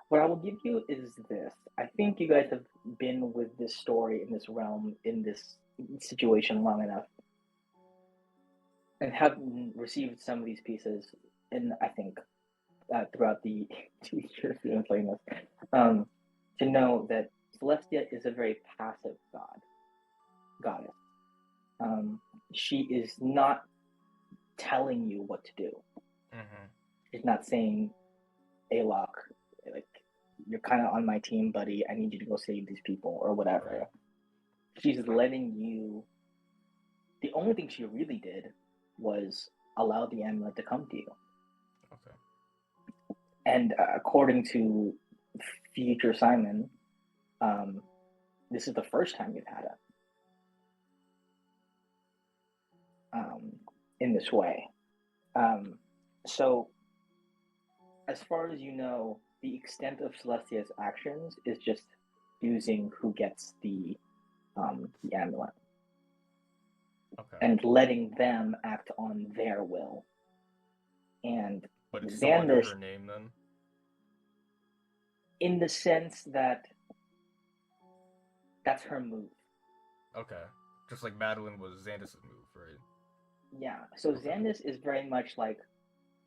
What I will give you is this. I think you guys have been with this story in this realm, in this situation long enough, and have received some of these pieces, and I think throughout the 2 years we've been playing this, to know that Celestia is a very passive goddess. She is not telling you what to do. Mm-hmm. She's not saying, Alok, like, you're kind of on my team, buddy. I need you to go save these people or whatever. Right. She's letting you. The only thing she really did was allow the amulet to come to you. Okay. And according to future Simon, this is the first time you've had it in this way. So, as far as you know, the extent of Celestia's actions is just choosing who gets the amulet. Okay. And letting them act on their will. And but it's still under Xandus, her name then? in the sense that that's her move. Okay. Just like Madeline was Xandus' move, right? Yeah. So Xandus is very much like,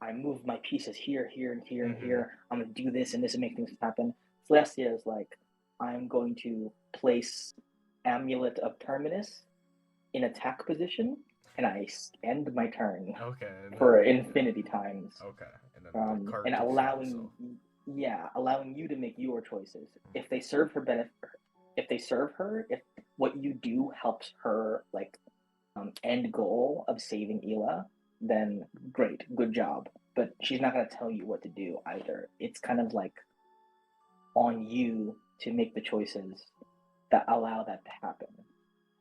I move my pieces here, here, and here, and here. I'm going to do this and this and make things happen. Celestia is like, I'm going to place Amulet of Terminus in attack position, and I end my turn for infinity times. Okay. And then the card and allowing you to make your choices. If they serve her benefit, if what you do helps her like end goal of saving Ela, then great, good job. But she's not going to tell you what to do either. It's kind of like on you to make the choices that allow that to happen.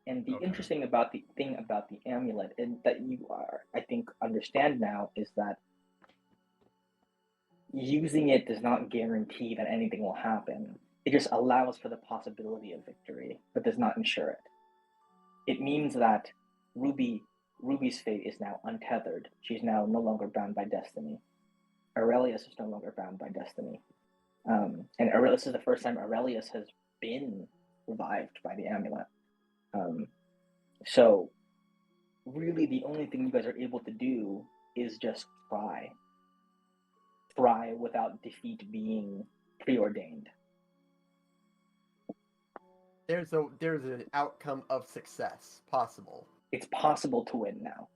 And the interesting thing about the amulet, and that you are, I think, understand now, is that using it does not guarantee that anything will happen. It just allows for the possibility of victory, but does not ensure it. It means that Ruby's fate is now untethered. She's now no longer bound by destiny. Aurelius is no longer bound by destiny. And this is the first time Aurelius has been revived by the amulet. So really the only thing you guys are able to do is just try. Try without defeat being preordained. There's an outcome of success possible. it's possible to win now.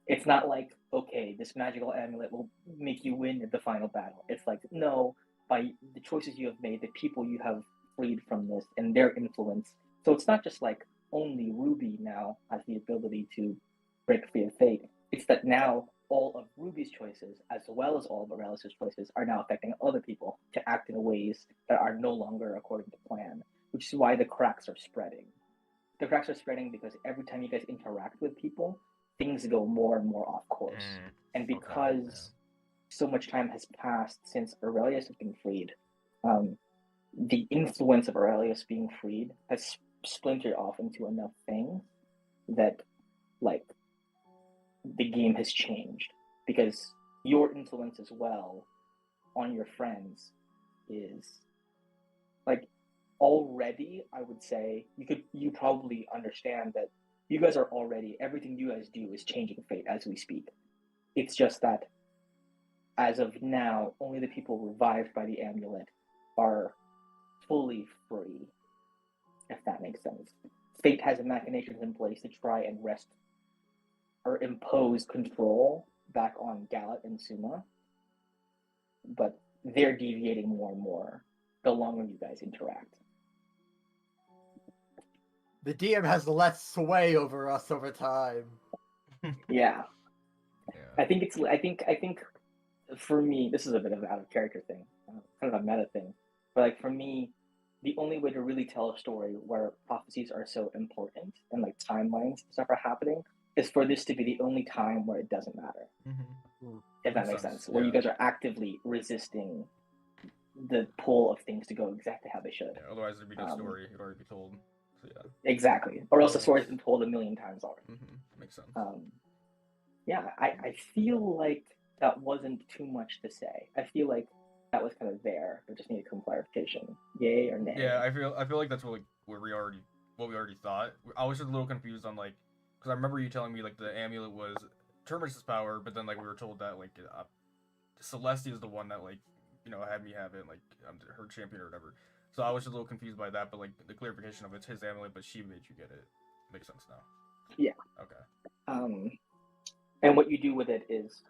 It's not like, okay, this magical amulet will make you win the final battle. It's like, no, by the choices you have made, the people you have freed from this and their influence. So it's not just like only Ruby now has the ability to break free of fate. It's that now all of Ruby's choices, as well as all of Aurelius's choices, are now affecting other people to act in ways that are no longer according to plan, which is why the cracks are spreading. The cracks are spreading because every time you guys interact with people, things go more and more off course. And because so much time has passed since Aurelius has been freed, the influence of Aurelius being freed has splintered off into enough things that, like, the game has changed. Because your influence as well on your friends is, like, already, I would say, you probably understand that you guys are already, everything you guys do is changing fate as we speak. It's just that as of now, only the people revived by the amulet are fully free, if that makes sense. Fate has machinations in place to try and wrest or impose control back on Galat and Suma, but they're deviating more and more the longer you guys interact. The DM has less sway over us over time. Yeah. I think for me, this is a bit of an out of character thing, kind of a meta thing, but like for me, the only way to really tell a story where prophecies are so important and like timelines and stuff are happening is for this to be the only time where it doesn't matter. If that makes sense. Where you guys are actively resisting the pull of things to go exactly how they should. Yeah, otherwise there'd be no story. It'd already be told. So yeah. Exactly. Or else the story's been told a million times already. Makes sense. Yeah, I feel like that wasn't too much to say. I feel like that was kind of there, but just needed some clarification. Yay or nay? Yeah, I feel like that's what we already thought. I was just a little confused on like, because I remember you telling me like the amulet was Terminus's power, but then like we were told that like Celestia is the one that like had me have it, like I'm her champion or whatever. So I was just a little confused by that, but like the clarification of it's his amulet, but she made you get it makes sense now. Yeah. Okay. And what you do with it is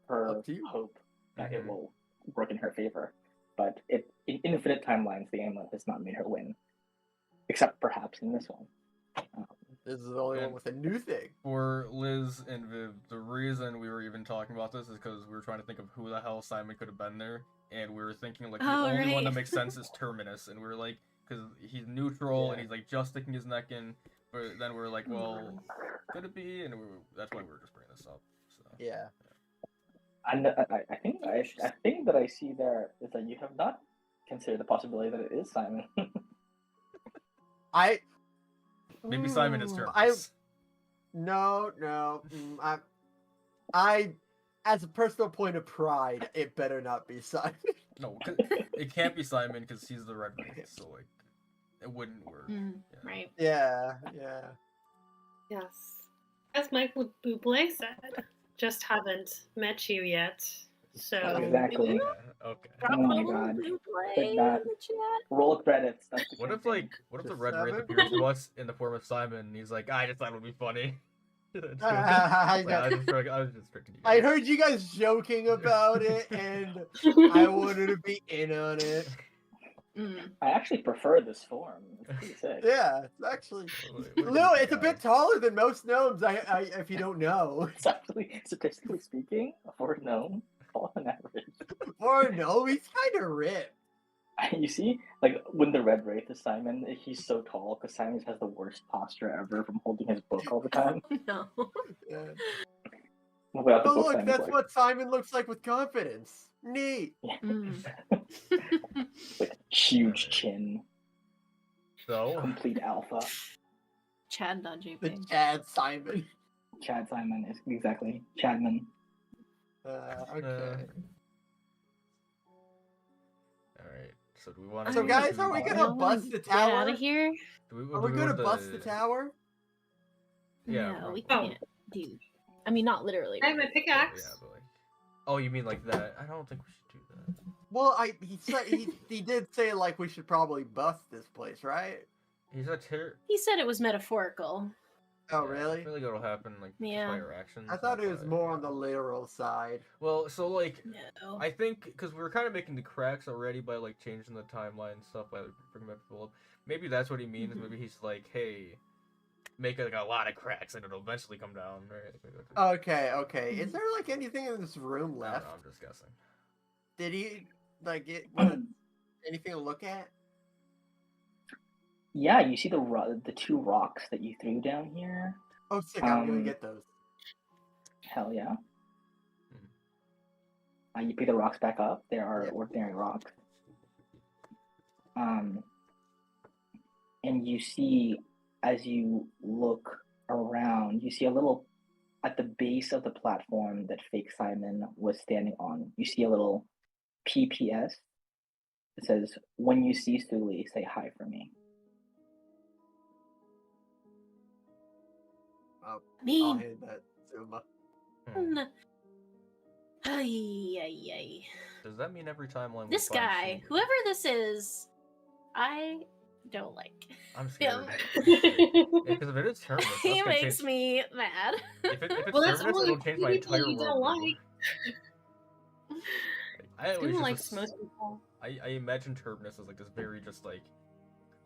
her hope that Mm-hmm. it will work in her favor. But in infinite timelines, the amulet has not made her win, except perhaps in this one. This is the only one with a new thing. For Liz and Viv, the reason we were even talking about this is because we were trying to think of who the hell Simon could have been there, and we were thinking like the only one that makes sense is Terminus, and we were like, because he's neutral and he's like just sticking his neck in, but then we were like, well, could it be? And that's why we were just bringing this up. So yeah. And I think that I see there is that you have not considered the possibility that it is Simon. Maybe Simon is Terminus. No. I, as a personal point of pride, it better not be Simon. No, it can't be Simon because he's the Red Wraith, so like, it wouldn't work. Right. Yeah. Yes. As Michael Bublé said, just haven't met you yet. So Exactly. Yeah, okay. Oh my god. Roll credits. What if the Red Wraith appears to us in the form of Simon and he's like, I just thought it would be funny. I was just tricking you guys. I heard you guys joking about it and I wanted to be in on it. I actually prefer this form. It's pretty sick. Yeah, it's actually it's a bit taller than most gnomes. I if you don't know. It's actually, statistically speaking, for a gnome, on average. For a gnome, he's kind of ripped. You see, like when the Red Wraith is Simon, he's so tall because Simon has the worst posture ever from holding his book all the time. No. Yeah. Without the Oh book, look, Simon's that's like, what Simon looks like with confidence. Neat. with huge chin, So complete alpha. Chad, not JP. The Chad Simon. Chad Simon is exactly Chadman. Okay. Alright, so do we want to... So guys, are we gonna bust the tower? Get out of here? Are we gonna bust the tower? Yeah. No, we can't do. I mean, not literally. I have my pickaxe. Yeah, but like... Oh, you mean like that? I don't think we should do that. Well, he said he did say like we should probably bust this place, right? He's a He said it was metaphorical. Oh, Yeah, really? I feel like it'll happen like just Yeah. by your actions. I thought not it was by- more on the literal side. Well, so like No. I think because we were kind of making the cracks already by like changing the timeline and stuff by like, bringing back people up. Maybe that's what he means. Mhm. Maybe he's like, hey, make like a lot of cracks and it'll eventually come down, right? Okay, okay. Is there like anything in this room I don't left? know, I'm just guessing. Did he like it? Was anything to look at? Yeah, you see the two rocks that you threw down here. Oh, sick! I'm gonna get those. Hell yeah. Mhm. You pick the rocks back up. They are Yeah. ordinary rocks. And you see, as you look around, you see a little, at the base of the platform that Fake Simon was standing on, you see a little PPS. It says, "When you see Suli, say hi for me." I'll Mean. hand that to him. Hmm. Ay, ay, ay. Does that mean every timeline? This guy, whoever this is, I don't like I'm scared. him. Because if it is Terminus, that's He gonna makes change. me mad. If it's Well, that's Terminus, only it'll change my people entire you don't world. like. I always Steven just likes most people. I imagine Terminus as like this very just like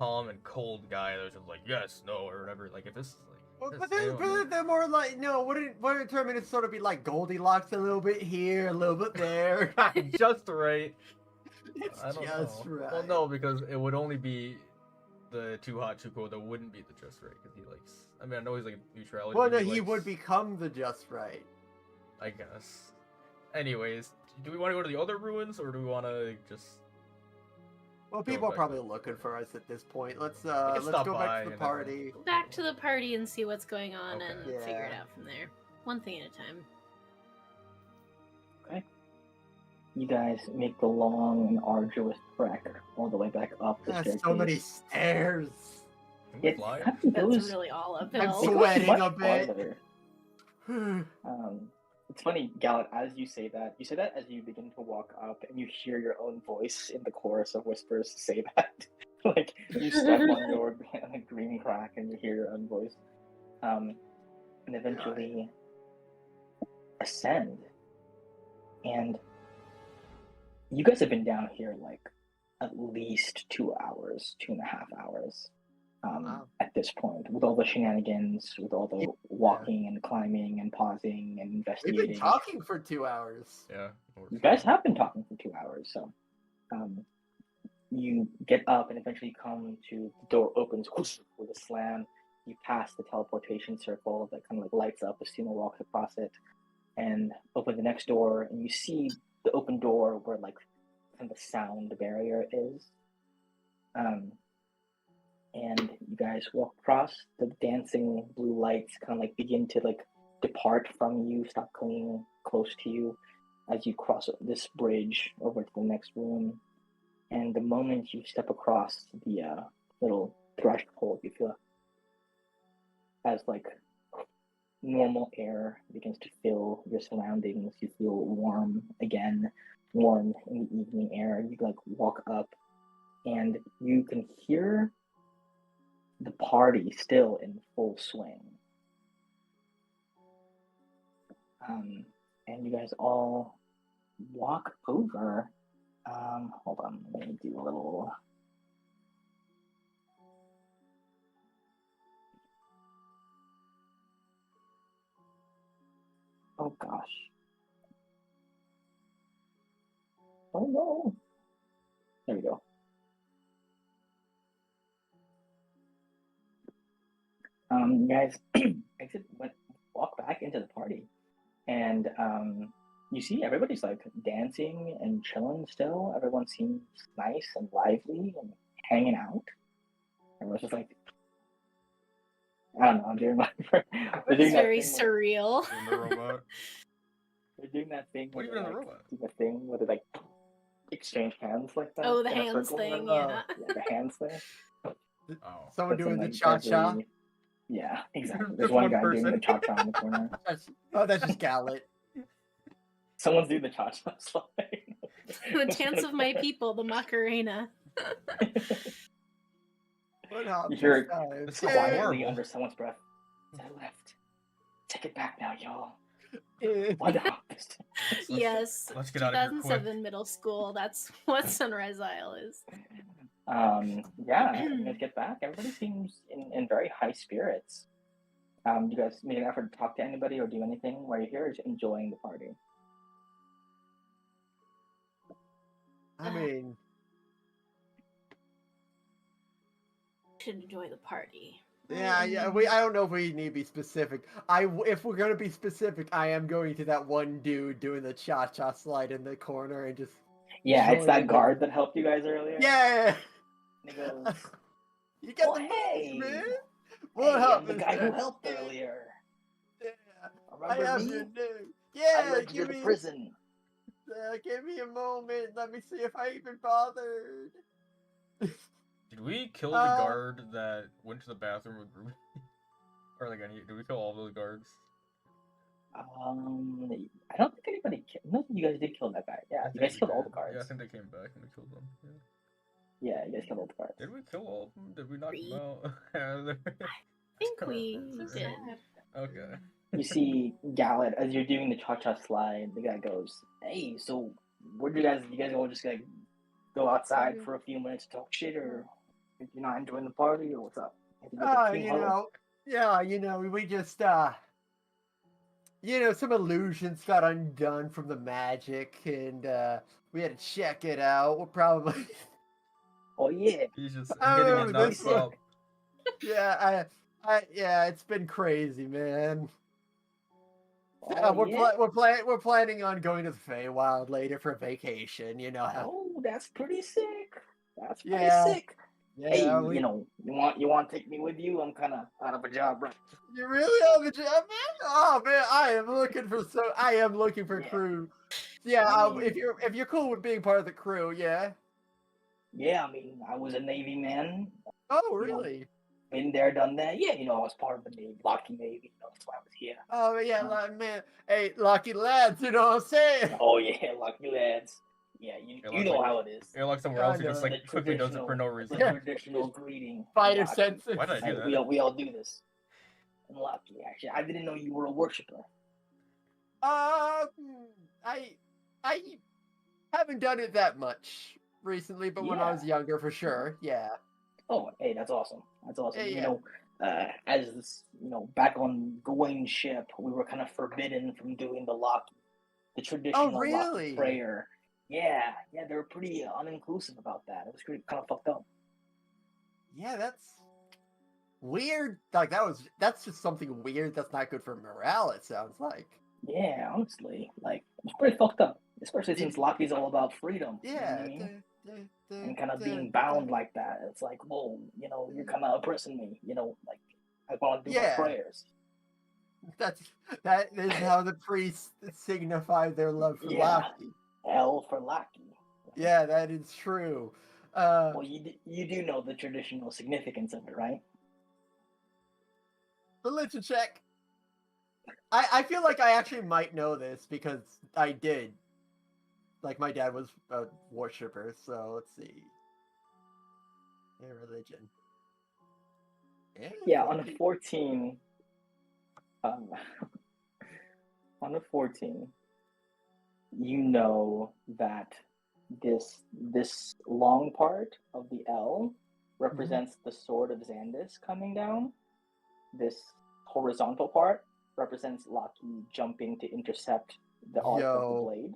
calm and cold guy that's just like yes, no, or whatever. Like if this is Well, like but this, I then, don't know. but they're more like no. Wouldn't Terminus sort of be like Goldilocks a little bit here, a little bit there? just right. It's I don't just know. right. Well, no, because it would only be the too hot, too cold. That wouldn't be the just right because he likes. I mean, I know he's like neutrality. Well, but no, he likes, would become the just right. I guess. Anyways, do we want to go to the other ruins or do we want to just? Well, Go people are back. probably looking for us at this point. Let's can stop go by back to the and party. Go back to the party and see what's going on Okay. and figure it Yeah. out from there. One thing at a time. Okay. You guys make the long and arduous trek all the way back up the There's staircase. so many stairs. Can we It fly? kind of That's goes, really all I'm uphill. it goes sweating much a bit. farther. It's funny, Gallet, as you say that as you begin to walk up and you hear your own voice in the chorus of whispers say that. Like, you step on your green crack and you hear your own voice. And eventually ascend. And you guys have been down here like at least 2 hours, 2.5 hours. Wow. At this point, with all the shenanigans, with all the walking and climbing and pausing and We've investigating. been talking for 2 hours. Yeah. You guys have been talking for 2 hours, so you get up and eventually come to the door opens whoosh, with a slam. You pass the teleportation circle that kind of like lights up as Sumo walks across it, and open the next door, and you see the open door where like kind of the sound barrier is. And you guys walk across. The dancing blue lights kind of like begin to like depart from you, stop clinging close to you as you cross this bridge over to the next room. And the moment you step across the little threshold, you feel as like normal air begins to fill your surroundings. You feel warm again, warm in the evening air. You like walk up, and you can hear the party still in full swing. And you guys all walk over. Hold on, let me do a little. Oh gosh. Oh no. There we go. You guys walk back into the party, and you see everybody's like dancing and chilling still. Everyone seems nice and lively and hanging out. Everyone's just like, I don't know, I'm doing my. It's very surreal. In the robot. They're doing that thing. What where even in they, the like, robot? do the thing where they like exchange hands like that. Oh, the in a hands circle. thing, Yeah, the hands thing. Oh. Someone That's doing in, the like, cha-cha. every- Yeah, exactly. Just There's one one guy doing the person. cha-cha in the corner. That's just Gallet. Someone's doing the cha-cha slide. The dance of my people, the Macarena. What up? You hear it Times. It's so quietly horrible. under someone's breath. I left. Take it back now, y'all. Eh. What happened? Yes, let's get out of here quick. 2007 middle school. That's what Sunrise Isle is. Yeah, you guys get back. Everybody seems in very high spirits. Do you guys make an effort to talk to anybody or do anything while you're here, or just enjoying the party? I mean, Should enjoy the party. yeah. I don't know if we need to be specific. If we're gonna be specific, I am going to that one dude doing the cha-cha slide in the corner and just. Yeah, it's that joining guard that helped you guys earlier. Yeah. And he goes, You got "Oh, the moves, hey, man. hey, What up, I'm the guy who Mr. helped earlier. Yeah. I Remember have me? your name. I Yeah, led you to the prison." give me a moment. Let me see if I even bothered. Did we kill the guard that went to the bathroom with Ruby? Or like did we kill all the guards? I don't think anybody killed. No, you guys did kill that guy. Yeah, I you think guys we killed all did. the guards. Yeah, I think they came back and we killed them. Yeah. Yeah, you guys killed all the guards. Did we kill all of them? Did we knock them out? I think we did. Okay. You see Gallet as you're doing the cha-cha slide. The guy goes, "Hey, so where do you guys all just like go outside for a few minutes to talk shit, or you're not enjoying the party, or what's up?" We just some illusions got undone from the magic, and we had to check it out. We're probably. Oh yeah. He's just Oh, hitting it this nonstop. Yeah, it's been crazy, man. Oh, We're planning on going to the Feywild later for vacation. You know how. Oh, that's pretty sick. That's pretty Yeah. sick. Hey, Yeah, you want to take me with you? I'm kind of out of a job, right? You really have a job, man? Oh man, I am looking for Yeah. crew. Yeah, I mean- if you're cool with being part of the crew, yeah. Yeah, I mean, I was a Navy man. Oh really? Been there, done that. Yeah, I was part of the Navy, Lockheed Navy. That's why I was here. Oh yeah, man. Hey, lucky lads, you know what I'm saying? Oh yeah, Lockheed lads. Yeah, you know how it is. You're like somewhere else, he just The like quickly does it for no reason. The traditional greeting. Fighter Lockheed. sense. Why did I do Like, that? we all do this. And Lockheed, actually, I didn't know you were a worshiper. I haven't done it that much recently, but when I was younger, for sure, yeah. Oh, hey, that's awesome. That's awesome. Yeah. As this, back on Gawain's ship, we were kind of forbidden from doing the traditional Loki prayer. Yeah, they were pretty uninclusive about that. It was kind of fucked up. Yeah, that's weird. Like that's just something weird. That's not good for morale. It sounds like. Yeah, honestly, it's pretty fucked up. Especially since Loki's all about freedom. Yeah. You know what I mean? And kind of being bound like that. It's like, whoa, you're kind of oppressing me. I want to do my prayers. That is how the priests signify their love for Loki. L for Loki. Yeah, that is true. Well, you do know the traditional significance of it, right? Religion check. I feel like I actually might know this because I did. Like my dad was a worshipper, so let's see. Religion. Yeah, on a 14. On a 14, you know that this long part of the L represents the sword of Xandis coming down. This horizontal part represents Loki jumping to intercept the arc of the blade.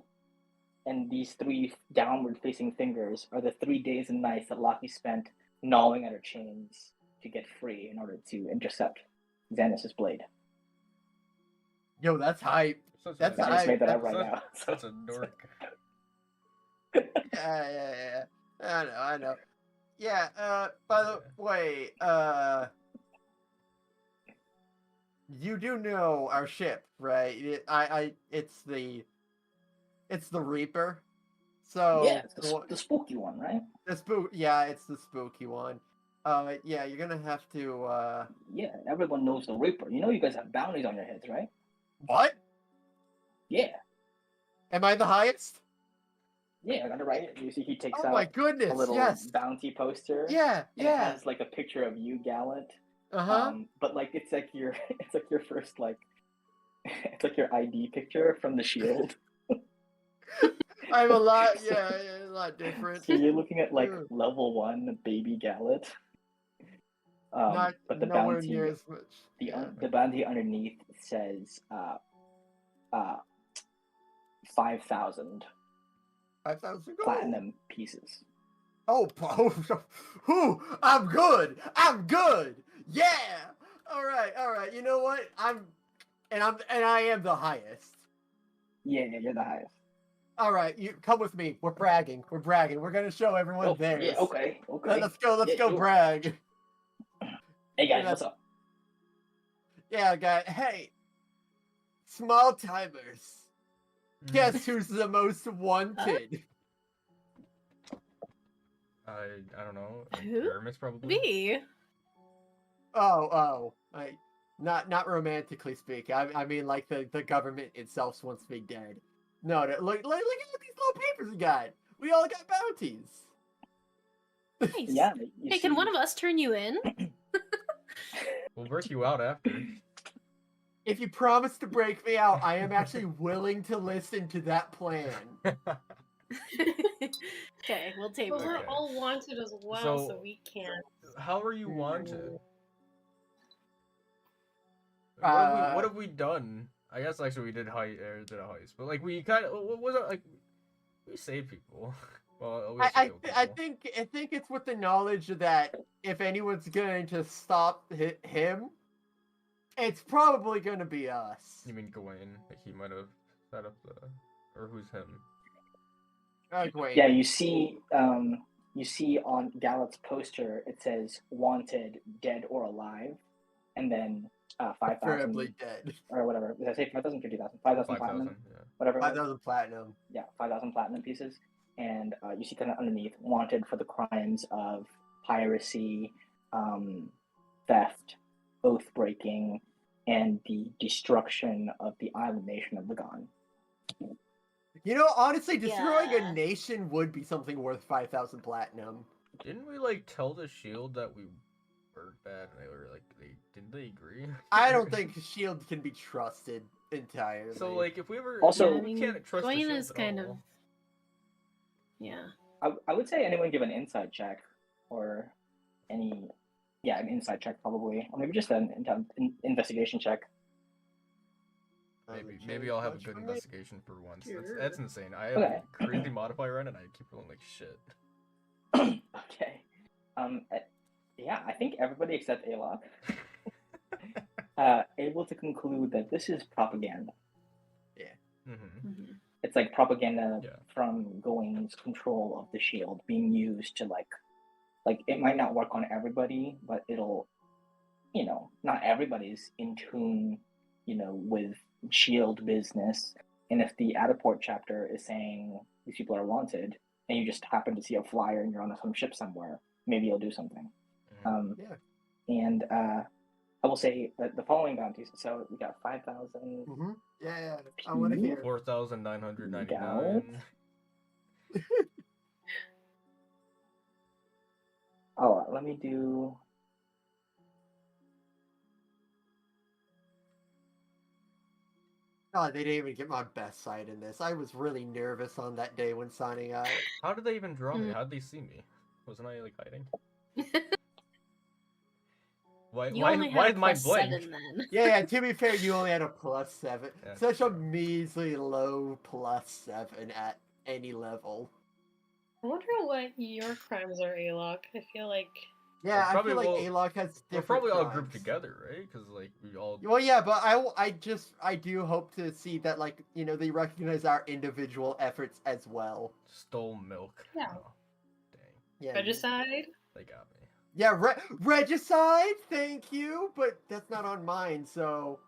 And these 3 downward-facing fingers are the 3 days and nights that Loki spent gnawing at her chains to get free in order to intercept Xandis' blade. Yo, that's hype. That's I just made that up right now. Such a dork. Yeah. I know. Yeah, by the way, you do know our ship, right? It's the Reaper. So yeah, it's the spooky one, right? It's the spooky one. Yeah, you're gonna have to. Yeah, everyone knows the Reaper. You guys have bounties on your heads, right? What? Yeah. Am I the highest? Yeah, I got it right here. You see, he takes Oh out my goodness! a little Yes. bounty poster. Yeah. And it has like a picture of you, Gallant, But like it's like your it's like your first like it's like your ID picture from the shield. I'm a lot, a lot different. So you're looking at like Ugh. level 1 baby Gallet. Not But the nowhere bounty near as much. the bounty underneath says 5,000 5,000 gold. platinum pieces. Oh, I'm good. I'm good. Yeah. All right. You know what? I am the highest. Yeah, you're the highest. All right, you come with me. We're bragging. We're gonna show everyone theirs. Yeah, okay. Let's go brag. Hey guys, what's up? Yeah, guy. Hey, small timers. Guess who's the most wanted? I don't know. Who? Aramis probably. Me. Not romantically speaking. I mean, like the government itself wants me dead. No, look at these little papers we got. We all got bounties. Nice. Yeah. Hey, can one of us turn you in? We'll work you out after. If you promise to break me out, I am actually willing to listen to that plan. Okay, we'll table But we're it. all wanted as well, so we can't. How are you wanted? Uh, What have we done? I guess actually we did a heist, but like we kind of what was it like? We saved people. Well, we also I killed think people. it's with the knowledge that if anyone's going to stop him, it's probably going to be us. You mean Gawain? Like he might have set up the, or who's him? Gawain. Yeah, you see on Gallet's poster it says "Wanted, Dead or Alive," and then 5,000 Preferably dead. or whatever. Did I say 5,000, 50,000, 5,000 platinum, 5,000. Yeah. whatever. 5,000 platinum. Yeah, 5,000 platinum pieces, and you see kind of underneath "Wanted for the crimes of piracy, theft, oath breaking, and the destruction of the island nation of Lagan." You know, honestly, destroying Yeah. a nation would be something worth 5,000 platinum. Didn't we like tell the Shield that we were bad, and they were like, didn't they agree? I don't think Shield can be trusted entirely. So like, if we ever Also- we can't trust the Gawain Shield is at kind all. of. Yeah. I would say anyone give an inside check or an inside check probably, or maybe just an investigation check. Maybe I'll have a good investigation for once. Sure. That's insane. I have Okay. a crazy modifier on it, and I keep rolling like shit. Okay. Yeah, I think everybody except Alok able to conclude that this is propaganda. Mm-hmm. Mhm. It's like propaganda Yeah. from Gawain's control of the shield being used to like it might not work on everybody, but it'll, not everybody's in tune, with shield business. And if the Adaport chapter is saying these people are wanted, and you just happen to see a flyer and you're on some ship somewhere, maybe you'll do something. Mm-hmm. And I will say that the following bounties. So we got 5,000. Mm-hmm. Yeah. I want to hear. 4,999. Oh, let me do. Oh, they didn't even get my best side in this. I was really nervous on that day when signing out. How did they even draw me? Mm. How did they see me? Wasn't I like hiding? Why You only is had my plus blank? 7 then. Yeah, to be fair, you only had a +7. Yeah, Such a true. measly low +7 at any level. I wonder what your crimes are, Alok. I feel like. Yeah, I Probably feel like will- Alok has We're different probably all crimes. grouped together, right? Because like we all. Well, yeah, but I do hope to see that, like, they recognize our individual efforts as well. Stole milk. Yeah. Oh, dang. Yeah, Regicide? They got me. Yeah, regicide, thank you, but that's not on mine, so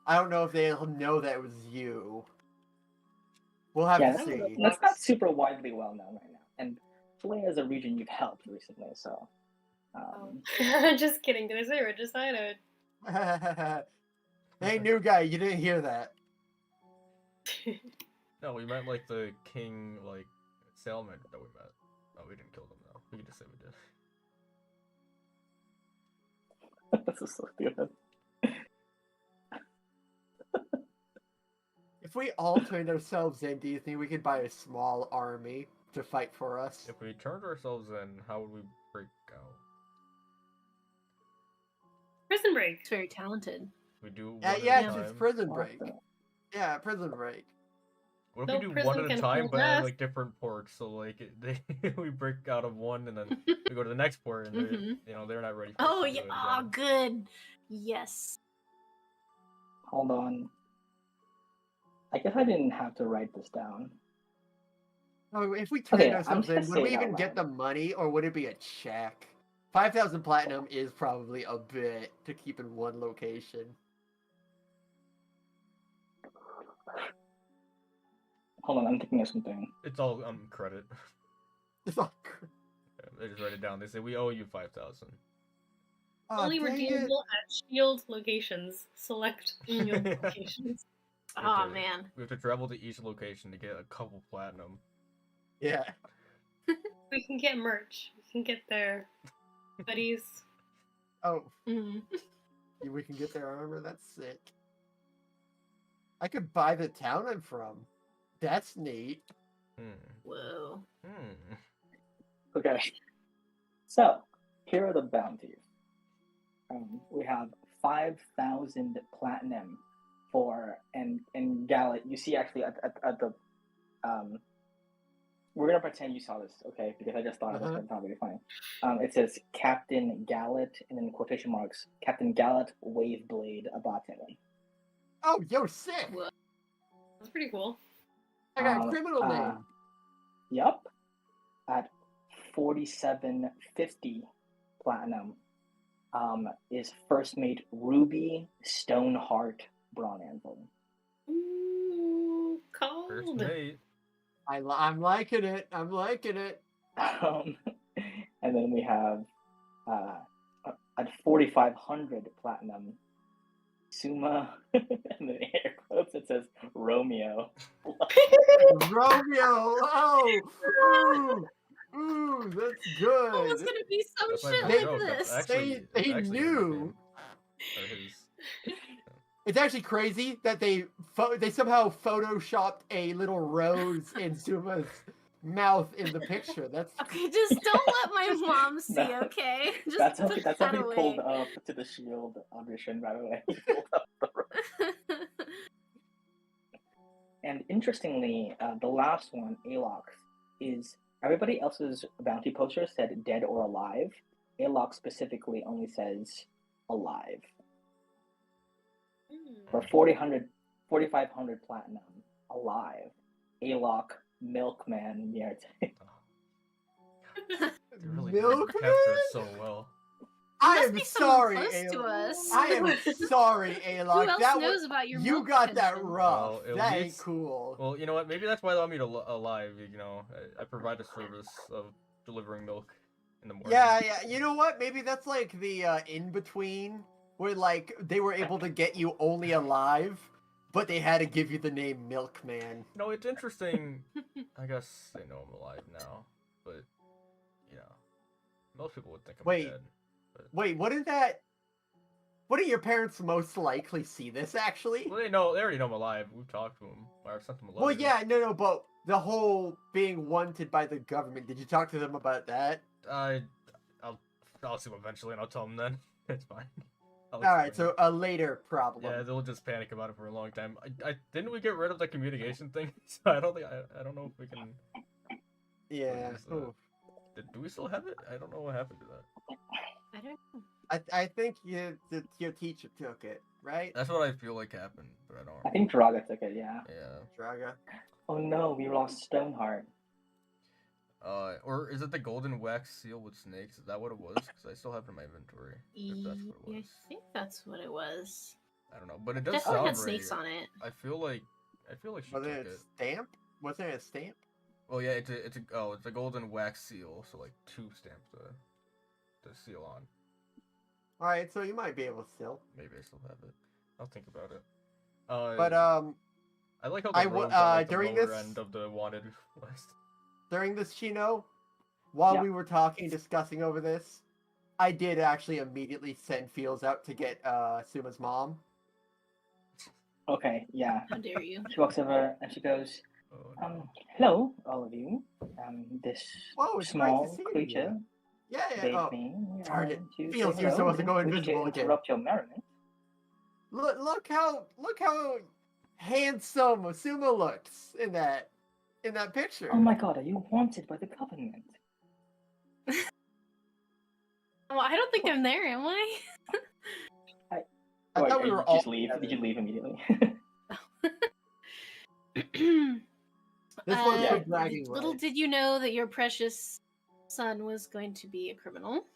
I don't know if they'll know that it was you. We'll have to see. That's not super widely well known right now. And Flay as a region you've helped recently, so. Just kidding. Did I say regicide? Hey, new guy, you didn't hear that. No, we meant like the king, like Salmon that we met. Oh, we didn't kill them though. We can just say we did. This is so stupid. If we all turned ourselves in, do you think we could buy a small army to fight for us? If we turned ourselves in, how would we break out? Prison break. It's very talented. We do one Yeah, at yeah, a it's time. just prison break. Yeah, prison break. What No if we do prison one at a can time, hold but at us. like different ports? So like we break out of one, and then we go to the next port, and Mhm. they're not ready. For us Oh to do yeah. it Oh, again. good. Yes. Hold on. I guess I didn't have to write this down. Oh, if we turned Okay, I'm ourselves just gonna in, would say we it out even get loud. the money, or would it be a check? 5,000 platinum is probably a bit to keep in one location. Hold on, I'm thinking of something. It's all credit. It's all... They just write it down. They say we owe you 5,000. Oh, Only dang it. redeemable at shield locations. Select shield locations. We have Oh to- man. We have to travel to each location to get a couple platinum. Yeah. We can get merch. We can get their buddies. Oh, Mhm. we can get their armor? That's sick. I could buy the town I'm from. That's neat. Whoa. Okay. So, here are the bounties. We have 5,000 platinum for and Gallet. You see, actually, at the we're gonna pretend you saw this, okay? Because I just thought it was gonna sound really funny. It says Captain Gallet, and then quotation marks, Captain Gallet Waveblade Abatene. Oh, yo, sick! Whoa. That's pretty cool. I got a criminal name. Yup. At 4750 platinum, is first mate Ruby Stoneheart Brawn Anvil. Ooh, First cold. mate. I'm liking it. I'm liking it. And then we have at 4,500 platinum, Suma, and then air quotes it says Romeo. Romeo! Oh! Ooh, that's good. Oh, it's gonna be some That's my shit big like joke. this. That's actually, They it's actually his knew. name. Or his. It's actually crazy that they somehow photoshopped a little rose in Suma's mouth in the picture. That's Okay, just don't let my mom see, No. okay? Just That's how put that's that how he away. pulled up to the Shield audition, by the way. He pulled up the rope. And interestingly, the last one, Alox, is everybody else's bounty poster said dead or alive. Alox specifically only says alive. For 4,500 platinum, alive. Alok, Milkman, Nyarte. They really Milkman? capture it so well. I must am be someone sorry, close to Alok. us. I am sorry, Who Alok. else That knows was about your you milk got that pension? rough. Well, at That ain't least- cool. Well, you know what? Maybe that's why they want me to alive. You know, I provide a service of delivering milk in the morning. Yeah. You know what? Maybe that's like the in between where like they were able to get you only alive, but they had to give you the name Milkman. No, it's interesting. I guess they know I'm alive now, but you know, most people would think I'm Wait. dead. Wait, wouldn't your parents most likely see this actually? Well, they already know I'm alive. We've talked to them. Or sent them a letter. Well, yeah, no, but the whole being wanted by the government. Did you talk to them about that? I'll see them eventually, and I'll tell them then. It's fine. All right, explain. so a later problem. Yeah, they'll just panic about it for a long time. I didn't we get rid of the communication thing? So I don't know if we can. Yeah. What is that? Oof. Do we still have it? I don't know what happened to that. I don't know. I think your teacher took it, right? That's what I feel like happened, but I don't. I think Draga took it, yeah. Yeah. Draga. Oh no, we lost Stoneheart. Or is it the golden wax seal with snakes? Is that what it was? Because I still have it in my inventory. If that's what it I was. think that's what it was. I don't know, but it does Definitely sound had snakes right. on it. I feel like she Was took it it. a stamp? Was there a stamp? Oh yeah, it's a golden wax seal, so like 2 stamps to seal on. All right, so you might be able to still. Maybe I still have it. I'll think about it. But I like how I the w- rogues are like the during lower this- end of the wanted list. during this Chino, while Yeah. we were talking, discussing over this, I did actually immediately send Fields out to get Suma's mom. Okay, yeah. How dare you? She walks over and she goes, Oh, no. hello, all of you. This Whoa, it's great to small see creature you. Yeah. bade Oh, me darn it. to say Feels you're hello. supposed to go Didn't wish invisible to again. interrupt your merriment. Look how handsome Suma looks in that picture. Oh my god, are you wanted by the government? Well, I don't think I'm there, am I? I Or thought we did were you all just leave? Did you together. leave immediately? This one's Yeah. for bragging Little rights. did you know that your precious son was going to be a criminal.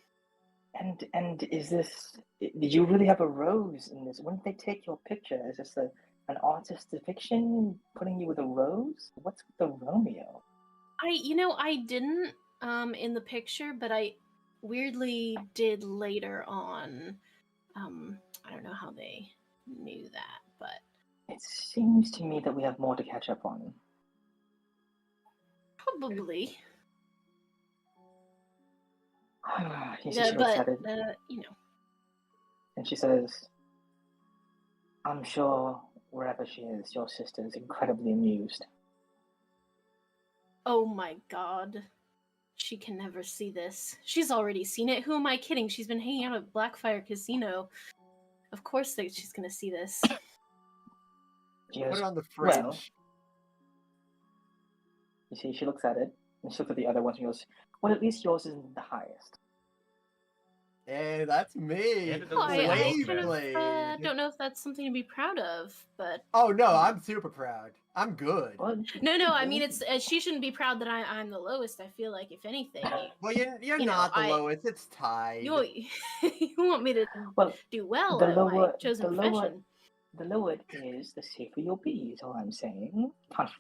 And is this? Did you really have a rose in this? Wouldn't they take your picture? Is this an artist's fiction putting you with a rose? What's with the Romeo? I didn't in the picture, but I weirdly did later on. I don't know how they knew that, but It seems to me that we have more to catch up on. probably. She Yeah, looks but at it and she says, I'm sure wherever she is, your sister is incredibly amused. oh my god. She can never see this. She's already seen it. Who am I kidding? She's been hanging out at Blackfire Casino. Of course that she's gonna see this. She Put goes, it on the fridge. well, you see, she looks at it and she looks at the other ones and goes, well, at least yours isn't the highest. Hey, that's me. And it Well, doesn't say I book kind of man. don't know if that's something to be proud of, but Oh no, I'm super proud. I'm good. Well, no. I mean, it's she shouldn't be proud that I'm the lowest. I feel like if anything, Well, you're you know, not the lowest. It's tied. you you want me to well, do well the at my lower, chosen the lower, profession. the lower it is, the safer you'll be. Is all I'm saying. Can't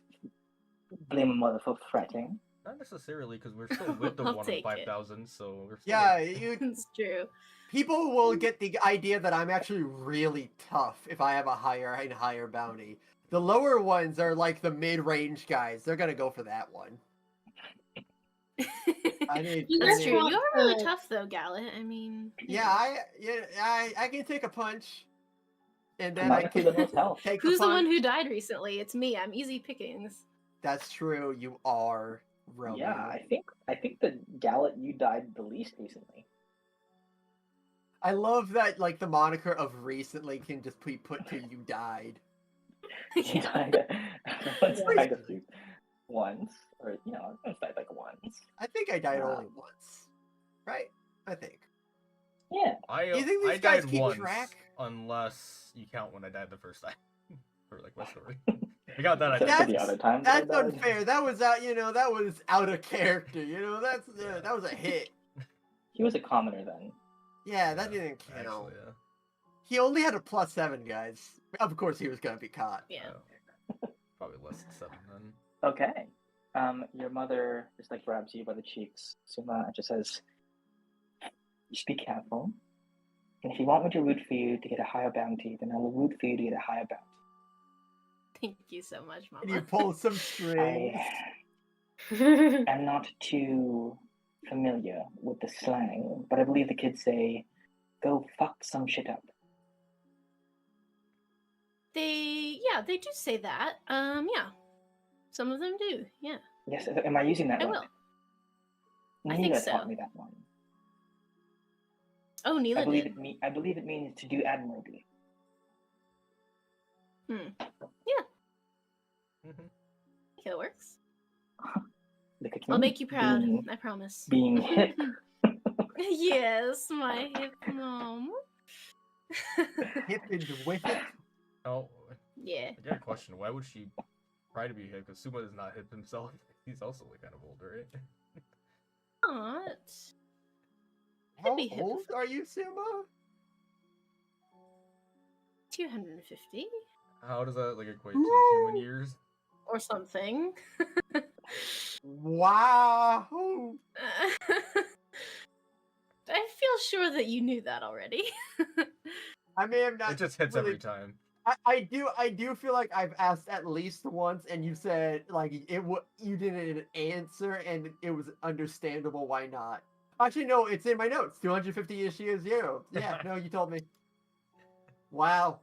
blame a mother for fretting. Not necessarily, because we're still with the I'll 1 in take it. 5,000, so we're still Yeah, It's true. people will get the idea that I'm actually really tough if I have a higher and higher bounty. The lower ones are like the mid-range guys. They're gonna go for that one. I need. That's I true. need- You are really tough, though, Gallet. I mean, Yeah, I can take a punch, and then Not I if you're the most health. take who's the the punch. one who died recently? It's me. I'm easy pickings. That's true. You are Romeo. Yeah, I think the Gallet you died the least recently. I love that, like, the moniker of recently can just be put to you died. You died. Once Yeah. died a few, once, or once died like once. I think I died Wow. only once. Right? I think. Yeah. You think these I guys died keep once, track? unless you count when I died the first time. For like my story. I got that. I Except for died. the other times that I That's died. unfair. That was out. That was out of character. That was a hit. He was a commoner then. Yeah, that didn't count. Actually, yeah. He only had a +7, guys. Of course, he was gonna be caught. Yeah. Probably less than 7 then. Okay. Your mother just like grabs you by the cheeks, Suma, and just says, "Just be careful. And if you want me to root for you to get a higher bounty, then I will root for you to get a higher bounty." Thank you so much, Mama. And you pull some strings. I'm not too familiar with the slang, but I believe the kids say, "Go fuck some shit up." They do say that. Yeah. Some of them do. Yeah. Yes, am I using that I right? will. I Neela think so. taught me that one. Oh, Neela I believe did. I believe it means to do admirably. Yeah. Mhm. I think it works. Look at I'll me, make you proud. being- I promise. Being hip. Yes, my hip mom. Hip and with it. Oh, Yeah. I got a question. Why would she try to be hip? Because Suma is not hip himself. He's also like kind of older, right? Not. How be hip. old are you, Suma? 250 How does that like equate to human years? or something. Wow. I feel sure that you knew that already. I may have not. It just hits really- every time. I do feel like I've asked at least once, and you said like you didn't answer, and it was understandable why not. Actually, no, it's in my notes. 250 issues, zero. Yeah, no, you told me. Wow.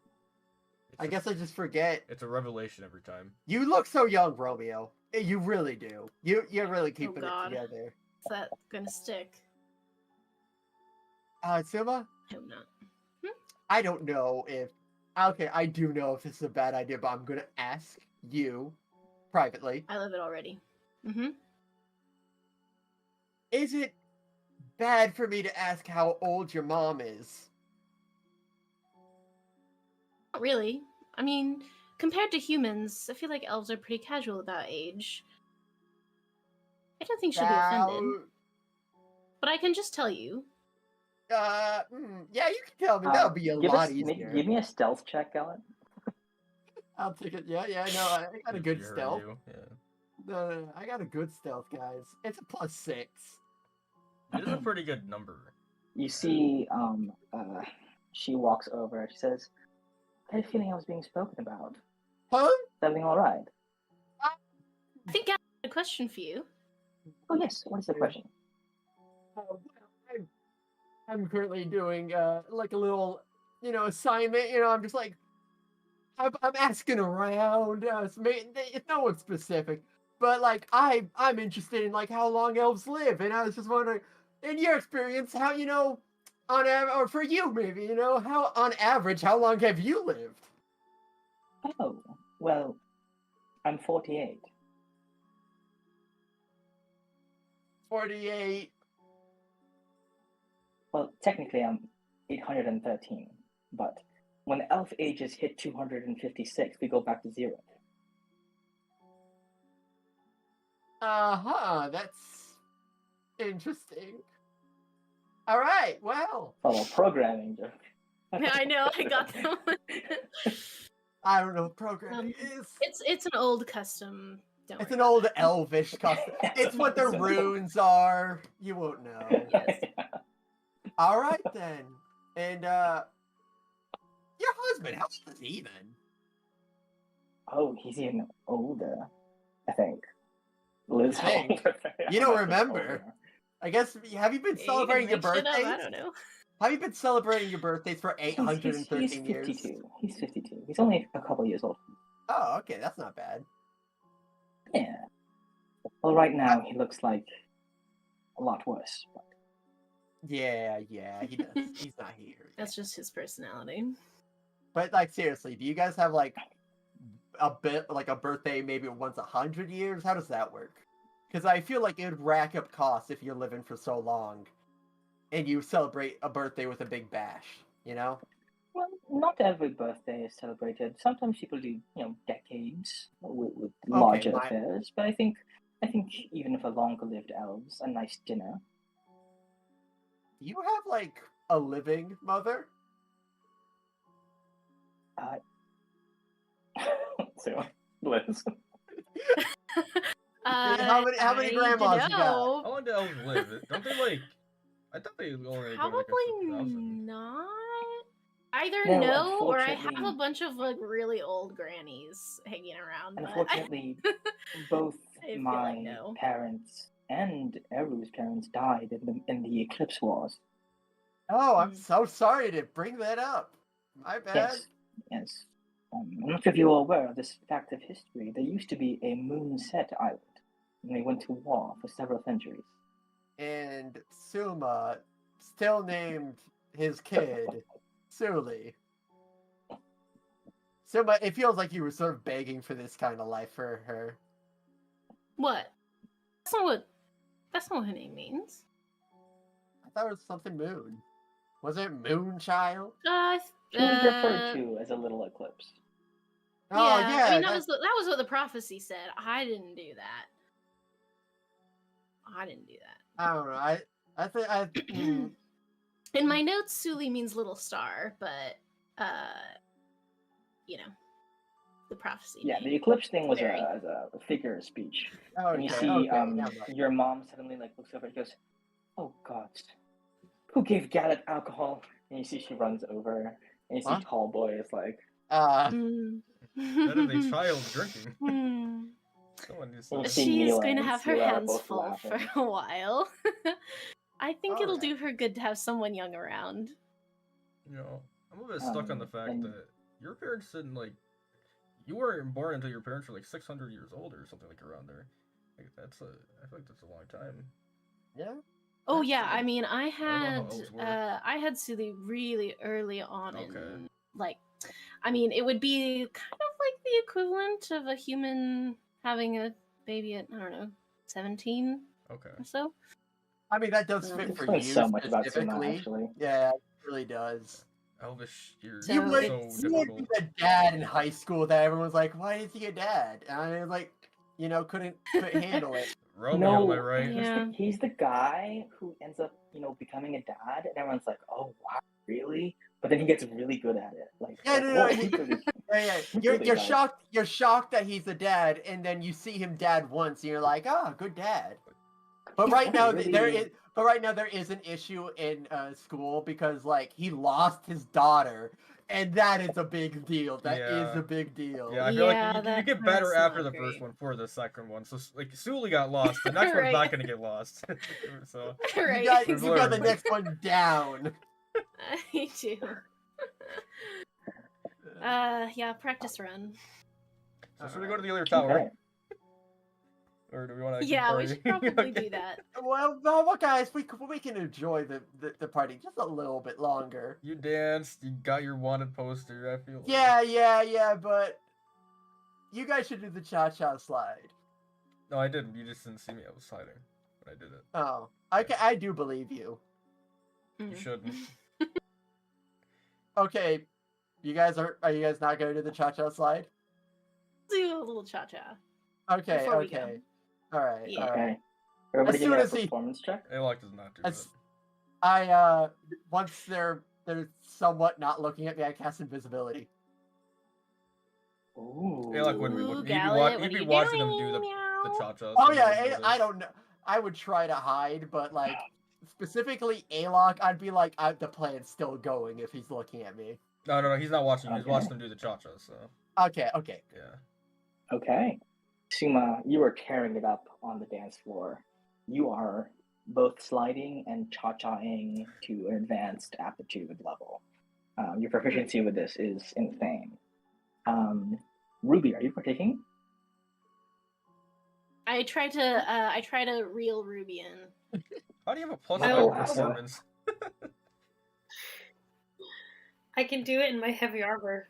I guess I just forget. It's a revelation every time. You look so young, Romeo. You really do. You're really keeping it God. together. Is that gonna stick? Suma? I hope not. I don't know if... Okay, I do know if this is a bad idea, but I'm going to ask you privately. I love it already. Mm-hmm. Is it bad for me to ask how old your mom is? Not really. I mean, compared to humans, I feel like elves are pretty casual about age. I don't think she'll be offended. But I can just tell you. Yeah, you can tell me. That'll be a lot easier. Give me a stealth check, Alan. I'll take it. Yeah, no, I got a good stealth. Yeah. No, I got a good stealth, guys. It's a +6. It is a pretty good number. You see, she walks over. She says, "I had a feeling I was being spoken about. Huh? Is everything all right?" I think I have a question for you. Oh yes. What is the question? Well, I'm currently doing like a little, assignment. I'm just like, I'm asking around. It's no one specific, but like I'm interested in like how long elves live, and I was just wondering, in your experience, how or for you maybe, how on average, how long have you lived? Oh, well, I'm 48. 48. Well, technically I'm 813, but when elf ages hit 256, we go back to 0. That's interesting. All right, well. Follow programming, Joe. Yeah, I know. I got that one. I don't know what programming is. It's an old custom. It's an old elvish custom. It's what the runes are. You won't know. Yes. All right then. And your husband, how old is he then? Oh, he's even older, I think. Liz, you don't remember. I guess, have you been celebrating your birthdays? I don't know. Have you been celebrating your birthdays for 813 he's 52. years? He's 52. He's only a couple years old. Oh, okay, that's not bad. Yeah. Well, right now he looks like a lot worse. But... Yeah, he does. He's not here. That's just his personality. But like, seriously, do you guys have like a birthday maybe once 100 years? How does that work? Because I feel like it would rack up costs if you're living for so long, and you celebrate a birthday with a big bash. Well, not every birthday is celebrated. Sometimes people do, decades with larger affairs. But I think even for longer-lived elves, a nice dinner. Do you have like a living mother? So, Liz. How many grandmas you got? How long do elves live? Don't they like? I thought they only Probably like not. Either No, no, or I have a unfortunately- bunch of like really old grannies hanging around. but Unfortunately, both I feel my like no. parents and Eru's parents died in the Eclipse Wars. Oh, I'm so sorry to bring that up. My bad. Yes. I'm not sure if you're aware of this fact of history. There used to be a moon-set island, and they went to war for several centuries. And Suma still named his kid Suli. Suma, it feels like you were sort of begging for this kind of life for her. What? That's not what her name means. I thought it was something moon. Was it Moonchild? She was referred to as a little eclipse. Oh yeah. I mean, that was what the prophecy said. I didn't do that. I don't know. I think In my notes, Suli means little star, but the prophecy. Yeah, name. the eclipse thing was Very. a figure of speech. Oh, And you okay, see, okay, never mind. your mom suddenly looks over and goes, "Oh God, who gave Gallet alcohol?" And you see she runs over, and you see What? tall boy is like, Mm. That is a child drinking. Hmm. Someone needs Well, to. see She's Mila going to and have her Sierra hands both full for laughing. a while. I think it'll do her good to have someone young around. You know, I'm a bit stuck on the fact that your parents didn't like. You weren't born until your parents were like 600 years old or something like around there. Like that's a. I feel like that's a long time. Yeah. Oh yeah, I mean, I don't know how elves work. I had Suli really early on Okay. in, like, I mean, it would be kind of like the equivalent of a human having a baby at, I don't know, 17 Okay. or so. I mean, that does So- fit It for explains you so much about Suma, specifically. actually. Yeah, it really does. Elvish, you're So You so would, it's- you would difficult. be the dad in high school that everyone's like, why is he a dad? And I was like, you know, couldn't handle it. Romeo, am I No, right? Yeah. he's the guy who ends up, becoming a dad, and everyone's like, "Oh wow, really?" But then he gets really good at it. Like, Yeah, like, no, whoa, no, he really, Yeah. he You're really you're does. shocked. You're shocked that he's the dad, and then you see him dad once, and you're like, ah, good dad. But right now Really- there is an issue in school because like he lost his daughter, and that is a big deal. That is Yeah. a big deal. Yeah, I feel Yeah, like you that get better part's after not the first great. one for the second one. So like Suli got lost, the next one's Right. not gonna get lost. So Right. You got We've the learned. next one down. I do. Yeah, practice run. So should we go to the other tower? Okay. Or do we want to Yeah, we should probably do that. Well, guys, we can enjoy the party just a little bit longer. You danced, you got your wanted poster, I feel like. Yeah, but you guys should do the cha-cha slide. No, I didn't. You just didn't see me. I was hiding. But I did it. Oh, I do believe you. Mm. You shouldn't. Okay, are you guys not going to do the cha-cha slide? Do a little cha-cha. Okay, Before we okay. go. All right, Yeah. all Okay. right. Everybody As give me soon a as he- performance check. Alok does not do As that. once they're somewhat not looking at me, I cast invisibility. Ooh. Alok wouldn't be Ooh, looking. Gallet, He'd be what are you watching them do doing? the Meow. cha-cha. Oh so he yeah, wouldn't notice. I don't know. I would try to hide, but like specifically Alok, I'd be like, the plan's still going if he's looking at me. No, he's not watching you. He's Okay. watching them do the cha-cha, so. Okay. Yeah. Okay. Suma, you are tearing it up on the dance floor. You are both sliding and cha-chaing to an advanced aptitude level. Your proficiency with this is insane. Ruby, are you partaking? I try to reel Ruby in. How do you have a plus Oh, 5 performance? I can do it in my heavy armor.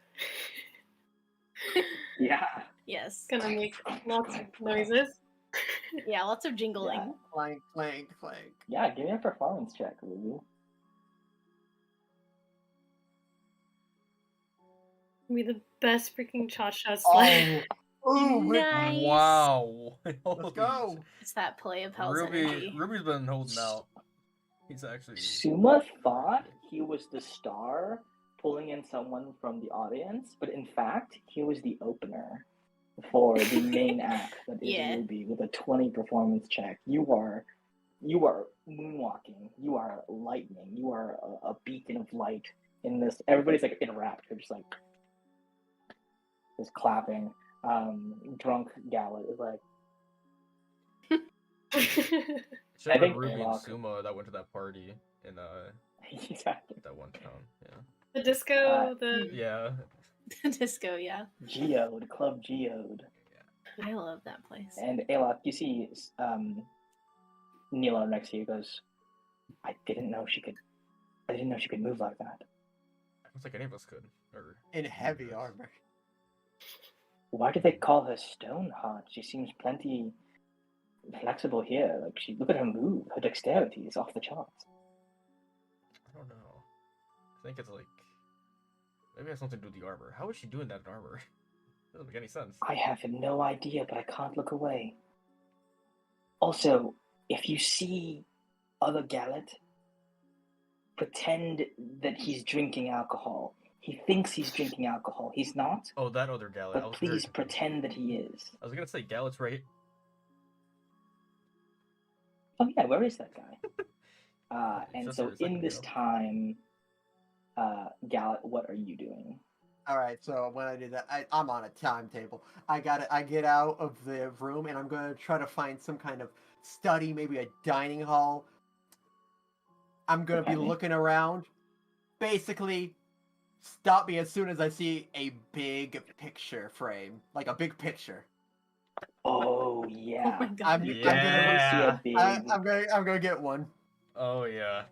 Yeah. Yes. Gonna make lots of noises. Yeah, lots of jingling. Clank, clank, clank. Yeah, give me a performance check, Ruby. Be the best freaking cha-cha slide. Oh, Nice. Wow. let's go. It's that play of hell's energy. Ruby's been holding out. He's actually. Suma thought he was the star pulling in someone from the audience, but in fact, he was the opener for the main act that is Yeah. Ruby with a 20 performance check. You are moonwalking. You are lightning. You are a beacon of light in this. Everybody's like enwrapped. They're just like clapping. Drunk Gallet is like, Shout I out think Ruby and Alok- Suma that went to that party in exactly. that one town. Yeah. The disco, the Yeah. Disco, yeah. Geode, Club Geode. I love that place. And Alok, you see Nilo next to you goes, I didn't know she could move like that. I don't think any of us could. Or In heavy armor. Why do they call her Stoneheart? She seems plenty flexible here. Like look at her move. Her dexterity is off the charts. I don't know. I think it's like maybe it has something to do with the armor. How is she doing that in armor? Doesn't make any sense. I have no idea, but I can't look away. Also, if you see other Gallet, pretend that he's drinking alcohol. He thinks he's drinking alcohol. He's not. Oh, that other Gallet. But please pretend that he is. I was gonna say Gallet's right. Oh yeah, where is that guy? And Just so a second in this ago. time, Gallet, what are you doing? All right, so when I do that, I'm on a timetable. I get out of the room and I'm gonna try to find some kind of study, maybe a dining hall. I'm gonna be Okay. looking around. Basically, stop me as soon as I see a big picture frame, like a big picture. Oh Oh yeah. my god. I'm You gonna definitely see a Yeah. big. I'm gonna get one. Oh yeah.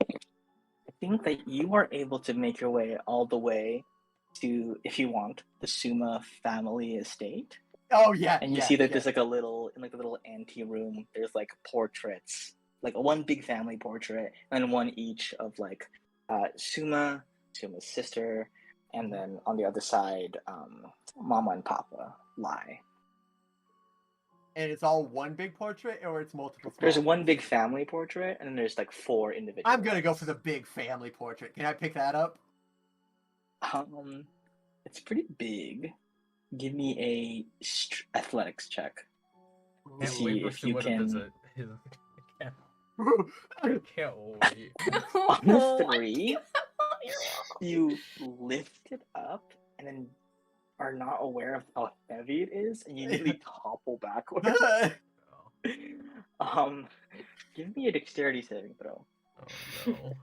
I think that you are able to make your way all the way to, if you want, the Suma family estate. Oh yeah, And you yeah, see that yeah. there's like a little, in like a little ante room, there's like portraits, like one big family portrait and one each of like Suma, Suma's sister, and then on the other side, Mama and Papa lie. And it's all one big portrait, or it's multiple small There's one ones? big family portrait, and then there's like 4 individual. I'm gonna go ones. for the big family portrait. Can I pick that up? It's pretty big. Give me a athletics check. Can't See wait for if you Sumo to can. visit. I can't wait. On the Oh, I 3, can't on your wall. you lift it up and then are not aware of how heavy it is, and you nearly topple backwards. Oh, Give me a dexterity saving throw. oh no.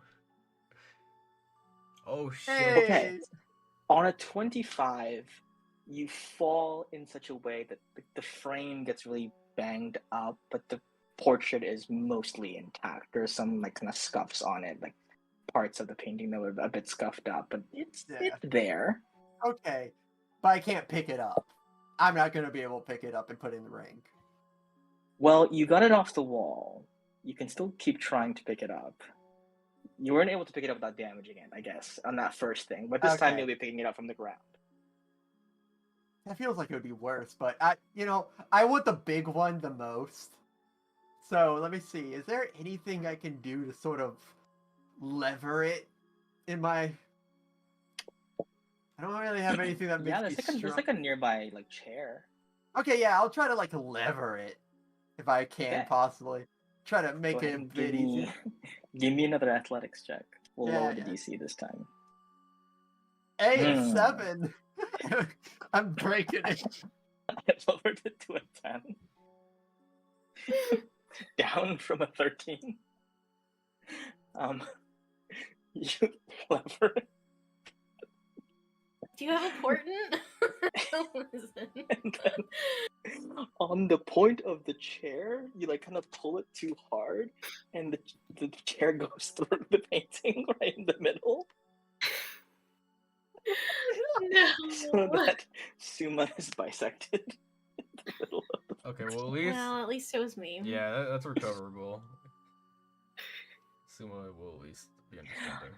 Oh shit. Hey. Okay. On a 25, you fall in such a way that the frame gets really banged up, but the portrait is mostly intact. There's some like kind of scuffs on it, like parts of the painting that were a bit scuffed up, but it's there. Okay, but I can't pick it up. I'm not gonna be able to pick it up and put it in the ring. Well, you got it off the wall. You can still keep trying to pick it up. You weren't able to pick it up without damaging it, I guess, on that first thing. But this time Okay. you'll be picking it up from the ground. That feels like it would be worse, but I want the big one the most. So let me see. Is there anything I can do to sort of lever it in my? I don't really have anything that makes Yeah, me strong. there's like a nearby like chair. Okay, yeah, I'll try to like lever it if I can Okay. possibly. Try to make Go it ahead a and bit easier. give me another athletics check. We'll Yeah, lower the yeah. DC this time. Hey, a 7. I'm breaking it. I lowered it to a 10. Down from a 13. You lever it, Do you have a portent? Listen. and then on the point of the chair, you like kind of pull it too hard, and the chair goes through the painting right in the middle. No. So that Suma is bisected in the middle of the Okay, well at least Well, at least it was me. yeah, that's recoverable. Sumo will at least be understanding.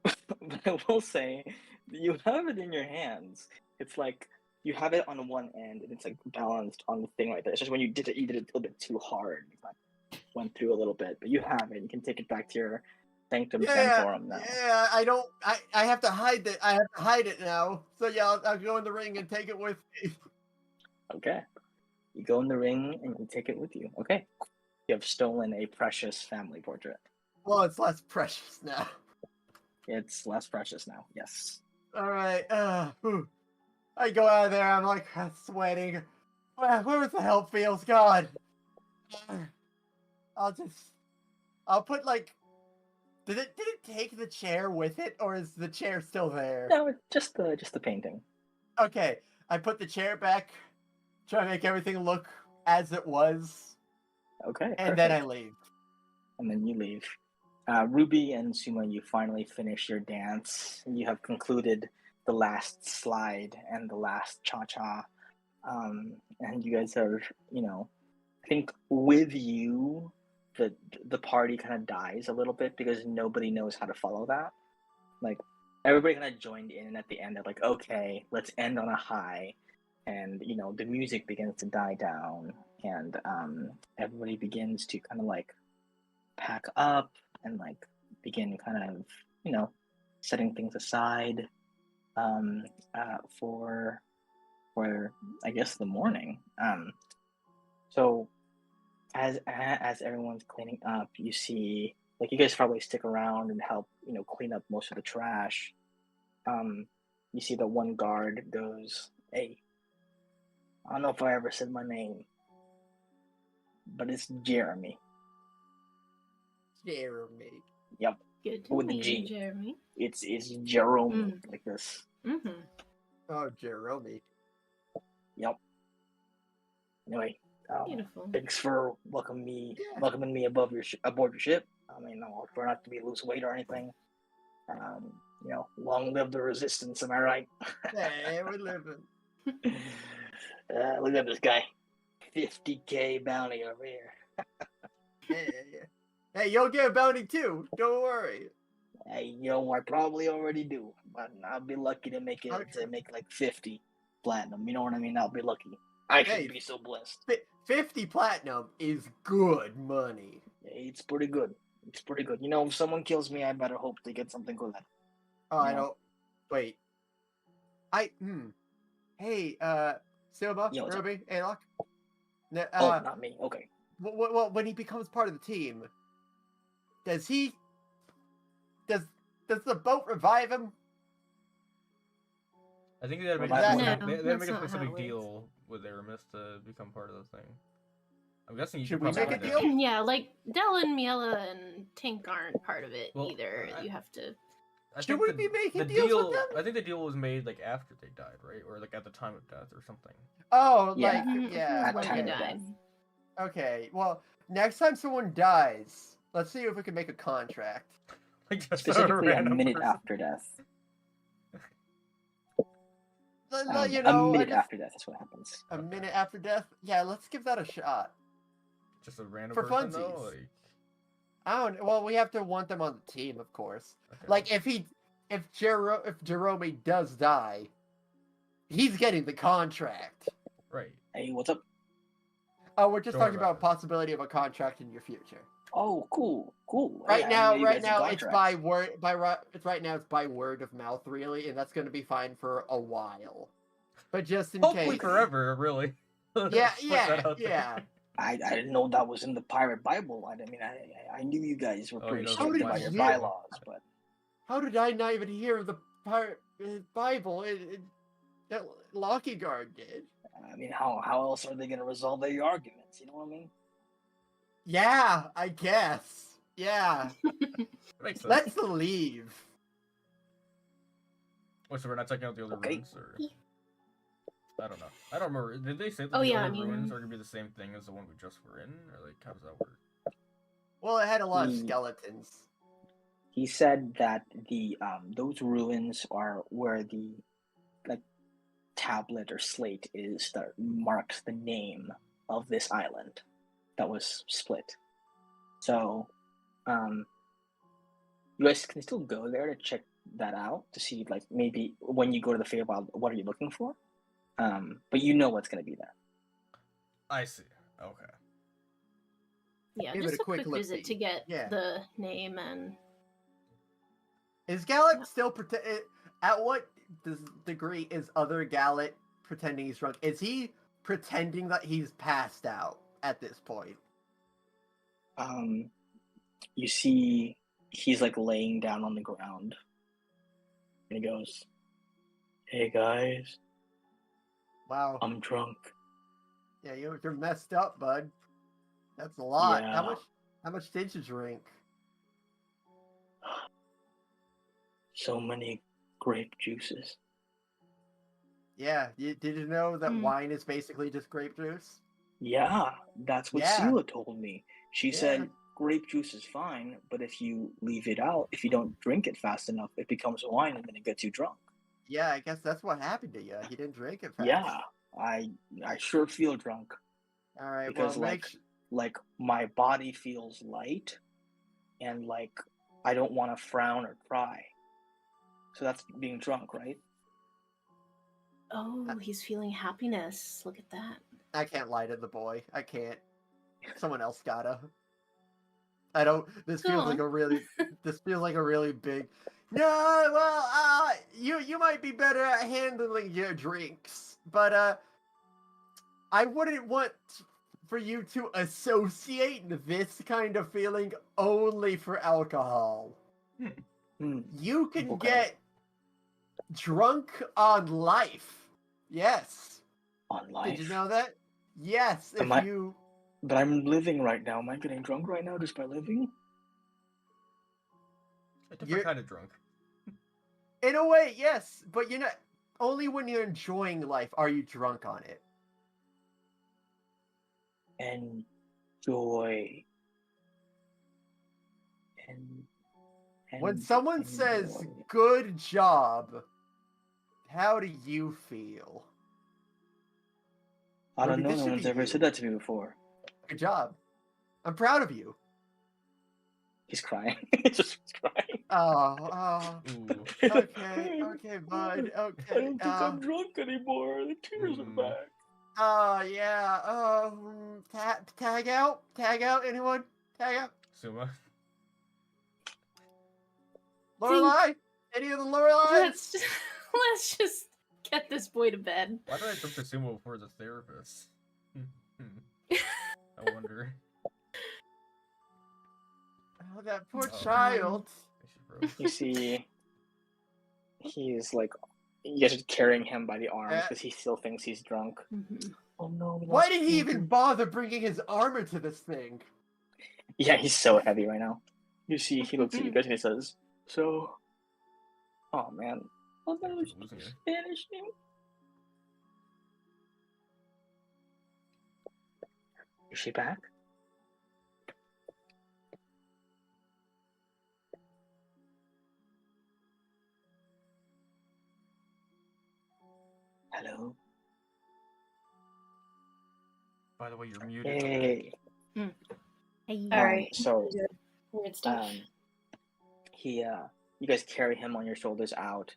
But I will say, you have it in your hands. It's like you have it on one end, and it's like balanced on the thing right there. It's just when you did it a little bit too hard. It like went through a little bit, but you have it. You can take it back to your Sanctum Sanctorum now. Yeah, I have to hide it. I have to hide it now. So yeah, I'll go in the ring and take it with me. Okay. You go in the ring and you take it with you. Okay. You have stolen a precious family portrait. Well, it's less precious now. It's less precious now. Yes. All right. I go out of there. I'm like sweating. Where the hell feels? God. I'll put like. Did it take the chair with it, or is the chair still there? No, it's just the painting. Okay, I put the chair back. Try to make everything look as it was. Okay. And then I leave. And then you leave. Ruby and Suma, you finally finish your dance. You have concluded the last slide and the last cha-cha. And you guys are, I think with you, the party kind of dies a little bit because nobody knows how to follow that. Like, everybody kind of joined in, and at the end, they're like, okay, let's end on a high. And, the music begins to die down, and everybody begins to kind of like pack up and like begin kind of setting things aside for I guess the morning. So as everyone's cleaning up, you see like you guys probably stick around and help clean up most of the trash. You see that one guard goes, "Hey, I don't know if I ever said my name, but it's Jeremy." Jeremy. Yep, Good to with the meet G. you, Jeremy. It's Jerome Mm. like this. Mm-hmm. Oh, Jeremy. Yep. Anyway, Beautiful. thanks for welcoming me aboard your ship. I mean, I'll try not to be lose weight or anything. Long live the resistance. Am I right? Hey, we're living. Look at this guy, 50K bounty over here. Hey, you'll get a bounty too. Don't worry. Hey, I probably already do, but I'll be lucky to make it Okay. to make like 50 platinum. You know what I mean? I'll be lucky. I should Hey. be so blessed. 50 platinum is good money. It's pretty good. It's pretty good. If someone kills me, I better hope they get something good. Oh, I don't. Wait. Hey, Silva, Yeah, what's up? Ruby, Alok. Not me. Okay. Well, when he becomes part of the team, does the boat revive him? I think they had to make, Well, they no, had to make that's a not how specific it works. deal with Aramis to become part of the thing. I'm guessing you Should could we probably make a find deal? it. Yeah, like Del and Miela and Tink aren't part of it Well, either. You have to. I Should think we be making the deals deal, with them? I think the deal was made like after they died, right? Or like at the time of death or something. Oh, Yeah. yeah. At when time they of died. death. Okay. Well, next time someone dies, let's see if we can make a contract. Like just Specifically, a random minute person. after death. A minute after death is what happens. A minute after death? Yeah, let's give that a shot. Just a random For person funsies. though? Like, I don't. Well, we have to want them on the team, of course. okay. Like if Jerome does die, he's getting the contract. Right. Hey, what's up? Oh, we're just Don't talking worry about about it. possibility of a contract in your future. Oh, cool. Right Hey, I now, didn't know you guys had it's contracts. by word of mouth, really, and that's going to be fine for a while. But just in Hopefully case, forever, really. Yeah, Put that out there. yeah. I didn't know that was in the pirate Bible. I knew you guys were Oh, pretty you know strict the about your Bible. bylaws, but How did I not even hear of the Bible? That Lockygard did. I mean, how else are they going to resolve their arguments? You know what I mean? Yeah, I guess. Yeah. Makes sense. Let's leave. Wait, so we're not checking out the other Okay. ruins, or I don't know. I don't remember. Did they say that Oh, the yeah, other I mean- ruins are gonna be the same thing as the one we just were in, or like how does that work? Well, it had a lot of Hmm. skeletons. He said that the those ruins are where the tablet or slate is that marks the name of this island that was split. So, you guys can still go there to check that out to see maybe when you go to the Feywild, what are you looking for? But you know what's going to be there. I see. Okay. Yeah, Give it just a a quick quick visit look-see. to get Yeah. the name and. Is Gallet still at what degree is other Gallet pretending he's drunk? Is he pretending that he's passed out at this point? You see, he's laying down on the ground, and he goes, "Hey guys, Wow. I'm drunk." Yeah, you're messed up, bud. That's a lot. Yeah. How much did you drink? So many grape juices. Yeah, did you know that Hmm. wine is basically just grape juice? Yeah, that's what Yeah. Sela told me. She Yeah. said grape juice is fine, but if you leave it out, if you don't drink it fast enough, it becomes wine and then it gets you drunk. Yeah, I guess that's what happened to you. He didn't drink it fast. Yeah, I sure feel drunk All right. because well, my body feels light and I don't want to frown or cry. So that's being drunk, right? Oh, he's feeling happiness. Look at that. I can't lie to the boy. I can't. Someone else gotta. I don't. This feels like a really. This feels like a really big. No, well, you might be better at handling your drinks, but I wouldn't want for you to associate this kind of feeling only for alcohol. You can Okay. get drunk on life. Yes. On life. Did you know that? Yes. But I'm living right now. Am I getting drunk right now just by living? A different kind of drunk. In a way, yes, but you're not. Only when you're enjoying life are you drunk on it. Enjoy. And When someone says enjoy. "good job," how do you feel? I don't Ruby, know. this No should one's be ever you. said that to me before. Good job. I'm proud of you. He's crying. He's just crying. Oh, Ooh. okay, bud. I Okay. don't think I'm drunk anymore. The tears are back. Yeah. Tag out. Anyone? Tag out. Suma. Lorelai. Any of the Lorelais? Let's just get this boy to bed. Why did I jump to Sumo before the therapist? I wonder. Oh, that poor Oh. child. She froze. You see, he's like, you guys are carrying him by the arms because he still thinks he's drunk. Mhm. Oh no. we Why lost did he even Ruby. bother bringing his armor to this thing? Yeah, he's so heavy right now. You see, he looks at you guys and he says, "So, oh man, oh I no, keep losing her. Spanish name." Is she back? Hello. By the way, you're muted. Hey. Hey. Alright. So, Weird stuff. you guys carry him on your shoulders out,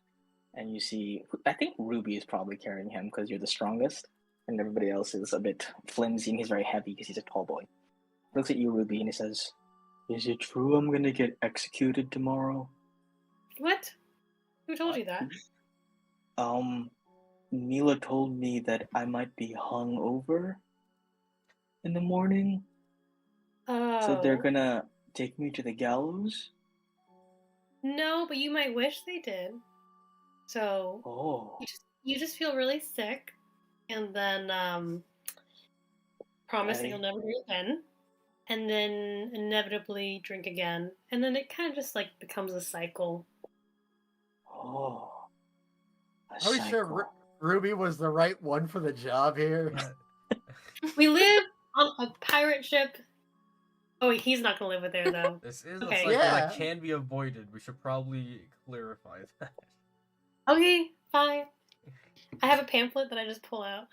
and you see, I think Ruby is probably carrying him because you're the strongest, and everybody else is a bit flimsy and he's very heavy because he's a tall boy. He looks at you, Ruby, and he says, "Is it true I'm gonna get executed tomorrow?" What? Who told you that? Mila told me that I might be hung over in the morning, Oh. so they're gonna take me to the gallows. No, but you might wish they did. So Oh, you just feel really sick, and then promise that Okay. you'll never do it again, and then inevitably drink again, and then it kind of just like becomes a cycle. oh, a Are we sure cycle. Ruby was the right one for the job here? We live on a pirate ship. Oh, wait, he's not gonna live with there though. This is Okay. a cycle Yeah. that can be avoided. We should probably clarify that. Okay, fine. I have a pamphlet that I just pull out.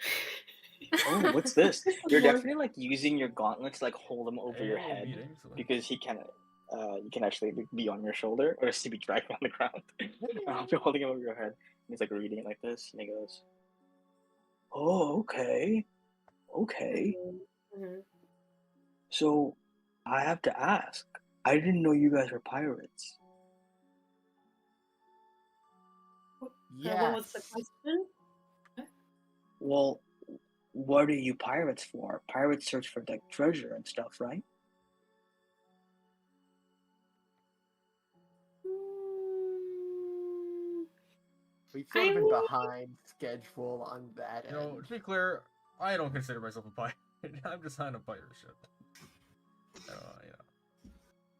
Oh, what's this? You're definitely like using your gauntlets to like hold him over your Hey, head meeting, so- because he can. You can actually be on your shoulder or he be dragging on the ground. You're holding him over your head. And he's like reading it like this, and he goes, "Oh, okay. Mhm. So, I have to ask. I didn't know you guys were pirates." Yes. What was the question? Well, what are you pirates for? Pirates search for like treasure and stuff, right? We've sort I of been mean- behind schedule on that You know, end. to be clear, I don't consider myself a pirate. I'm just on a pirate ship.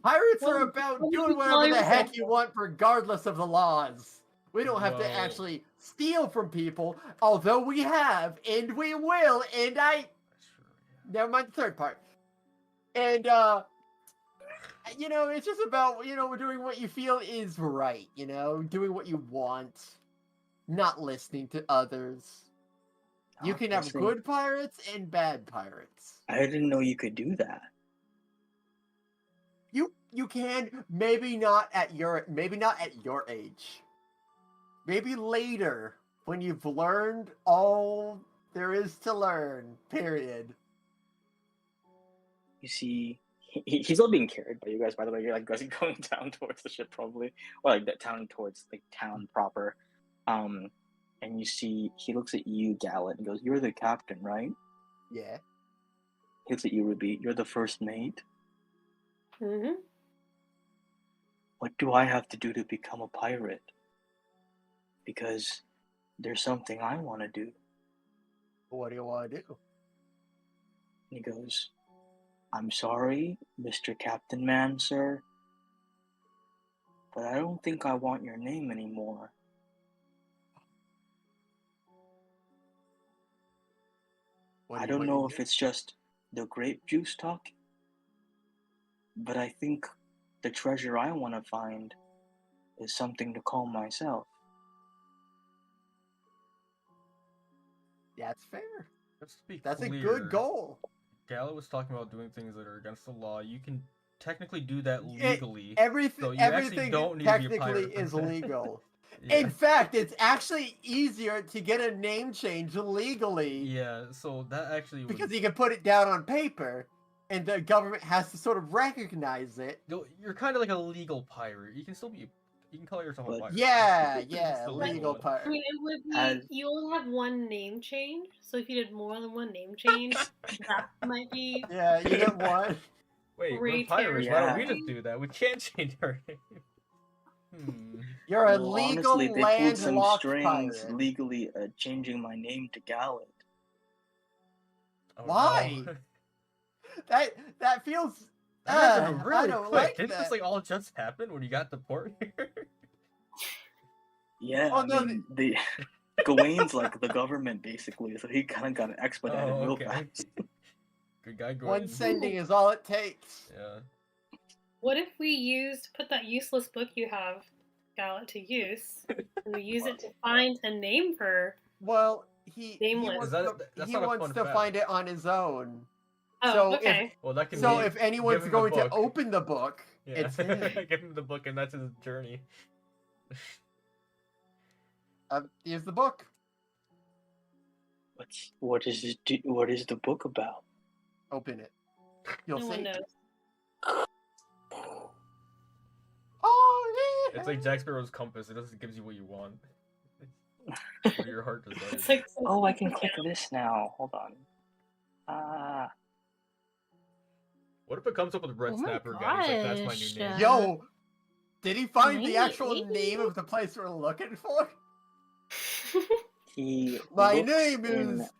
Pirates Well, are about what do doing you call whatever the heck yourself? you want regardless of the laws. We don't have to Well- actually steal from people, although we have, and we will, and I... That's true, Never mind the third part. And, it's just about, doing what you feel is right, doing what you want, not listening to others. You can have Listening. good pirates and bad pirates. I didn't know you could do that. You can, maybe not at your age. Maybe later, when you've learned all there is to learn, period. You see, he's all being carried by you guys. By the way, you're like guys going down towards the ship, probably, or like down towards like town proper. And you see, he looks at you, Gallant, and goes, "You're the captain, right?" Yeah. He looks at you, Ruby. "You're the first mate. Mm-hmm. What do I have to do to become a pirate? Because there's something I want to do." What do you want to do? And he goes, "I'm sorry, Mr. Captain Man, sir, but I don't think I want your name anymore. I don't know if it's just the grape juice talk, but I think the treasure I want to find is something to call myself. That's fair. Let's be That's clear. a good goal. Gala was talking about doing things that are against the law. You can technically do that legally. Everything, so you everything actually don't need technically to be a pirate is legal. Yeah. In fact, it's actually easier to get a name change legally. Yeah, so that actually because would... you can put it down on paper, and the government has to sort of recognize it. You're kind of like a legal pirate. You can still be... You can call yourself a pirate. Yeah, It's the legal one. pirate. I mean, it would be As- you only have one name change, so if you did more than one name change, that might be Yeah, you get one. Wait, we're Great pirates. Why don't we territory. just do that? We can't change our name. You're a Well, legal honestly, they pulled some landlocked strings pirate. legally changing my name to Gallet. Oh, Why? no. That feels. That happened I really don't quick. like Didn't that. this like all just happen when you got the port here? Yeah, Oh, I no, mean, the Gawain's like the government basically, so he kind of got it expedited Oh, real okay. fast. Good guy, Gwen. One sending is all it takes. Yeah. What if we put that useless book you have, Gallet, to use, and we use it to find a name for... Well, he Nameless. wants, Is that- to, that's he not a wants fun to fact. find it on his own. Oh, So okay. Well, that can So be... if anyone's give him the going to book. open the book, Yeah. it's him. Give him the book, and that's his journey. Here's the book. What is the book about? Open it. You'll No see. one knows. Oh, yeah. It's like Jack Sparrow's compass. It just gives you what you want. What your heart desires. It's like Oh, I can click this now. Hold on. What if it comes up with Red Oh my Snapper guy? He's like, that's my gosh, new name. Yo, did he find the actual 98? name of the place we're looking for? He My looks name is.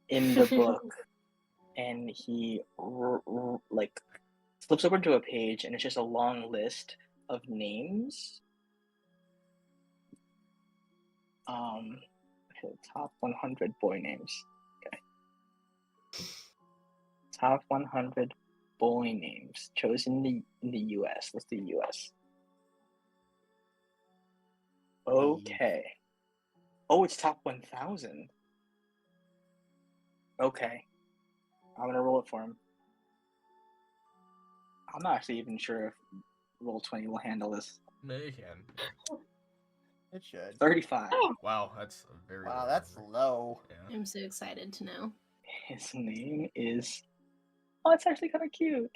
in the book, and he like flips over to a page, and it's just a long list of names. Okay, top 100 boy names. Okay. Top 100 boy names chosen in the U.S. Let's do U.S. Okay. Oh, it's top 1,000. Okay. I'm gonna roll it for him. I'm not actually even sure if Roll20 will handle this. No, you can. It should. 35. Wow, that's a very Wow, low that's number. low. Yeah. I'm so excited to know. His name is... Oh, it's actually kind of cute.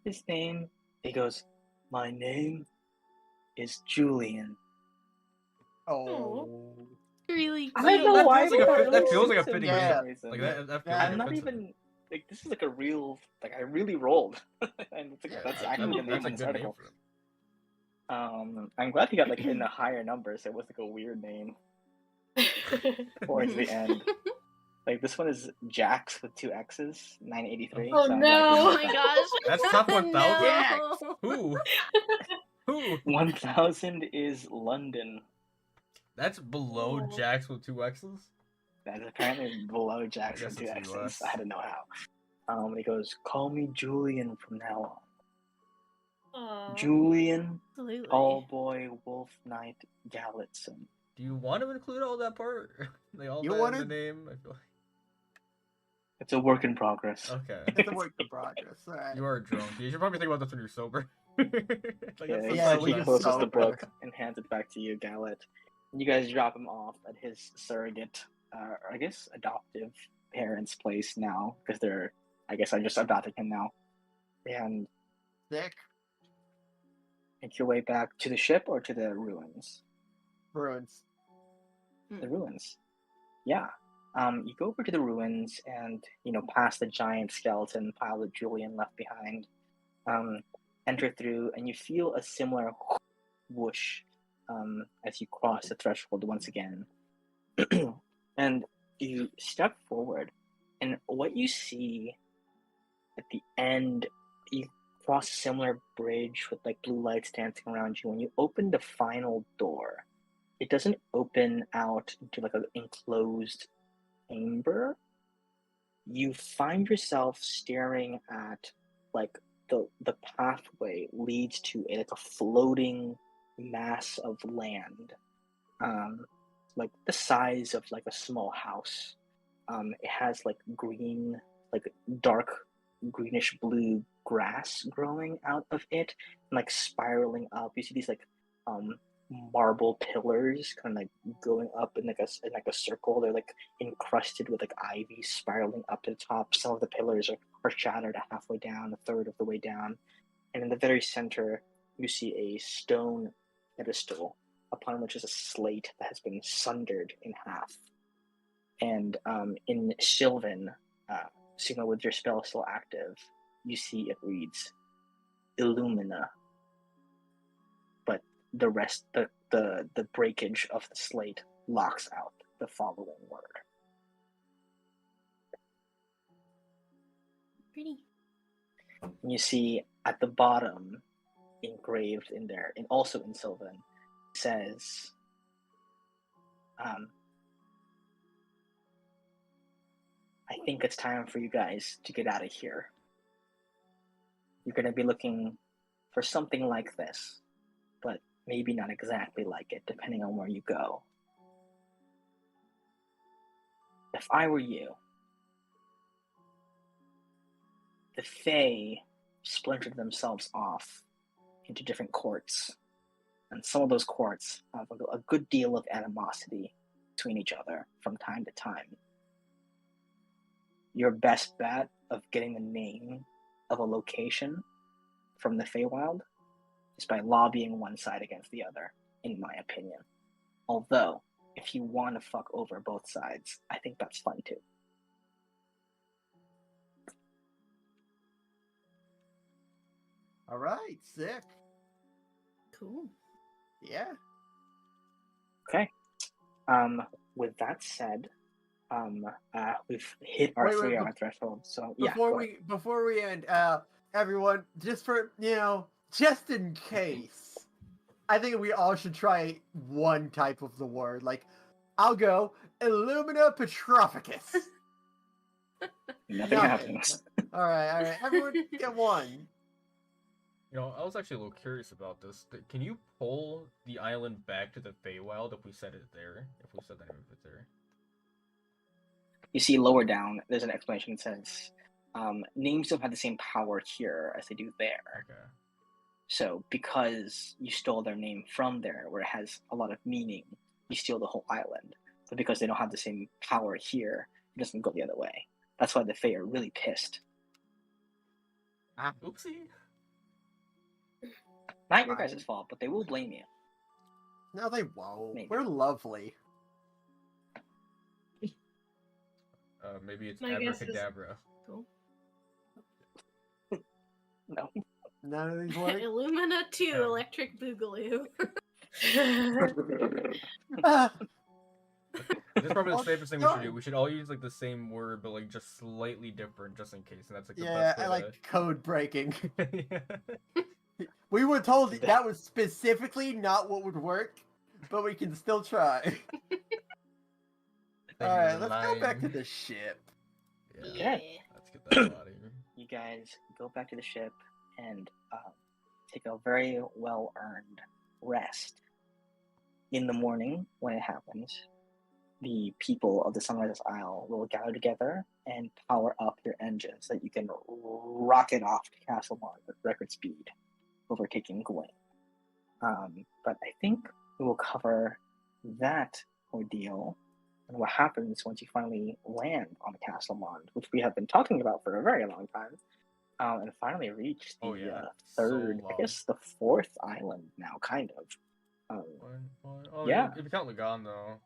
His name... He goes, my name is Julian. Oh. Really I don't know that why feels like I that feels like a wrote fitting him for Yeah. some reason. Like that feels I'm like a I'm not coincidence. even... Like, this is like a real... Like, I really rolled. And it's like, Yeah, that's that- actually the name That's a in this good name article. for him. I'm glad he got, like, in a higher number, so it was, like, a weird name towards the end. Like, this one is Jax with 2 X's, 983. Oh, so I'm no. glad he Oh got my that. gosh. That's top 1,000? No. Who? Who? 1,000 is London. That's below Oh. Jax with 2 X's? That's apparently below Jax I with guess 2 it's X's. US. I don't know how. He goes, call me Julian from now on. Aw. Julian, Absolutely. tall boy, wolf knight, Gallitson. Do you want to include all that part? Like all You that wanna- in the name? I feel like... It's a work in progress. Okay. It's a work in progress. All right. You are drunk. You should probably think about this when you're sober. Like, Yeah, that's he the Yeah, first we he can step. closes the sober. book and hands it back to you, Gallet. You guys drop him off at his surrogate, I guess, adoptive parents' place now, because they're, I guess, I just adopted him now. And Sick. make your way back to the ship or to the ruins? Bruins. The ruins. Yeah. You go over to the ruins and, past the giant skeleton pile that Julian left behind. Enter through, and you feel a similar whoosh as you cross the threshold once again. And you step forward, and what you see at the end, you cross a similar bridge with like blue lights dancing around you. When you open the final door, it doesn't open out into like an enclosed chamber. You find yourself staring at like the pathway leads to a floating mass of land, like the size of like a small house. It has like green, like dark greenish blue grass growing out of it, and like spiraling up. You see these like marble pillars kind of like going up in like a circle. They're like encrusted with like ivy spiraling up to the top. Some of the pillars are shattered halfway down, a third of the way down, and in the very center you see a stone pedestal upon which is a slate that has been sundered in half. And in Sylvan, Sigma, with your spell still active, you see it reads Illumina, but the rest, the breakage of the slate locks out the following word. Pretty. And you see at the bottom, engraved in there, and also in Sylvan, says, I think it's time for you guys to get out of here. You're going to be looking for something like this, but maybe not exactly like it, depending on where you go. If I were you, the Fae splintered themselves off into different courts, and some of those courts have a good deal of animosity between each other from time to time. Your best bet of getting the name of a location from the Feywild is by lobbying one side against the other, in my opinion. Although, if you want to fuck over both sides, I think that's fun too. All right, sick. Cool. Yeah. Okay. With that said, we've hit our 3-hour threshold. So yeah. Before we end, everyone, just for just in case, I think we all should try one type of the word. Like, I'll go Illumina Petrophicus. Nothing happens. All right. Everyone get one. I was actually a little curious about this. Can you pull the island back to the Feywild if we set it there? If we set the name of it there? You see lower down, there's an explanation that says, names don't have the same power here as they do there. Okay. So because you stole their name from there, where it has a lot of meaning, you steal the whole island. But because they don't have the same power here, it doesn't go the other way. That's why the Fae are really pissed. Oopsie. Not your guys' fault, but they will blame you. No, they won't. Maybe. We're lovely. Maybe it's My guess is- abracadabra. Cool. No. None of these work. Illumina 2, Electric Boogaloo. This is probably the safest thing we should do. We should all use like the same word, but like just slightly different, just in case. And that's like the best way I like code breaking. Yeah. We were told that was specifically not what would work, but we can still try. Alright, let's go back to the ship. Yeah. Okay. Let's get that out of here. You guys go back to the ship and take a very well-earned rest. In the morning, when it happens, the people of the Sunrises Isle will gather together and power up your engine so that you can rocket off to Castle Mon with record speed, overtaking Gwen. But I think we will cover that ordeal and what happens once you finally land on Castle Mon, which we have been talking about for a very long time, and finally reach the third, I guess the fourth island now, kind of. Yeah. If you count Lagan, though.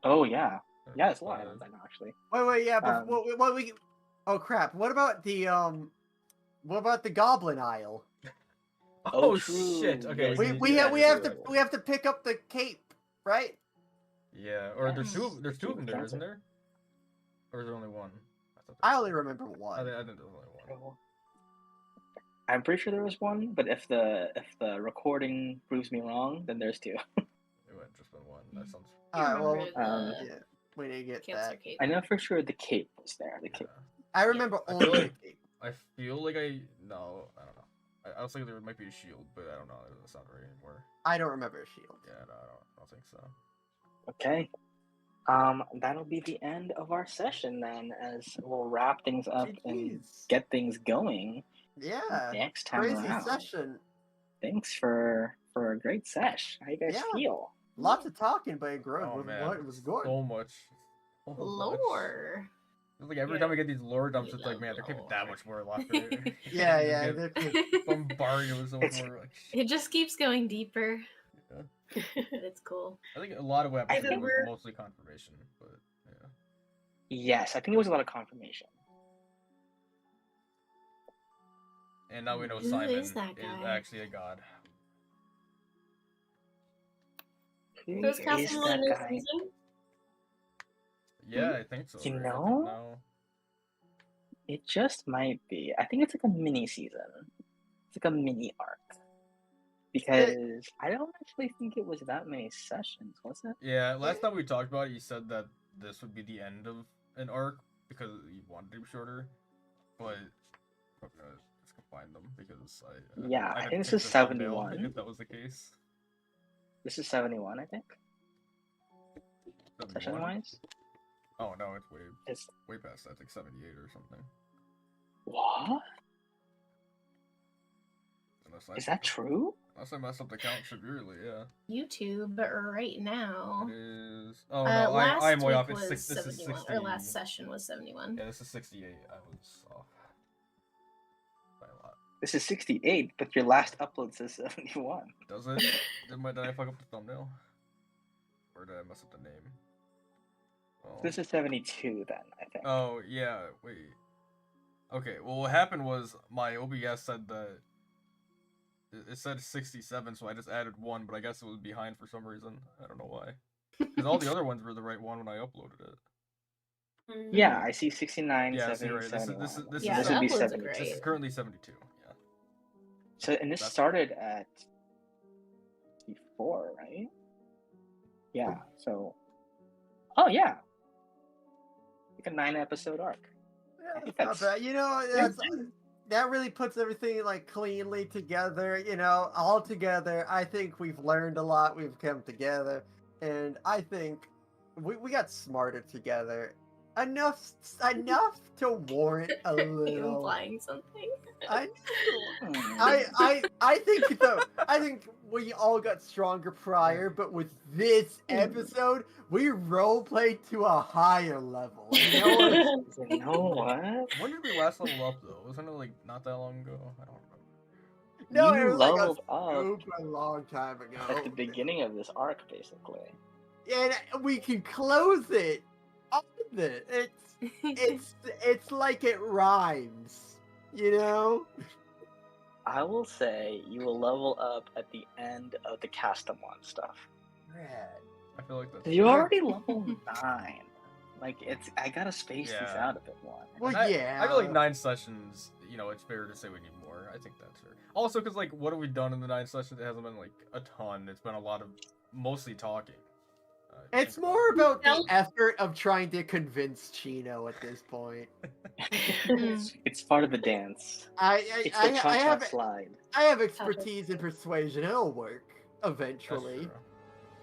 Oh, yeah. Yeah, it's a lot of islands I know, actually. Wait, yeah, but what we... Oh, crap. What about the Goblin Isle? Oh, shit. Okay. We have to pick up the cape, right? Yeah, or there's two of them there, isn't there? Or is there only one? I only remember one. I think there's only one. I'm pretty sure there was one, but if the recording proves me wrong, then there's two. It would have just been one. That sounds. I Alright, well, remember yeah, we didn't get Cancer that. Cape. I know for sure the cape was there. The Yeah. cape. I remember I only feel the like- cape. I feel like no, I don't know. I was thinking there might be a shield, but I don't know. It doesn't sound right anymore. I don't remember a shield. Yeah, no, I don't think so. Okay. That'll be the end of our session then, as we'll wrap things up and GG's. get things going Yeah. next time Crazy around. session. Thanks for a great sesh. How you guys Yeah. feel? Lots of talking, but it grew. Oh man, It was good. so much. So much. Lore. It's like every Yeah. time we get these lore dumps, We it's like, love man, there can't be that lore. much more left. Right? Yeah, You yeah. get they're- bombarded with so much It's- more. Like, It just keeps going deeper. Yeah. It's cool. I think a lot of what I happened think was we're- mostly confirmation, but yeah. Yes, I think it was a lot of confirmation. And now we know Who Simon is that guy? actually a god. Who So is is Castle that in this guy? season? Yeah, I think so. You right? know? No. It just might be. I think it's like a mini season. It's like a mini arc. Because I don't actually think it was that many sessions, was it? Yeah, last time we talked about it, you said that this would be the end of an arc because you wanted to be shorter, but I'm gonna just combine them because Yeah, I'd I have think this to is check the thumbnail 71. if that was the case. This is 71, I think. 71? Session wise. Oh no, it's It's way past that. I think 78 or something. what? Unless I Is that true? Unless I messed up the count severely, yeah. YouTube right now. It is. Oh Uh, no, last I'm way week off. It's was this is 71, 60. or last session was 71. Yeah, this is 68. I was off by a lot. This is 68, but your last upload says 71. Does it? Did I fuck up the thumbnail? Or did I mess up the name? Oh. This is 72 then, I think. Oh yeah, wait. Okay, well what happened was my OBS said that it said 67, so I just added one, but I guess it was behind for some reason. I don't know why. Because all the other ones were the right one when I uploaded it. Mm. Yeah, I see 69, Yeah, 70, so you're right. This is 71. this Yeah, is this would be the uploads are 72. great. This is currently 72. Yeah. So, and this That's- started at 64, right? Yeah, so. Oh, yeah. Like a 9-episode arc. Yeah, think it's not that's- bad. You know, that really puts everything like cleanly together. You know, all together. I think we've learned a lot. We've come together, and I think we got smarter together. Enough to warrant a Are you little. implying something? Hmm. I think though. I think we all got stronger prior, but with this episode, we roleplayed to a higher level. You know what? You know what? When did we last level up though? Wasn't it like not that long ago? I don't remember. No, You it was like leveled a up super long time ago. at the beginning of this arc, basically. And we can close it on it. It's like it rhymes, you know? I will say you will level up at the end of the Castamon stuff. I feel like that's. You already level 9. Like, I gotta space these Yeah. out a bit more. Well, I yeah. feel like 9 sessions. You know, it's fair to say we need more. I think that's fair. Also, because like, what have we done in the 9 sessions? It hasn't been like a ton. It's been a lot of mostly talking. It's more about the effort of trying to convince Chino at this point. It's part of the dance. It's the I cha-cha have slide. I have expertise in persuasion. It'll work That's eventually. true.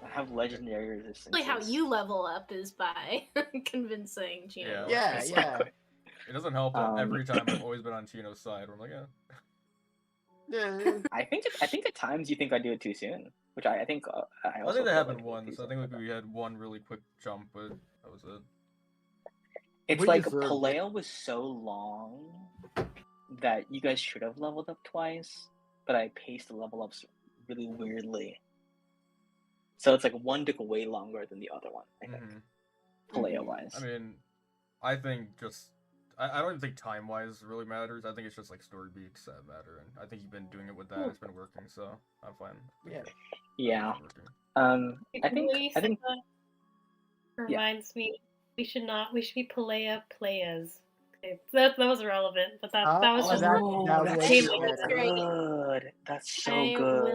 I have legendary resistance. Really, how you level up is by convincing Chino. Yeah. Yeah. It doesn't help that every time I've always been on Chino's side. Where I'm like, Yeah. I think at times you think I do it too soon, which I think I I also think that feel happened like once. too I think soon. like we had one really quick jump, but that was it. It's We like deserved it. Paleo was so long that you guys should have leveled up twice, but I paced the level ups really weirdly. So it's like one took way longer than the other one, I think, Mhm. Paleo wise. I mean, I think just I don't even think time wise really matters. I think it's just like story beats that matter, and I think you've been doing it with that. It's been working, so I'm fine. Yeah. Yeah. It's working. I think reminds me we should be Palea players. That was irrelevant, but that was Oh, just that- Oh, that that's was Came so up great. good. That's so I good.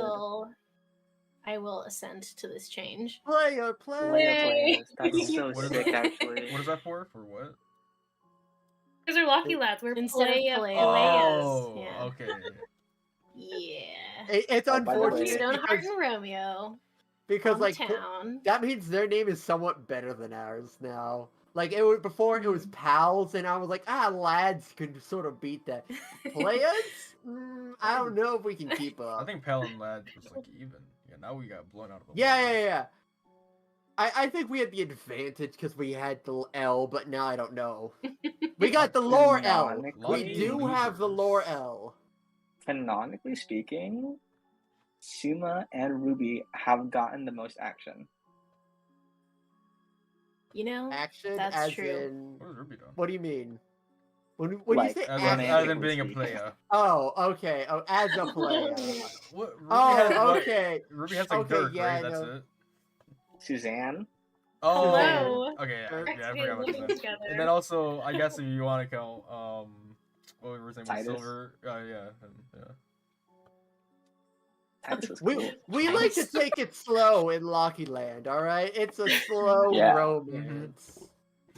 will assent to this change. Player. Players. That's so What is sick, that? actually. What is that for? For what? because we're Lucky Lads. We're Instead of playa Playas. playas. Oh, yeah. okay. Yeah. It's Oh, by the way- unfortunate Stoneheart because, and Romeo because on like town. that means their name is somewhat better than ours now. Like it was before, it was pals, and I was like, lads could sort of beat that. Players, I don't know if we can keep up. I think Pal and Lad was like even. Yeah, now we got blown out of the Yeah. I think we had the advantage because we had the L, but now I don't know. We got the lore L. We Canonically- do have the lore L. Canonically speaking, Suma and Ruby have gotten the most action. You know, Action That's as true. in. What has Ruby done? What do you mean? When Like, you say As, action, as in being a player. oh, okay. Oh, as a player. What? Ruby Oh, has what? okay. Ruby has like Okay, Dirk, yeah, I right? That's know. it. Suzanne. Oh, Hello. okay, Dirk. yeah, I Actually, forgot about living that. together. And then also, I guess if you want to count, what we were saying, Titus. Silver. Yeah, yeah. Titus was cool. We like to take it slow in Locky Land, all right? It's a slow Yeah. romance.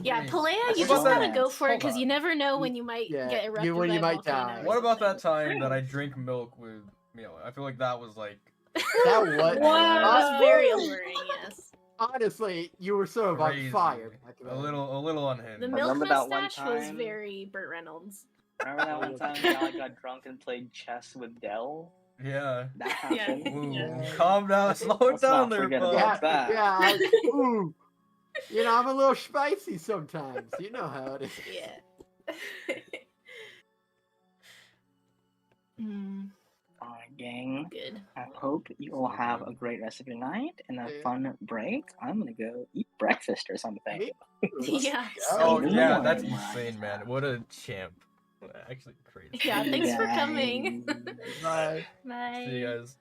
yeah, Nice. Palea, What you about just that- gotta go for it hold because you on. never know when you might Yeah, get erupted when you by a might volcano die. or What about something. that time that I drink milk with Mila? I feel like that was like. That was That Wow. was very alluring, yes. honestly, you were sort of on Crazy. fire. Back A then. little unhinged. The milk Remember that one mustache was time? very Burt Reynolds. Remember that one time Gal got drunk and played chess with Dell? Yeah. That Yeah. happened. Ooh, Yeah. calm down, slow it Let's down not there, forget bud. about that. Yeah. Ooh. You know, I'm a little spicy sometimes. You know how it is. Yeah. mm, Alright, gang. good. I hope you all have a great rest of your night and a Yeah. fun break. I'm gonna go eat breakfast or something. Me? Yeah. Oh Good yeah, morning, that's Mariah. insane, man. What a champ. Actually crazy. Yeah, thanks for Guys. coming. Bye. Bye. See you guys.